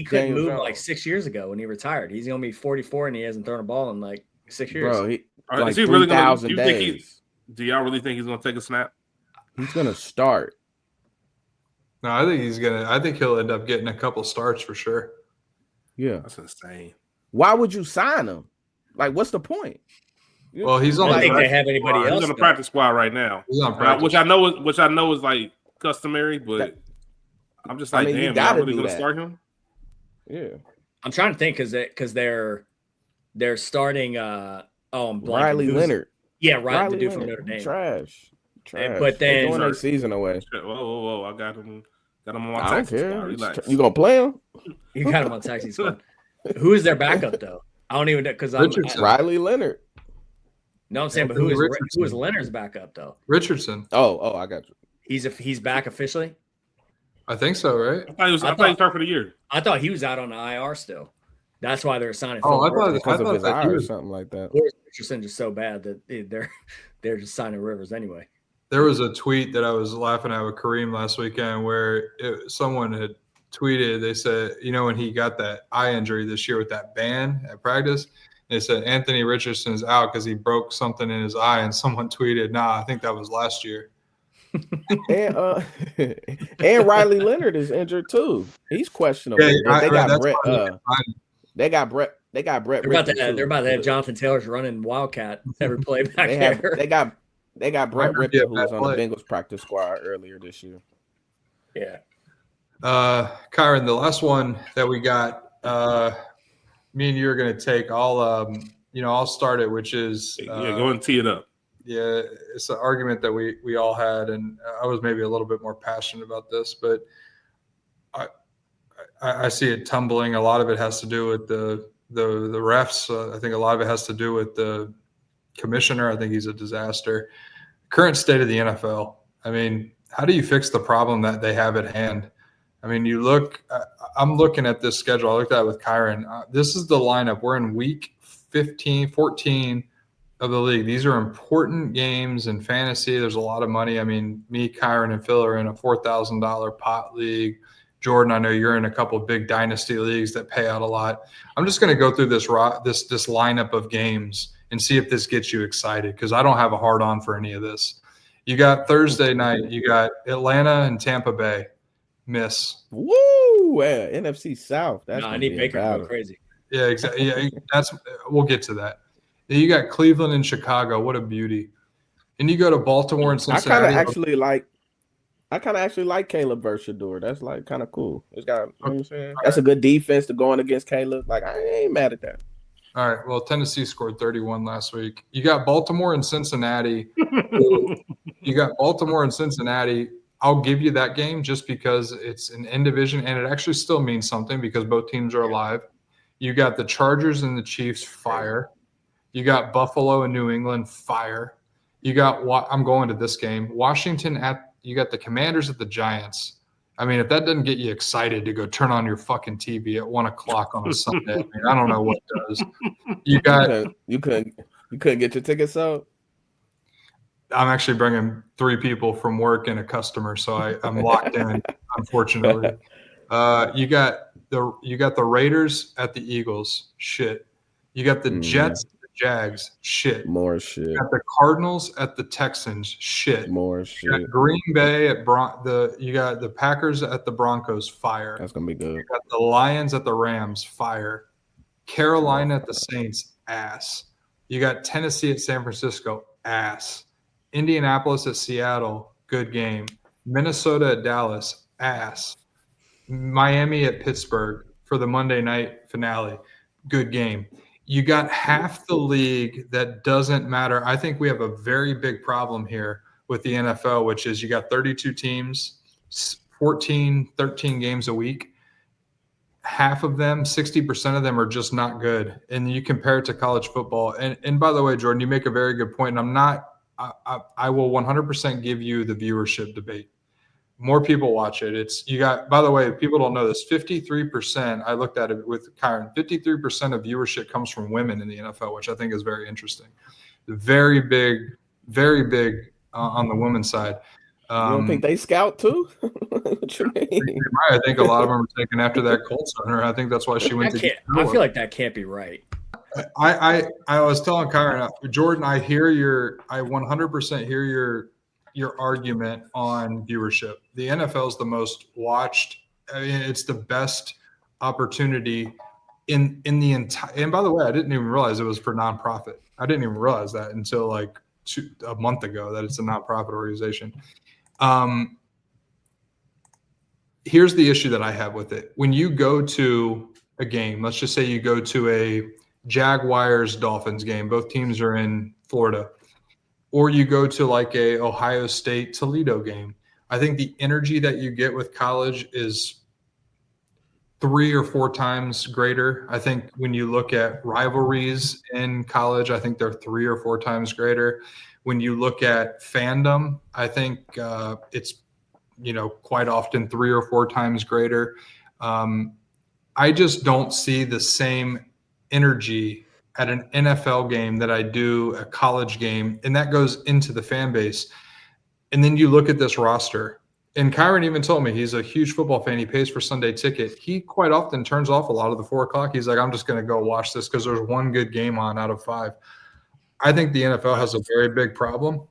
[SPEAKER 3] couldn't
[SPEAKER 2] Daniel
[SPEAKER 3] move
[SPEAKER 2] Jones.
[SPEAKER 3] like 6 years ago when he retired. He's gonna be 44 and he hasn't thrown a ball in like 6 years.
[SPEAKER 2] Bro, like
[SPEAKER 1] is he really gonna?
[SPEAKER 2] 3,000 days.
[SPEAKER 1] Do y'all really think he's gonna take a snap?
[SPEAKER 2] He's gonna start.
[SPEAKER 4] No, I think he'll end up getting a couple starts for sure.
[SPEAKER 2] Yeah,
[SPEAKER 1] That's insane.
[SPEAKER 2] why would you sign him? Like, what's the point?
[SPEAKER 4] Well, he's
[SPEAKER 3] I
[SPEAKER 4] on
[SPEAKER 3] don't
[SPEAKER 4] the
[SPEAKER 3] think they
[SPEAKER 4] practice
[SPEAKER 3] have anybody
[SPEAKER 4] squad.
[SPEAKER 3] else.
[SPEAKER 1] He's on the practice squad right now.
[SPEAKER 4] He's on practice.
[SPEAKER 1] Which I know is like customary, but I'm just like,
[SPEAKER 2] I mean, you
[SPEAKER 1] damn,
[SPEAKER 2] gotta
[SPEAKER 1] y'all really
[SPEAKER 2] do
[SPEAKER 1] gonna
[SPEAKER 2] that.
[SPEAKER 1] start him?
[SPEAKER 2] Yeah,
[SPEAKER 3] I'm trying to think because they're starting
[SPEAKER 2] Riley Leonard.
[SPEAKER 3] Yeah, right. The dude
[SPEAKER 2] Leonard.
[SPEAKER 3] from Notre Dame.
[SPEAKER 2] Trash.
[SPEAKER 3] But
[SPEAKER 2] They're
[SPEAKER 3] then
[SPEAKER 2] throwing their season away.
[SPEAKER 1] Whoa! I got him on my
[SPEAKER 2] I don't
[SPEAKER 1] taxi
[SPEAKER 2] care.
[SPEAKER 1] squad. Relax.
[SPEAKER 2] You gonna play him?
[SPEAKER 3] you got him on taxi squad. Who is their backup though? I don't even know because
[SPEAKER 4] Richardson.
[SPEAKER 2] Riley Leonard.
[SPEAKER 3] No, I'm saying, but
[SPEAKER 4] Anthony
[SPEAKER 3] who
[SPEAKER 4] Richardson.
[SPEAKER 3] is Leonard's backup though?
[SPEAKER 4] Richardson.
[SPEAKER 2] Oh, I got you.
[SPEAKER 3] He's back officially.
[SPEAKER 4] I think so, right?
[SPEAKER 1] I thought he started for the year.
[SPEAKER 3] I thought he was out on the IR still. That's why they're signing.
[SPEAKER 4] Oh, I
[SPEAKER 3] Phillip Rivers.
[SPEAKER 2] Because of his
[SPEAKER 4] that
[SPEAKER 2] eye
[SPEAKER 4] he
[SPEAKER 2] or
[SPEAKER 4] was.
[SPEAKER 2] something like that.
[SPEAKER 3] Richardson just so bad that they're just signing Rivers anyway.
[SPEAKER 4] There was a tweet that I was laughing at with Kareem last weekend where someone had tweeted. They said, when he got that eye injury this year with that ban at practice, They said Anthony Richardson is out because he broke something in his eye, and someone tweeted, "Nah, I think that was last year."
[SPEAKER 2] And and Riley Leonard is injured too. He's questionable.
[SPEAKER 4] Yeah,
[SPEAKER 2] But they got
[SPEAKER 4] that's
[SPEAKER 2] Brett.
[SPEAKER 4] fine.
[SPEAKER 2] They got Brett. They got Brett.
[SPEAKER 3] They're about
[SPEAKER 2] Rippon,
[SPEAKER 3] to they're about to have Jonathan Taylor's running Wildcat every play back there.
[SPEAKER 2] They got Brett
[SPEAKER 4] Might be a
[SPEAKER 2] Rippon, who was
[SPEAKER 4] bad
[SPEAKER 2] on the
[SPEAKER 4] play.
[SPEAKER 2] Bengals practice squad earlier this year.
[SPEAKER 3] Yeah.
[SPEAKER 4] Kyron, the last one that we got, me and you are going to take. I'll start it, which is
[SPEAKER 1] go ahead and tee it up.
[SPEAKER 4] Yeah, it's an argument that we all had, and I was maybe a little bit more passionate about this, but I see it tumbling. A lot of it has to do with the refs. I think a lot of it has to do with the commissioner. I think he's a disaster. Current state of the NFL. I mean, how do you fix the problem that they have at hand? I mean, I'm looking at this schedule. I looked at it with Kieran. This is the lineup. We're in week 15, 14 of the league. These are important games in fantasy. There's a lot of money. I mean, me, Kieran, and Phil are in a $4,000 pot league. Jordan, I know you're in a couple of big dynasty leagues that pay out a lot. I'm just going to go through this lineup of games and see if this gets you excited, because I don't have a hard on for any of this. You got Thursday night. You got Atlanta and Tampa Bay. Miss.
[SPEAKER 2] Woo! NFC South. That's
[SPEAKER 3] I need Baker to go crazy.
[SPEAKER 4] Yeah, exactly. Yeah, we'll get to that. Then you got Cleveland and Chicago. What a beauty. And you go to Baltimore and Cincinnati.
[SPEAKER 2] I kind of actually like Caleb versus Shador. That's like kind of cool. It's got, you know what I'm saying? That's a good defense to going against Caleb. Like, I ain't mad at that.
[SPEAKER 4] All right. Well, Tennessee scored 31 last week. You got Baltimore and Cincinnati. I'll give you that game just because it's an in division, and it actually still means something because both teams are alive. You got the Chargers and the Chiefs, fire. You got Buffalo and New England, fire. You got I'm going to this game. You got the Commanders at the Giants. I mean, if that doesn't get you excited to go turn on your fucking TV at 1:00 on a Sunday, I mean, I don't know what does. You couldn't
[SPEAKER 2] get your tickets sold.
[SPEAKER 4] I'm actually bringing 3 people from work and a customer, so I'm locked in. Unfortunately, you got the Raiders at the Eagles, shit. You got the Jets, at the Jags, shit.
[SPEAKER 2] More shit.
[SPEAKER 4] You got the Cardinals at the Texans, shit.
[SPEAKER 2] More shit.
[SPEAKER 4] You got Green Bay at you got the Packers at the Broncos, fire.
[SPEAKER 2] That's gonna be good.
[SPEAKER 4] You got the Lions at the Rams, fire. Carolina at the Saints, ass. You got Tennessee at San Francisco, ass. Indianapolis at Seattle, good game. Minnesota at Dallas, ass. Miami at Pittsburgh for the Monday night finale, good game. You got half the league that doesn't matter. I think we have a very big problem here with the NFL, which is you got 32 teams, 13 games a week. Half of them, 60% of them are just not good. And you compare it to college football. And by the way, Jordan, you make a very good point. And I will 100% give you the viewership debate. More people watch it. By the way, people don't know this. 53%, I looked at it with Kieran, 53% of viewership comes from women in the NFL, which I think is very interesting. Very big on the women's side.
[SPEAKER 2] You don't think they scout too? What you mean?
[SPEAKER 4] I think a lot of them are taken after that Colts owner. I think that's why she went to.
[SPEAKER 3] I feel like that can't be right.
[SPEAKER 4] I was telling Kieran, Jordan, I 100% hear your argument on viewership. The NFL is the most watched. I mean, it's the best opportunity in the entire. And by the way, I didn't even realize it was for nonprofit. I didn't even realize that until like a month ago that it's a nonprofit organization. Here's the issue that I have with it. When you go to a game, let's just say you go to a Jaguars-Dolphins game, both teams are in Florida, or you go to like a Ohio State-Toledo game, I think the energy that you get with college is 3 or 4 times greater. I think when you look at rivalries in college, I think they're 3 or 4 times greater. When you look at fandom, I think it's quite often 3 or 4 times greater. I just don't see the same energy at an NFL game that I do a college game, and that goes into the fan base. And then you look at this roster, And Kieron even told me he's a huge football fan. He pays for Sunday ticket. He quite often turns off a lot of the 4 o'clock. He's like, I'm just going to go watch this because there's one good game on out of 5. I think the NFL has a very big problem.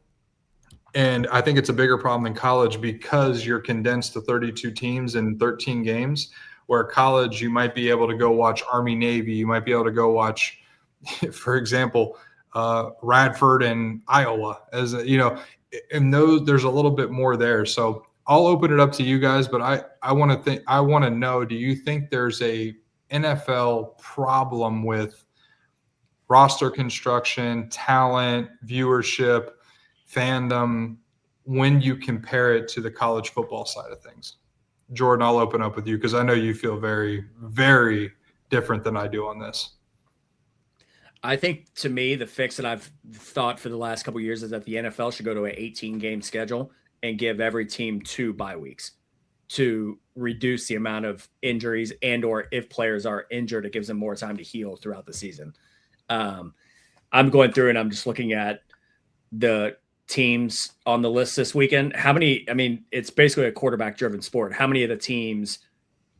[SPEAKER 4] And I think it's a bigger problem in college because you're condensed to 32 teams and 13 games, where college you might be able to go watch Army Navy. You might be able to go watch, for example, Radford and Iowa, as you know, and there's a little bit more there. So I'll open it up to you guys, but I want to know, do you think there's a NFL problem with roster construction, talent, viewership, fandom when you compare it to the college football side of things? Jordan, I'll open up with you because I know you feel very, very different than I do on this.
[SPEAKER 3] I think, to me, the fix that I've thought for the last couple of years is that the NFL should go to an 18-game schedule and give every team 2 bye weeks to reduce the amount of injuries, and or if players are injured, it gives them more time to heal throughout the season. I'm going through and I'm just looking at the teams on the list this weekend. It's basically a quarterback-driven sport. How many of the teams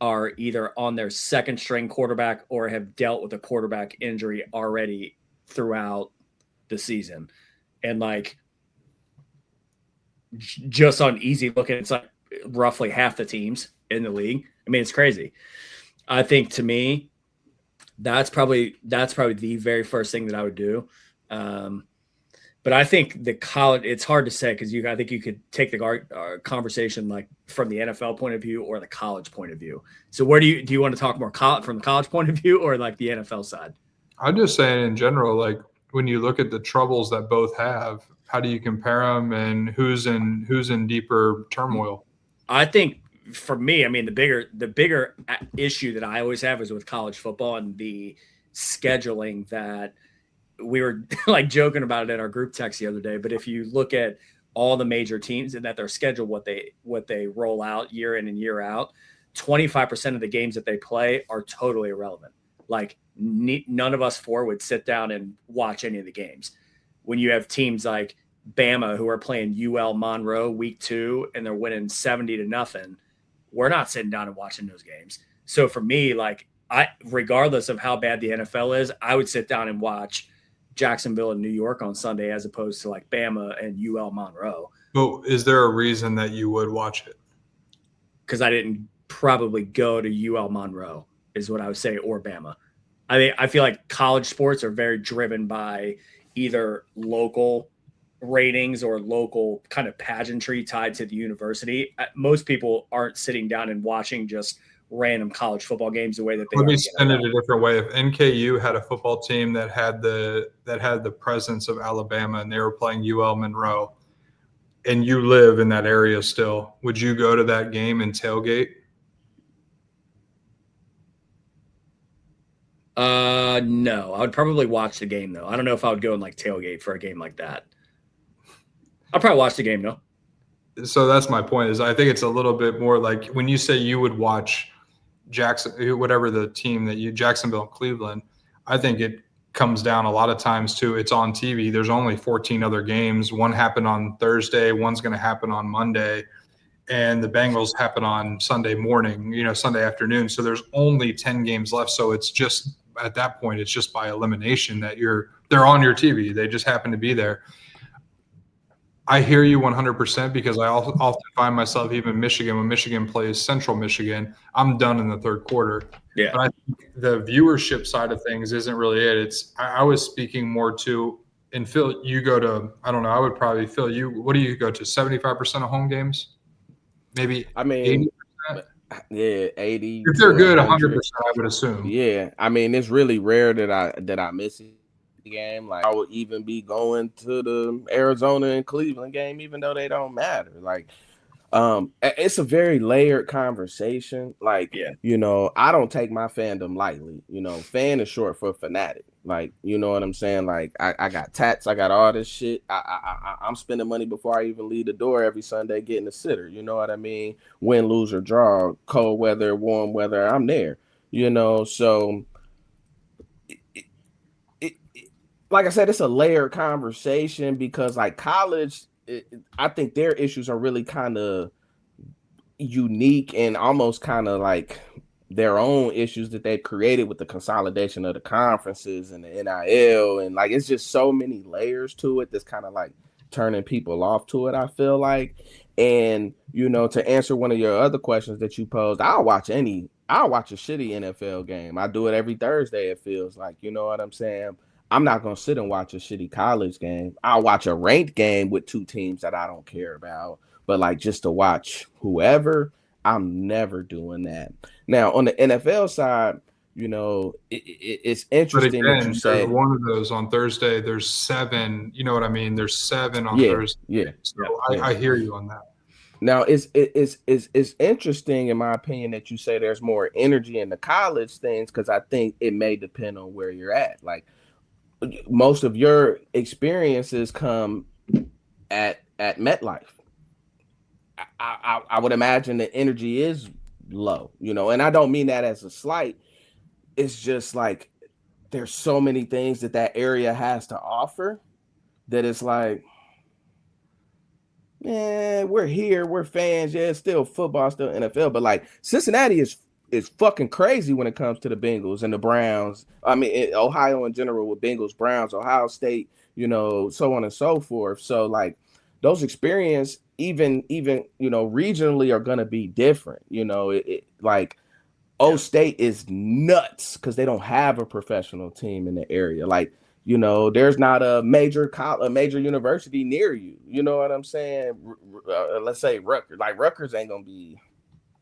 [SPEAKER 3] are either on their second string quarterback or have dealt with a quarterback injury already throughout the season? And like, just on easy looking, it's like roughly half the teams in the league. I mean, it's crazy. I think, to me, that's probably the very first thing that I would do. But I think the college, it's hard to say because I think you could take the conversation like from the NFL point of view or the college point of view. So where do you want to talk more from the college point of view or like the NFL side?
[SPEAKER 4] I'm just saying in general, like when you look at the troubles that both have, how do you compare them and who's in deeper turmoil?
[SPEAKER 3] I think for me, I mean, the bigger issue that I always have is with college football and the scheduling that we were like joking about it in our group text the other day. But if you look at all the major teams and that their schedule, what they roll out year in and year out, 25% of the games that they play are totally irrelevant. Like none of us 4 would sit down and watch any of the games. When you have teams like Bama who are playing UL Monroe week 2 and they're winning 70-0, we're not sitting down and watching those games. So for me, like regardless of how bad the NFL is, I would sit down and watch Jacksonville and New York on Sunday as opposed to like Bama and UL Monroe.
[SPEAKER 4] But is there a reason that you would watch it?
[SPEAKER 3] Because I didn't probably go to UL Monroe is what I would say, or Bama. I mean, I feel like college sports are very driven by either local ratings or local kind of pageantry tied to the university. Most people aren't sitting down and watching just random college football games the way that they.
[SPEAKER 4] Let me spin it a different way. If NKU had a football team that had the presence of Alabama and they were playing UL Monroe, and you live in that area still, would you go to that game and tailgate?
[SPEAKER 3] No, I would probably watch the game though. I don't know if I would go and like tailgate for a game like that. I'll probably watch the game though.
[SPEAKER 4] So that's my point. Is I think it's a little bit more like when you say you would watch whatever the team that Jacksonville and Cleveland, I think it comes down a lot of times to it's on TV. There's only 14 other games. One happened on Thursday. One's going to happen on Monday. And the Bengals happen on Sunday morning, Sunday afternoon. So there's only 10 games left. So it's just at that point, it's just by elimination that they're on your TV. They just happen to be there. I hear you 100% because I often find myself even when Michigan plays Central Michigan, I'm done in the third quarter.
[SPEAKER 3] Yeah.
[SPEAKER 4] But I think the viewership side of things isn't really it. I was speaking more to, and Phil, you go to, I don't know, I would probably, Phil, what do you go to, 75% of home games? Maybe 80%?
[SPEAKER 2] Yeah, 80.
[SPEAKER 4] If they're good, 100%, I would assume.
[SPEAKER 2] Yeah, I mean, it's really rare that I miss it. Game, like I would even be going to the Arizona and Cleveland game, even though they don't matter. Like, it's a very layered conversation. Like, I don't take my fandom lightly. Fan is short for fanatic. Like, you know what I'm saying? Like, I got tats, I got all this shit. I'm spending money before I even leave the door every Sunday getting a sitter. You know what I mean? Win, lose, or draw, cold weather, warm weather, I'm there. So. Like I said, it's a layered conversation because like college, I think their issues are really kind of unique and almost kind of like their own issues that they've created with the consolidation of the conferences and the NIL, and like it's just so many layers to it that's kind of like turning people off to it, I feel like. And to answer one of your other questions that you posed, I'll watch a shitty NFL game. I do it every Thursday, it feels like, you know what I'm saying? I'm not gonna sit and watch a shitty college game. I'll watch a ranked game with two teams that I don't care about, but like just to watch whoever, I'm never doing that. Now on the NFL side, it's interesting
[SPEAKER 4] But again,
[SPEAKER 2] that you say
[SPEAKER 4] there's one of those on Thursday. There's 7. You know what I mean? There's 7 on
[SPEAKER 2] yeah,
[SPEAKER 4] Thursday.
[SPEAKER 2] yeah.
[SPEAKER 4] So I hear you on that.
[SPEAKER 2] Now it's interesting in my opinion that you say there's more energy in the college things, because I think it may depend on where you're at. Like most of your experiences come at MetLife. I would imagine the energy is low, and I don't mean that as a slight. It's just like there's so many things that area has to offer that it's like, man, we're here, we're fans. Yeah, it's still football, still NFL, but like Cincinnati is fucking crazy when it comes to the Bengals and the Browns. I mean, Ohio in general with Bengals, Browns, Ohio State, so on and so forth. So like those experiences, even regionally, are gonna be different. Like State is nuts because they don't have a professional team in the area. Like, there's not a major university near you. You know what I'm saying? Let's say Rutgers. Like Rutgers ain't gonna be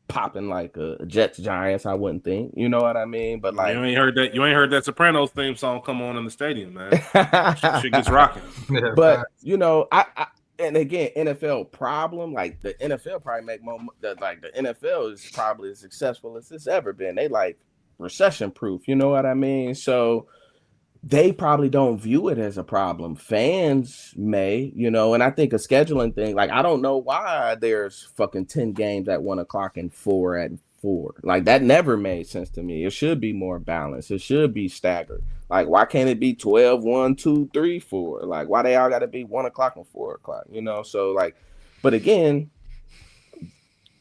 [SPEAKER 2] popping like a Jets Giants, I wouldn't think. You know what I mean? But like,
[SPEAKER 1] you ain't heard that Sopranos theme song come on in the stadium, man. Shit gets rocking.
[SPEAKER 2] But I and again, NFL problem, like the NFL probably make more. Like the NFL is probably as successful as it's ever been. They like recession proof. You know what I mean? So they probably don't view it as a problem. Fans may, and I think a scheduling thing, like I don't know why there's fucking 10 games at 1:00 and 4 at 4. Like that never made sense to me. It should be more balanced. It should be staggered. Like why can't it be 12, 1, 2, 3, 4? Like why they all got to be 1:00 and 4:00? So like, but again,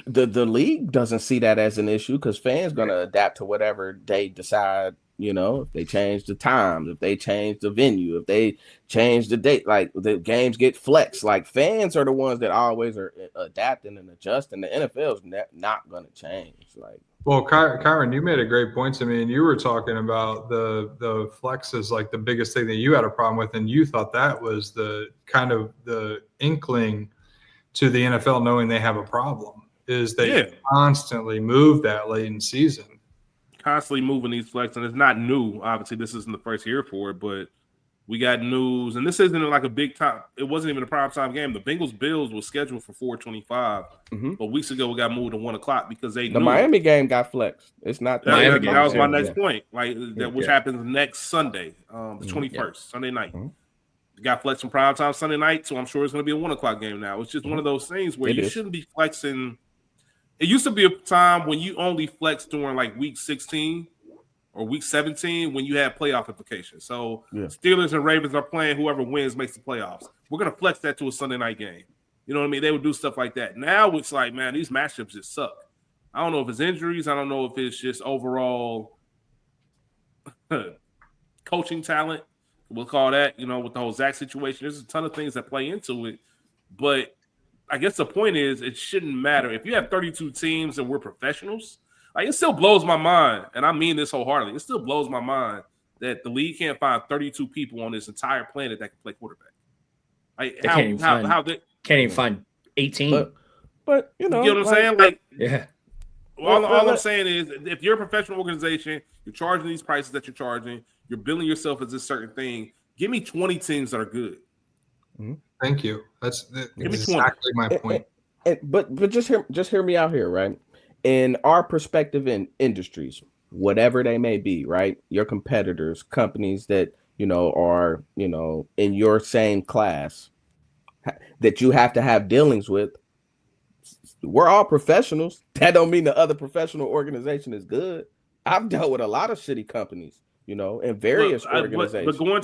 [SPEAKER 2] the league doesn't see that as an issue because fans gonna adapt to whatever they decide. If they change the times, if they change the venue, if they change the date, like the games get flexed. Like fans are the ones that always are adapting and adjusting. The NFL is not going to change. Like,
[SPEAKER 4] well, Kieron, you made a great point to me, and you were talking about the flex is like the biggest thing that you had a problem with, and you thought that was the kind of the inkling to the NFL knowing they have a problem is they constantly move that late in season.
[SPEAKER 1] Constantly moving these flex, and it's not new. Obviously, this isn't the first year for it, but we got news, and this isn't like a big time. It wasn't even a prime time game. The Bengals Bills was scheduled for 4:25, but weeks ago we got moved to 1:00 because the
[SPEAKER 2] Miami game got flexed. It's not
[SPEAKER 1] Miami game. That was my next point. Like that, which happens next Sunday, the 21st, Sunday night. It got flexed from prime time Sunday night, so I'm sure it's going to be a 1:00 game now. It's just one of those things where you shouldn't be flexing. It used to be a time when you only flexed during like week 16 or week 17 when you had playoff implications. So Steelers and Ravens are playing. Whoever wins makes the playoffs. We're going to flex that to a Sunday night game. You know what I mean? They would do stuff like that. Now it's like, man, these matchups just suck. I don't know if it's injuries. I don't know if it's just overall coaching talent. We'll call that, with the whole Zach situation. There's a ton of things that play into it. But I guess the point is it shouldn't matter. If you have 32 teams and we're professionals, like it still blows my mind, and I mean this wholeheartedly, it still blows my mind that the league can't find 32 people on this entire planet that can play quarterback. Like
[SPEAKER 3] they can't even find 18.
[SPEAKER 2] But
[SPEAKER 1] you know what I'm saying? Like,
[SPEAKER 3] yeah.
[SPEAKER 1] All I'm saying is if you're a professional organization, you're charging these prices that you're charging, you're billing yourself as a certain thing. Give me 20 teams that are good.
[SPEAKER 4] Thank you. That's exactly my point.
[SPEAKER 2] But just hear me out here, right? In our perspective in industries, whatever they may be, right? Your competitors, companies that are in your same class that you have to have dealings with. We're all professionals. That don't mean the other professional organization is good. I've dealt with a lot of shitty companies. In various organizations.
[SPEAKER 1] But going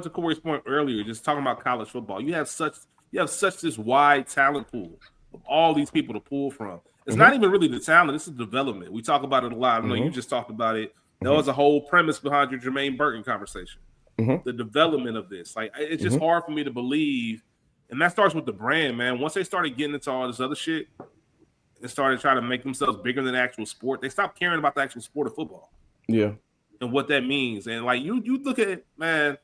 [SPEAKER 1] to Korey's point earlier, just talking about college football, you have such this wide talent pool of all these people to pull from. It's not even really the talent. It's the development. We talk about it a lot. I know you just talked about it. There was a whole premise behind your Jermaine Burton conversation. The development of this. Like, it's just hard for me to believe. And that starts with the brand, man. Once they started getting into all this other shit and started trying to make themselves bigger than the actual sport, they stopped caring about the actual sport of football.
[SPEAKER 2] Yeah.
[SPEAKER 1] And what that means. And like you look at it, man.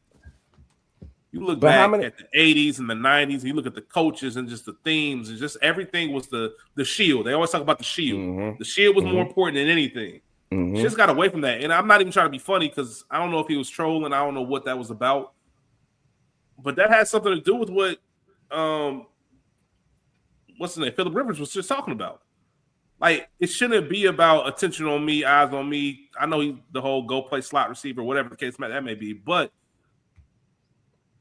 [SPEAKER 1] You look back at the 80s and the 90s, and you look at the coaches and just the themes, and just everything was the shield. They always talk about the shield. The shield was more important than anything. She just got away from that. And I'm not even trying to be funny because I don't know if he was trolling. I don't know what that was about. But that has something to do with what what's his name? Phillip Rivers was just talking about. Like, it shouldn't be about attention on me, eyes on me. I know he's the whole go play slot receiver, whatever the case that may be, but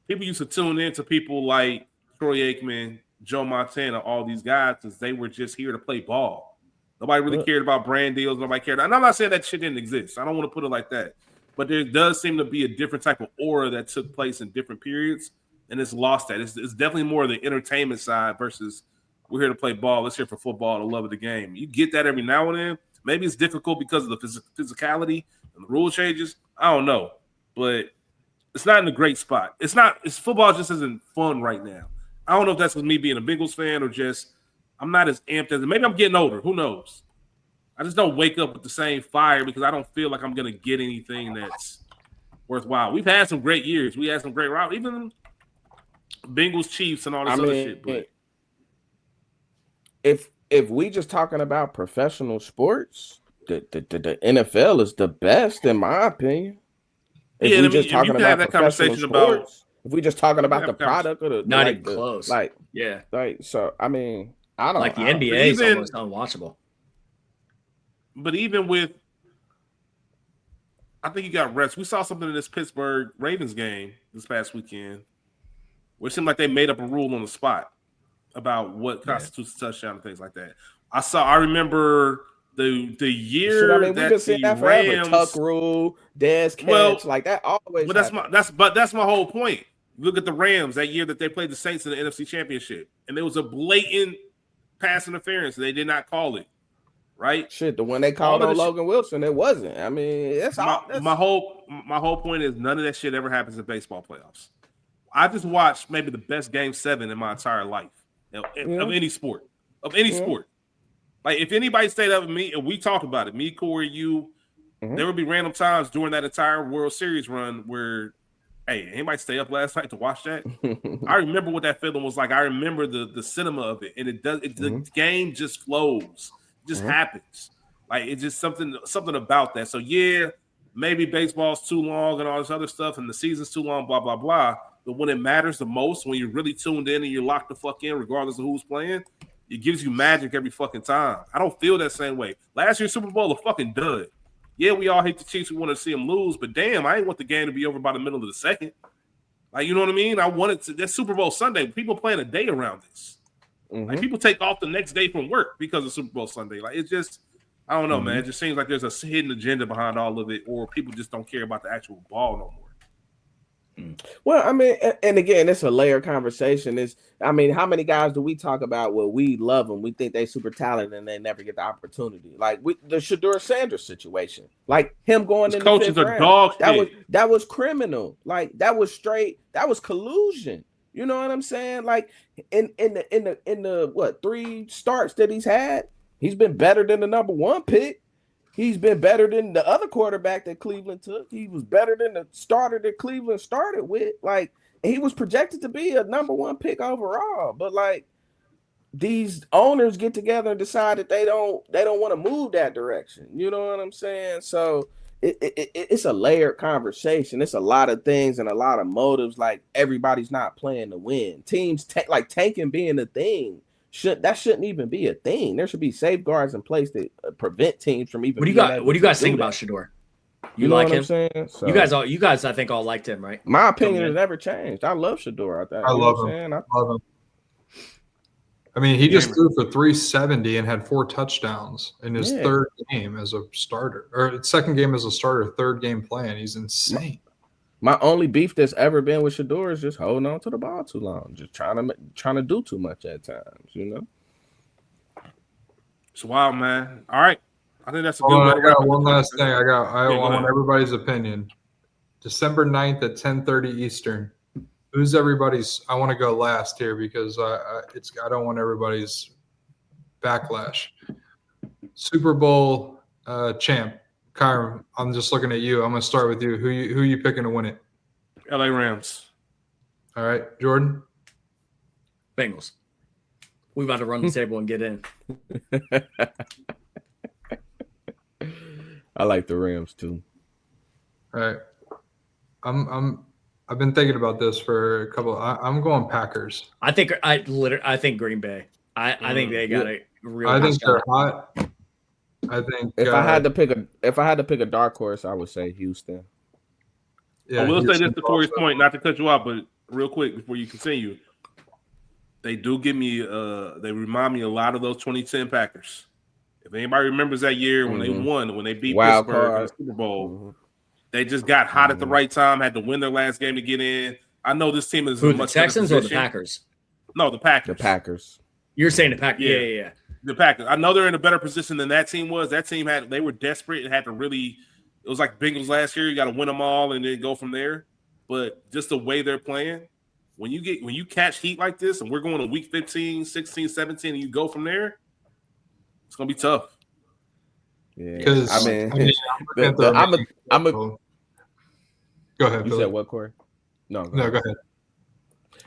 [SPEAKER 1] people used to tune in to people like Troy Aikman, Joe Montana, all these guys, because they were just here to play ball. Nobody really cared about brand deals. Nobody cared. And I'm not saying that shit didn't exist. I don't want to put it like that. But there does seem to be a different type of aura that took place in different periods, and it's lost that. It's definitely more of the entertainment side versus we're here to play ball. Let's here for football, the love of the game. You get that every now and then. Maybe it's difficult because of the physicality and the rule changes. I don't know. But it's not in a great spot. It's football just isn't fun right now. I don't know if that's with me being a Bengals fan or just I'm not as amped as maybe I'm getting older. Who knows? I just don't wake up with the same fire because I don't feel like I'm going to get anything that's worthwhile. We've had some great years. We had some great routes, even Bengals, Chiefs, and all this other shit. But
[SPEAKER 2] if we just talking about professional sports, the NFL is the best in my opinion. If we just talking about that conversation sports, if we just talking about the product or the
[SPEAKER 3] not even close,
[SPEAKER 2] so I mean, I don't
[SPEAKER 3] like the NBA is almost unwatchable.
[SPEAKER 1] But even with, I think you got reps. We saw something in this Pittsburgh Ravens game this past weekend, where it seemed like they made up a rule on the spot about what constitutes a touchdown and things like that. I remember the year
[SPEAKER 2] we've been seeing that forever.
[SPEAKER 1] Rams,
[SPEAKER 2] tuck rule, Dez catch, like that always.
[SPEAKER 1] But that's my whole point. Look at the Rams that year that they played the Saints in the NFC Championship, and there was a blatant pass interference. They did not call it. Right?
[SPEAKER 2] Shit, the one they called on Logan Wilson, it wasn't. I mean, that's
[SPEAKER 1] my whole point is none of that shit ever happens in baseball playoffs. I just watched maybe the best game 7 in my entire life of any sport. Sport. Like, if anybody stayed up with me and we talked about it, me, Korey, you, there would be random times during that entire World Series run where, hey, anybody stay up last night to watch that? I remember what that feeling was like. I remember the cinema of it, and the game just flows. Just happens. Like, it's just something about that. So yeah, maybe baseball's too long and all this other stuff, and the season's too long, blah, blah, blah. But when it matters the most, when you're really tuned in and you're locked the fuck in, regardless of who's playing, it gives you magic every fucking time. I don't feel that same way. Last year's Super Bowl, a fucking dud. Yeah, we all hate the Chiefs. We want to see them lose, but damn, I ain't want the game to be over by the middle of the second. Like, you know what I mean? I wanted to. That's Super Bowl Sunday. People plan a day around this. Like, people take off the next day from work because of Super Bowl Sunday. Like, it's just, I don't know, man. It just seems like there's a hidden agenda behind all of it, or people just don't care about the actual ball no more.
[SPEAKER 2] Well, I mean, and again, it's a layered conversation. I mean, how many guys do we talk about where we love them, we think they super talented, and they never get the opportunity? Like the Shedeur Sanders situation, like him going in
[SPEAKER 1] coaches
[SPEAKER 2] the
[SPEAKER 1] are dog shit.
[SPEAKER 2] That was criminal. Like, that was straight. That was collusion. You know what I'm saying? Like, in the what 3 starts that he's had, he's been better than the number 1 pick. He's been better than the other quarterback that Cleveland took. He was better than the starter that Cleveland started with. Like, he was projected to be a number 1 pick overall. But like, these owners get together and decide that they don't want to move that direction. You know what I'm saying? So it's a layered conversation. It's a lot of things and a lot of motives. Like, everybody's not playing to win. Teams like tanking being a thing shouldn't even be a thing. There should be safeguards in place that prevent teams from even.
[SPEAKER 3] What do you guys think about Shedeur? You like him?
[SPEAKER 2] So,
[SPEAKER 3] you guys, I think all liked him, right?
[SPEAKER 2] My opinion has never changed. I love Shedeur.
[SPEAKER 4] I love him. I mean, he just threw for 370 and had 4 touchdowns in his third game as a starter, or second game as a starter, third game playing. He's insane.
[SPEAKER 2] My only beef that's ever been with Shedeur is just holding on to the ball too long, just trying to do too much at times, you know.
[SPEAKER 1] It's wild, man. All right. I think that's a good
[SPEAKER 4] Hold on,
[SPEAKER 1] way
[SPEAKER 4] I
[SPEAKER 1] to wrap
[SPEAKER 4] got
[SPEAKER 1] up.
[SPEAKER 4] one
[SPEAKER 1] the
[SPEAKER 4] last
[SPEAKER 1] conversation.
[SPEAKER 4] thing. I
[SPEAKER 1] go
[SPEAKER 4] want
[SPEAKER 1] ahead.
[SPEAKER 4] everybody's opinion. December 9th at 10:30 Eastern. Who's everybody's? I want to go last here because I don't want everybody's backlash. Super Bowl champ, Kyron. I'm just looking at you. I'm going to start with you. Who you picking to win it?
[SPEAKER 1] LA Rams.
[SPEAKER 4] All right, Jordan.
[SPEAKER 3] Bengals. We about to run the table and get in.
[SPEAKER 2] I like the Rams too.
[SPEAKER 4] All right. I've been thinking about this for a couple. I'm going Packers.
[SPEAKER 3] I think Green Bay. I think they got a real.
[SPEAKER 4] I
[SPEAKER 3] good
[SPEAKER 4] think they're
[SPEAKER 3] shot.
[SPEAKER 4] hot. I think
[SPEAKER 2] If I had to pick a dark horse, I would say Houston.
[SPEAKER 4] yeah,
[SPEAKER 1] I will say this
[SPEAKER 4] Houston
[SPEAKER 1] to Corey's
[SPEAKER 4] also.
[SPEAKER 1] point, not to cut you off, but real quick before you continue. They do give me they remind me a lot of those 2010 Packers. If anybody remembers that year when they won, when they beat
[SPEAKER 2] Wild
[SPEAKER 1] Pittsburgh in
[SPEAKER 2] card.
[SPEAKER 1] the Super Bowl, they just got hot at the right time, had to win their last game to get in. I know this team is
[SPEAKER 3] Who,
[SPEAKER 1] in a
[SPEAKER 3] the
[SPEAKER 1] much better
[SPEAKER 3] Texans or the
[SPEAKER 1] position.
[SPEAKER 3] Packers?
[SPEAKER 1] No, the Packers.
[SPEAKER 2] The Packers.
[SPEAKER 3] You're saying the Packers?
[SPEAKER 1] Yeah.
[SPEAKER 3] Yeah.
[SPEAKER 1] The Packers. I know they're in a better position than that team was. That team they were desperate and had to really. It was like Bengals last year. You got to win them all and then go from there. But just the way they're playing, when you catch heat like this, and we're going to week 15, 16, 17, and you go from there, it's gonna be tough.
[SPEAKER 2] Yeah,
[SPEAKER 4] Because
[SPEAKER 2] I mean,
[SPEAKER 4] I'm a. Go ahead.
[SPEAKER 2] You
[SPEAKER 4] Philip.
[SPEAKER 2] said what, Corey? No,
[SPEAKER 4] No, go ahead.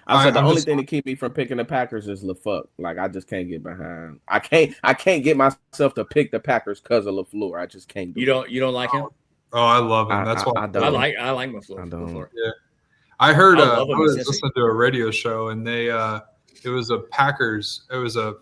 [SPEAKER 2] I said the
[SPEAKER 4] I'm
[SPEAKER 2] only
[SPEAKER 4] just-
[SPEAKER 2] thing to keep me from picking the Packers is LaFuck. Like I just can't get behind. I can't get myself to pick the Packers because of LaFleur. I just can't.
[SPEAKER 3] You don't like him?
[SPEAKER 4] Oh, I love him. That's why
[SPEAKER 2] I
[SPEAKER 3] I
[SPEAKER 2] don't.
[SPEAKER 3] like LaFleur.
[SPEAKER 2] I don't.
[SPEAKER 3] LaFleur.
[SPEAKER 4] I heard.
[SPEAKER 3] I
[SPEAKER 4] I
[SPEAKER 3] love him
[SPEAKER 4] was
[SPEAKER 3] in Cincy.
[SPEAKER 4] listening to a radio show, and they it was a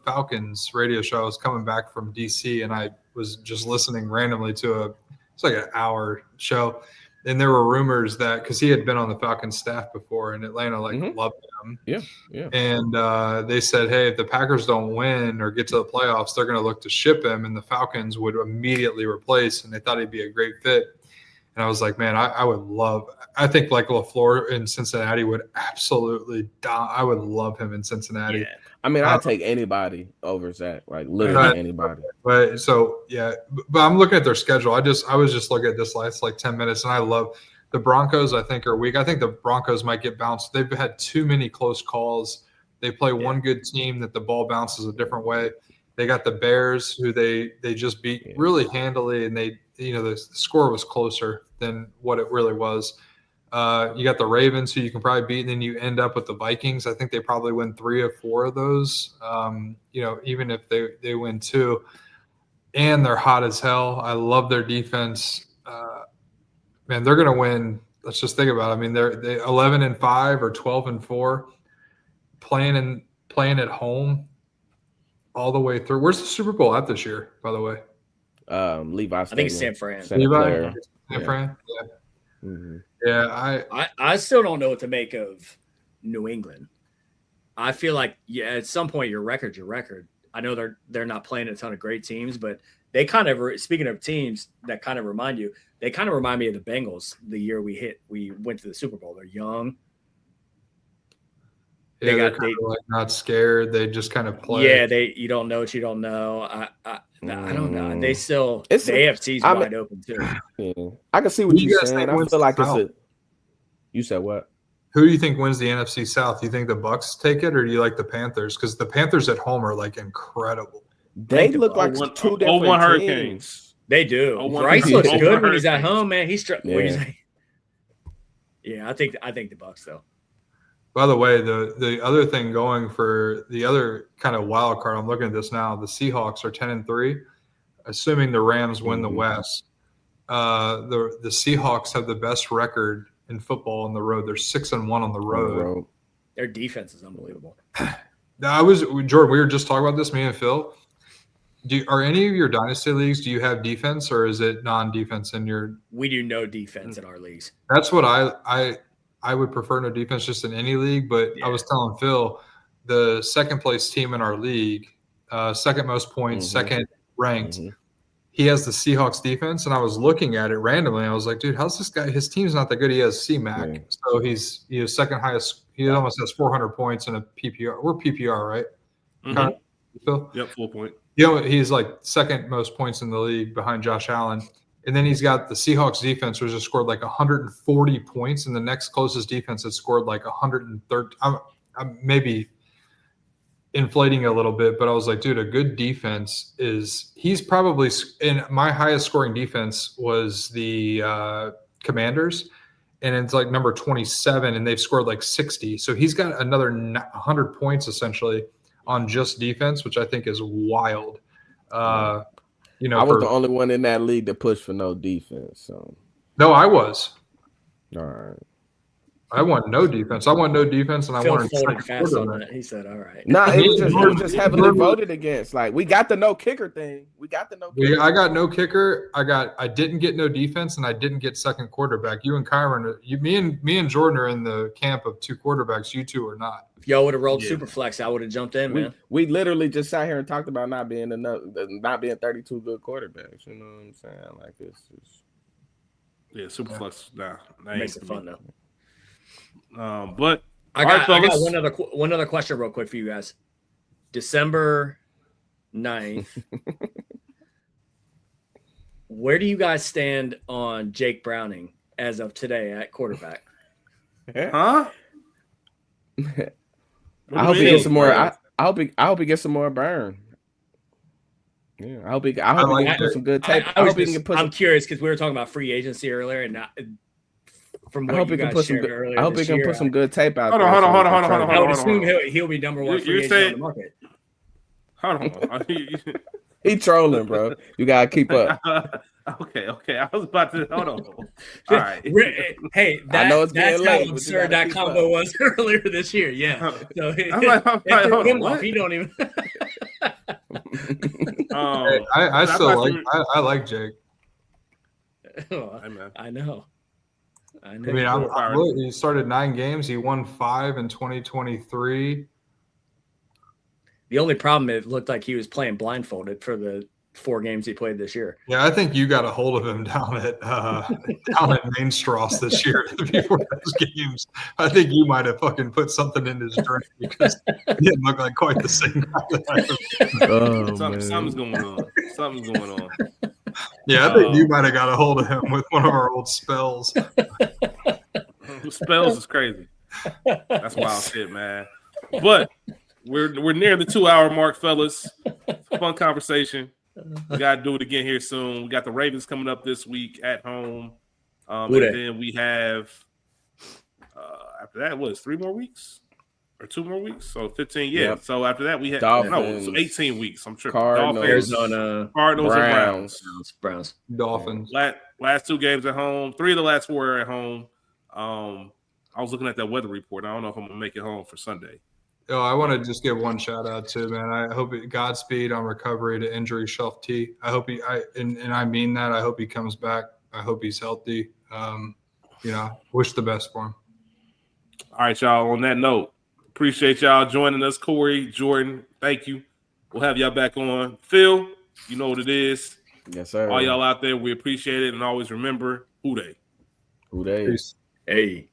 [SPEAKER 4] Falcons radio show. I was coming back from DC, and I was just listening randomly to it's like an hour show, and there were rumors that because he had been on the Falcons staff before, and Atlanta loved him.
[SPEAKER 2] Yeah.
[SPEAKER 4] And they said, hey, if the Packers don't win or get to the playoffs, they're going to look to ship him, and the Falcons would immediately replace. And they thought he'd be a great fit. And I was like, man, I would love. I think like LaFleur in Cincinnati would absolutely. I would love him in Cincinnati.
[SPEAKER 3] Yeah.
[SPEAKER 2] I mean, I'd take anybody over Zach. Like literally anybody.
[SPEAKER 4] But so yeah, but I'm looking at their schedule. I was just looking at this last like 10 minutes, and I love the Broncos. I think are weak. I think the Broncos might get bounced. They've had too many close calls. They play one good team that the ball bounces a different way. They got the Bears, who they just beat really handily, and they the score was closer than what it really was. You got the Ravens, who you can probably beat, and then you end up with the Vikings. I think they probably win 3 or 4 of those. Even if they win 2, and they're hot as hell. I love their defense. Man, they're going to win. Let's just think about it. I mean, they're 11-5 or 12-4, playing at home all the way through. Where's the Super Bowl at this year, by the way?
[SPEAKER 2] Levi.
[SPEAKER 3] I think it's San Fran.
[SPEAKER 4] Levi? San Fran? Yeah.
[SPEAKER 2] Mm-hmm.
[SPEAKER 4] Yeah,
[SPEAKER 3] I still don't know what to make of New England. I feel like at some point your record's your record. I know they're not playing a ton of great teams, but they kind of, speaking of teams that kind of remind you, they kind of remind me of the Bengals the year we went to the Super Bowl. They're young.
[SPEAKER 4] they're kind of like not scared. They just kind of play.
[SPEAKER 3] Yeah, you don't know what you don't know. I don't know. They still the AFC's wide open too.
[SPEAKER 2] Yeah. I can see what you're saying. I feel like it's
[SPEAKER 4] South?
[SPEAKER 2] You said what?
[SPEAKER 4] Who do you think wins the NFC South? Do you think the Bucks take it, or do you like the Panthers? Because the Panthers at home are like incredible.
[SPEAKER 2] They look like two different
[SPEAKER 1] Hurricanes.
[SPEAKER 3] They do. Bryce looks good when he's at home, man. He's yeah. I think the Bucks though.
[SPEAKER 4] By the way, the other thing going for the other kind of wild card, I'm looking at this now. The Seahawks are 10-3, assuming the Rams win the West. The Seahawks have the best record in football on the road. They're 6-1 on the road.
[SPEAKER 3] Their defense is unbelievable.
[SPEAKER 4] Jordan. We were just talking about this, me and Phil. Are any of your dynasty leagues? Do you have defense, or is it non-defense in your?
[SPEAKER 3] We do no defense in our leagues.
[SPEAKER 4] That's what I would prefer no defense just in any league. But I was telling Phil, the second place team in our league, second most points, second ranked. He has the Seahawks defense, and I was looking at it randomly. I was like, dude, how's this guy? His team's not that good. He has CMAC, so he's second highest. He almost has 400 points in a PPR. We're PPR, right?
[SPEAKER 1] Mm-hmm.
[SPEAKER 4] Phil?
[SPEAKER 1] Yep, full point.
[SPEAKER 4] He's like second most points in the league behind Josh Allen. And then he's got the Seahawks defense, which has scored like 140 points, and the next closest defense has scored like 130. I'm maybe inflating a little bit, but I was like, dude, a good defense he's probably in my highest scoring defense was the Commanders, and it's like number 27, and they've scored like 60. So he's got another 100 points essentially on just defense, which I think is wild. I was the
[SPEAKER 2] only one in that league that pushed for no defense. So
[SPEAKER 4] no, I was.
[SPEAKER 2] All right.
[SPEAKER 4] I want no defense. I want no defense, and I wanted
[SPEAKER 3] folded fast on that. He said, "All right."
[SPEAKER 2] Nah, it was just heavily voted against. Like we got the no kicker thing.
[SPEAKER 4] I got no kicker. I didn't get no defense, and I didn't get second quarterback. You and Kieron, me and Jordan are in the camp of two quarterbacks. You two are not.
[SPEAKER 3] If y'all would have rolled Superflex, I would have jumped in, man.
[SPEAKER 2] We literally just sat here and talked about not being 32 good quarterbacks. You know what I'm saying? Like it's
[SPEAKER 1] Superflex. Nah,
[SPEAKER 3] makes it fun though.
[SPEAKER 1] But
[SPEAKER 3] I got one other question real quick for you guys. December 9th. Where do you guys stand on Jake Browning as of today at quarterback?
[SPEAKER 1] Huh?
[SPEAKER 2] I hope he gets some more. I hope he gets some more burn. Yeah, I hope he can put some good tape.
[SPEAKER 3] I'm curious because we were talking about free agency earlier, and from what you guys shared earlier,
[SPEAKER 2] I hope he can put some good tape out.
[SPEAKER 1] Hold on.
[SPEAKER 3] I would assume he'll be number one free agent on the market.
[SPEAKER 1] Hold on.
[SPEAKER 2] He trolling, bro. You gotta keep up.
[SPEAKER 1] Okay. I was about to hold on. All right.
[SPEAKER 3] Hey,
[SPEAKER 2] I know it's
[SPEAKER 3] that's
[SPEAKER 2] getting
[SPEAKER 3] how
[SPEAKER 2] late,
[SPEAKER 3] absurd that combo was earlier this year. Yeah. So he don't even.
[SPEAKER 4] I like Jake.
[SPEAKER 3] I know.
[SPEAKER 4] I mean, he started 9 games. He won 5 in 2023.
[SPEAKER 3] The only problem, it looked like he was playing blindfolded for the 4 games he played this year.
[SPEAKER 4] Yeah, I think you got a hold of him down at Main Strasse this year before those games. I think you might have fucking put something in his drink because he didn't look like quite the same guy.
[SPEAKER 1] Something's going on.
[SPEAKER 4] Yeah, I think you might have got a hold of him with one of our old spells.
[SPEAKER 1] Spells is crazy. That's wild shit, man. But we're near the 2-hour mark, fellas. Fun conversation. We gotta do it again here soon. We got the Ravens coming up this week at home. And then we have after that, what is 3 more weeks? Or 2 more weeks? So 15, yeah. Yep. So after that, we have so 18 weeks. I'm tripping.
[SPEAKER 2] Cardinals,
[SPEAKER 3] Arizona,
[SPEAKER 1] Cardinals,
[SPEAKER 3] Browns.
[SPEAKER 4] Dolphins.
[SPEAKER 1] Last 2 games at home. 3 of the last 4 are at home. I was looking at that weather report. I don't know if I'm gonna make it home for Sunday.
[SPEAKER 4] Oh, I want to just give one shout out to, man. I hope Godspeed on recovery to injury Shelf T. I hope and I mean that. I hope he comes back. I hope he's healthy. Wish the best for him.
[SPEAKER 1] All right, y'all. On that note, appreciate y'all joining us. Korey, Jordan, thank you. We'll have y'all back on. Phil, you know what it is.
[SPEAKER 2] Yes, sir.
[SPEAKER 1] All y'all out there, we appreciate it. And always remember, who they?
[SPEAKER 2] Who they?
[SPEAKER 3] Hey.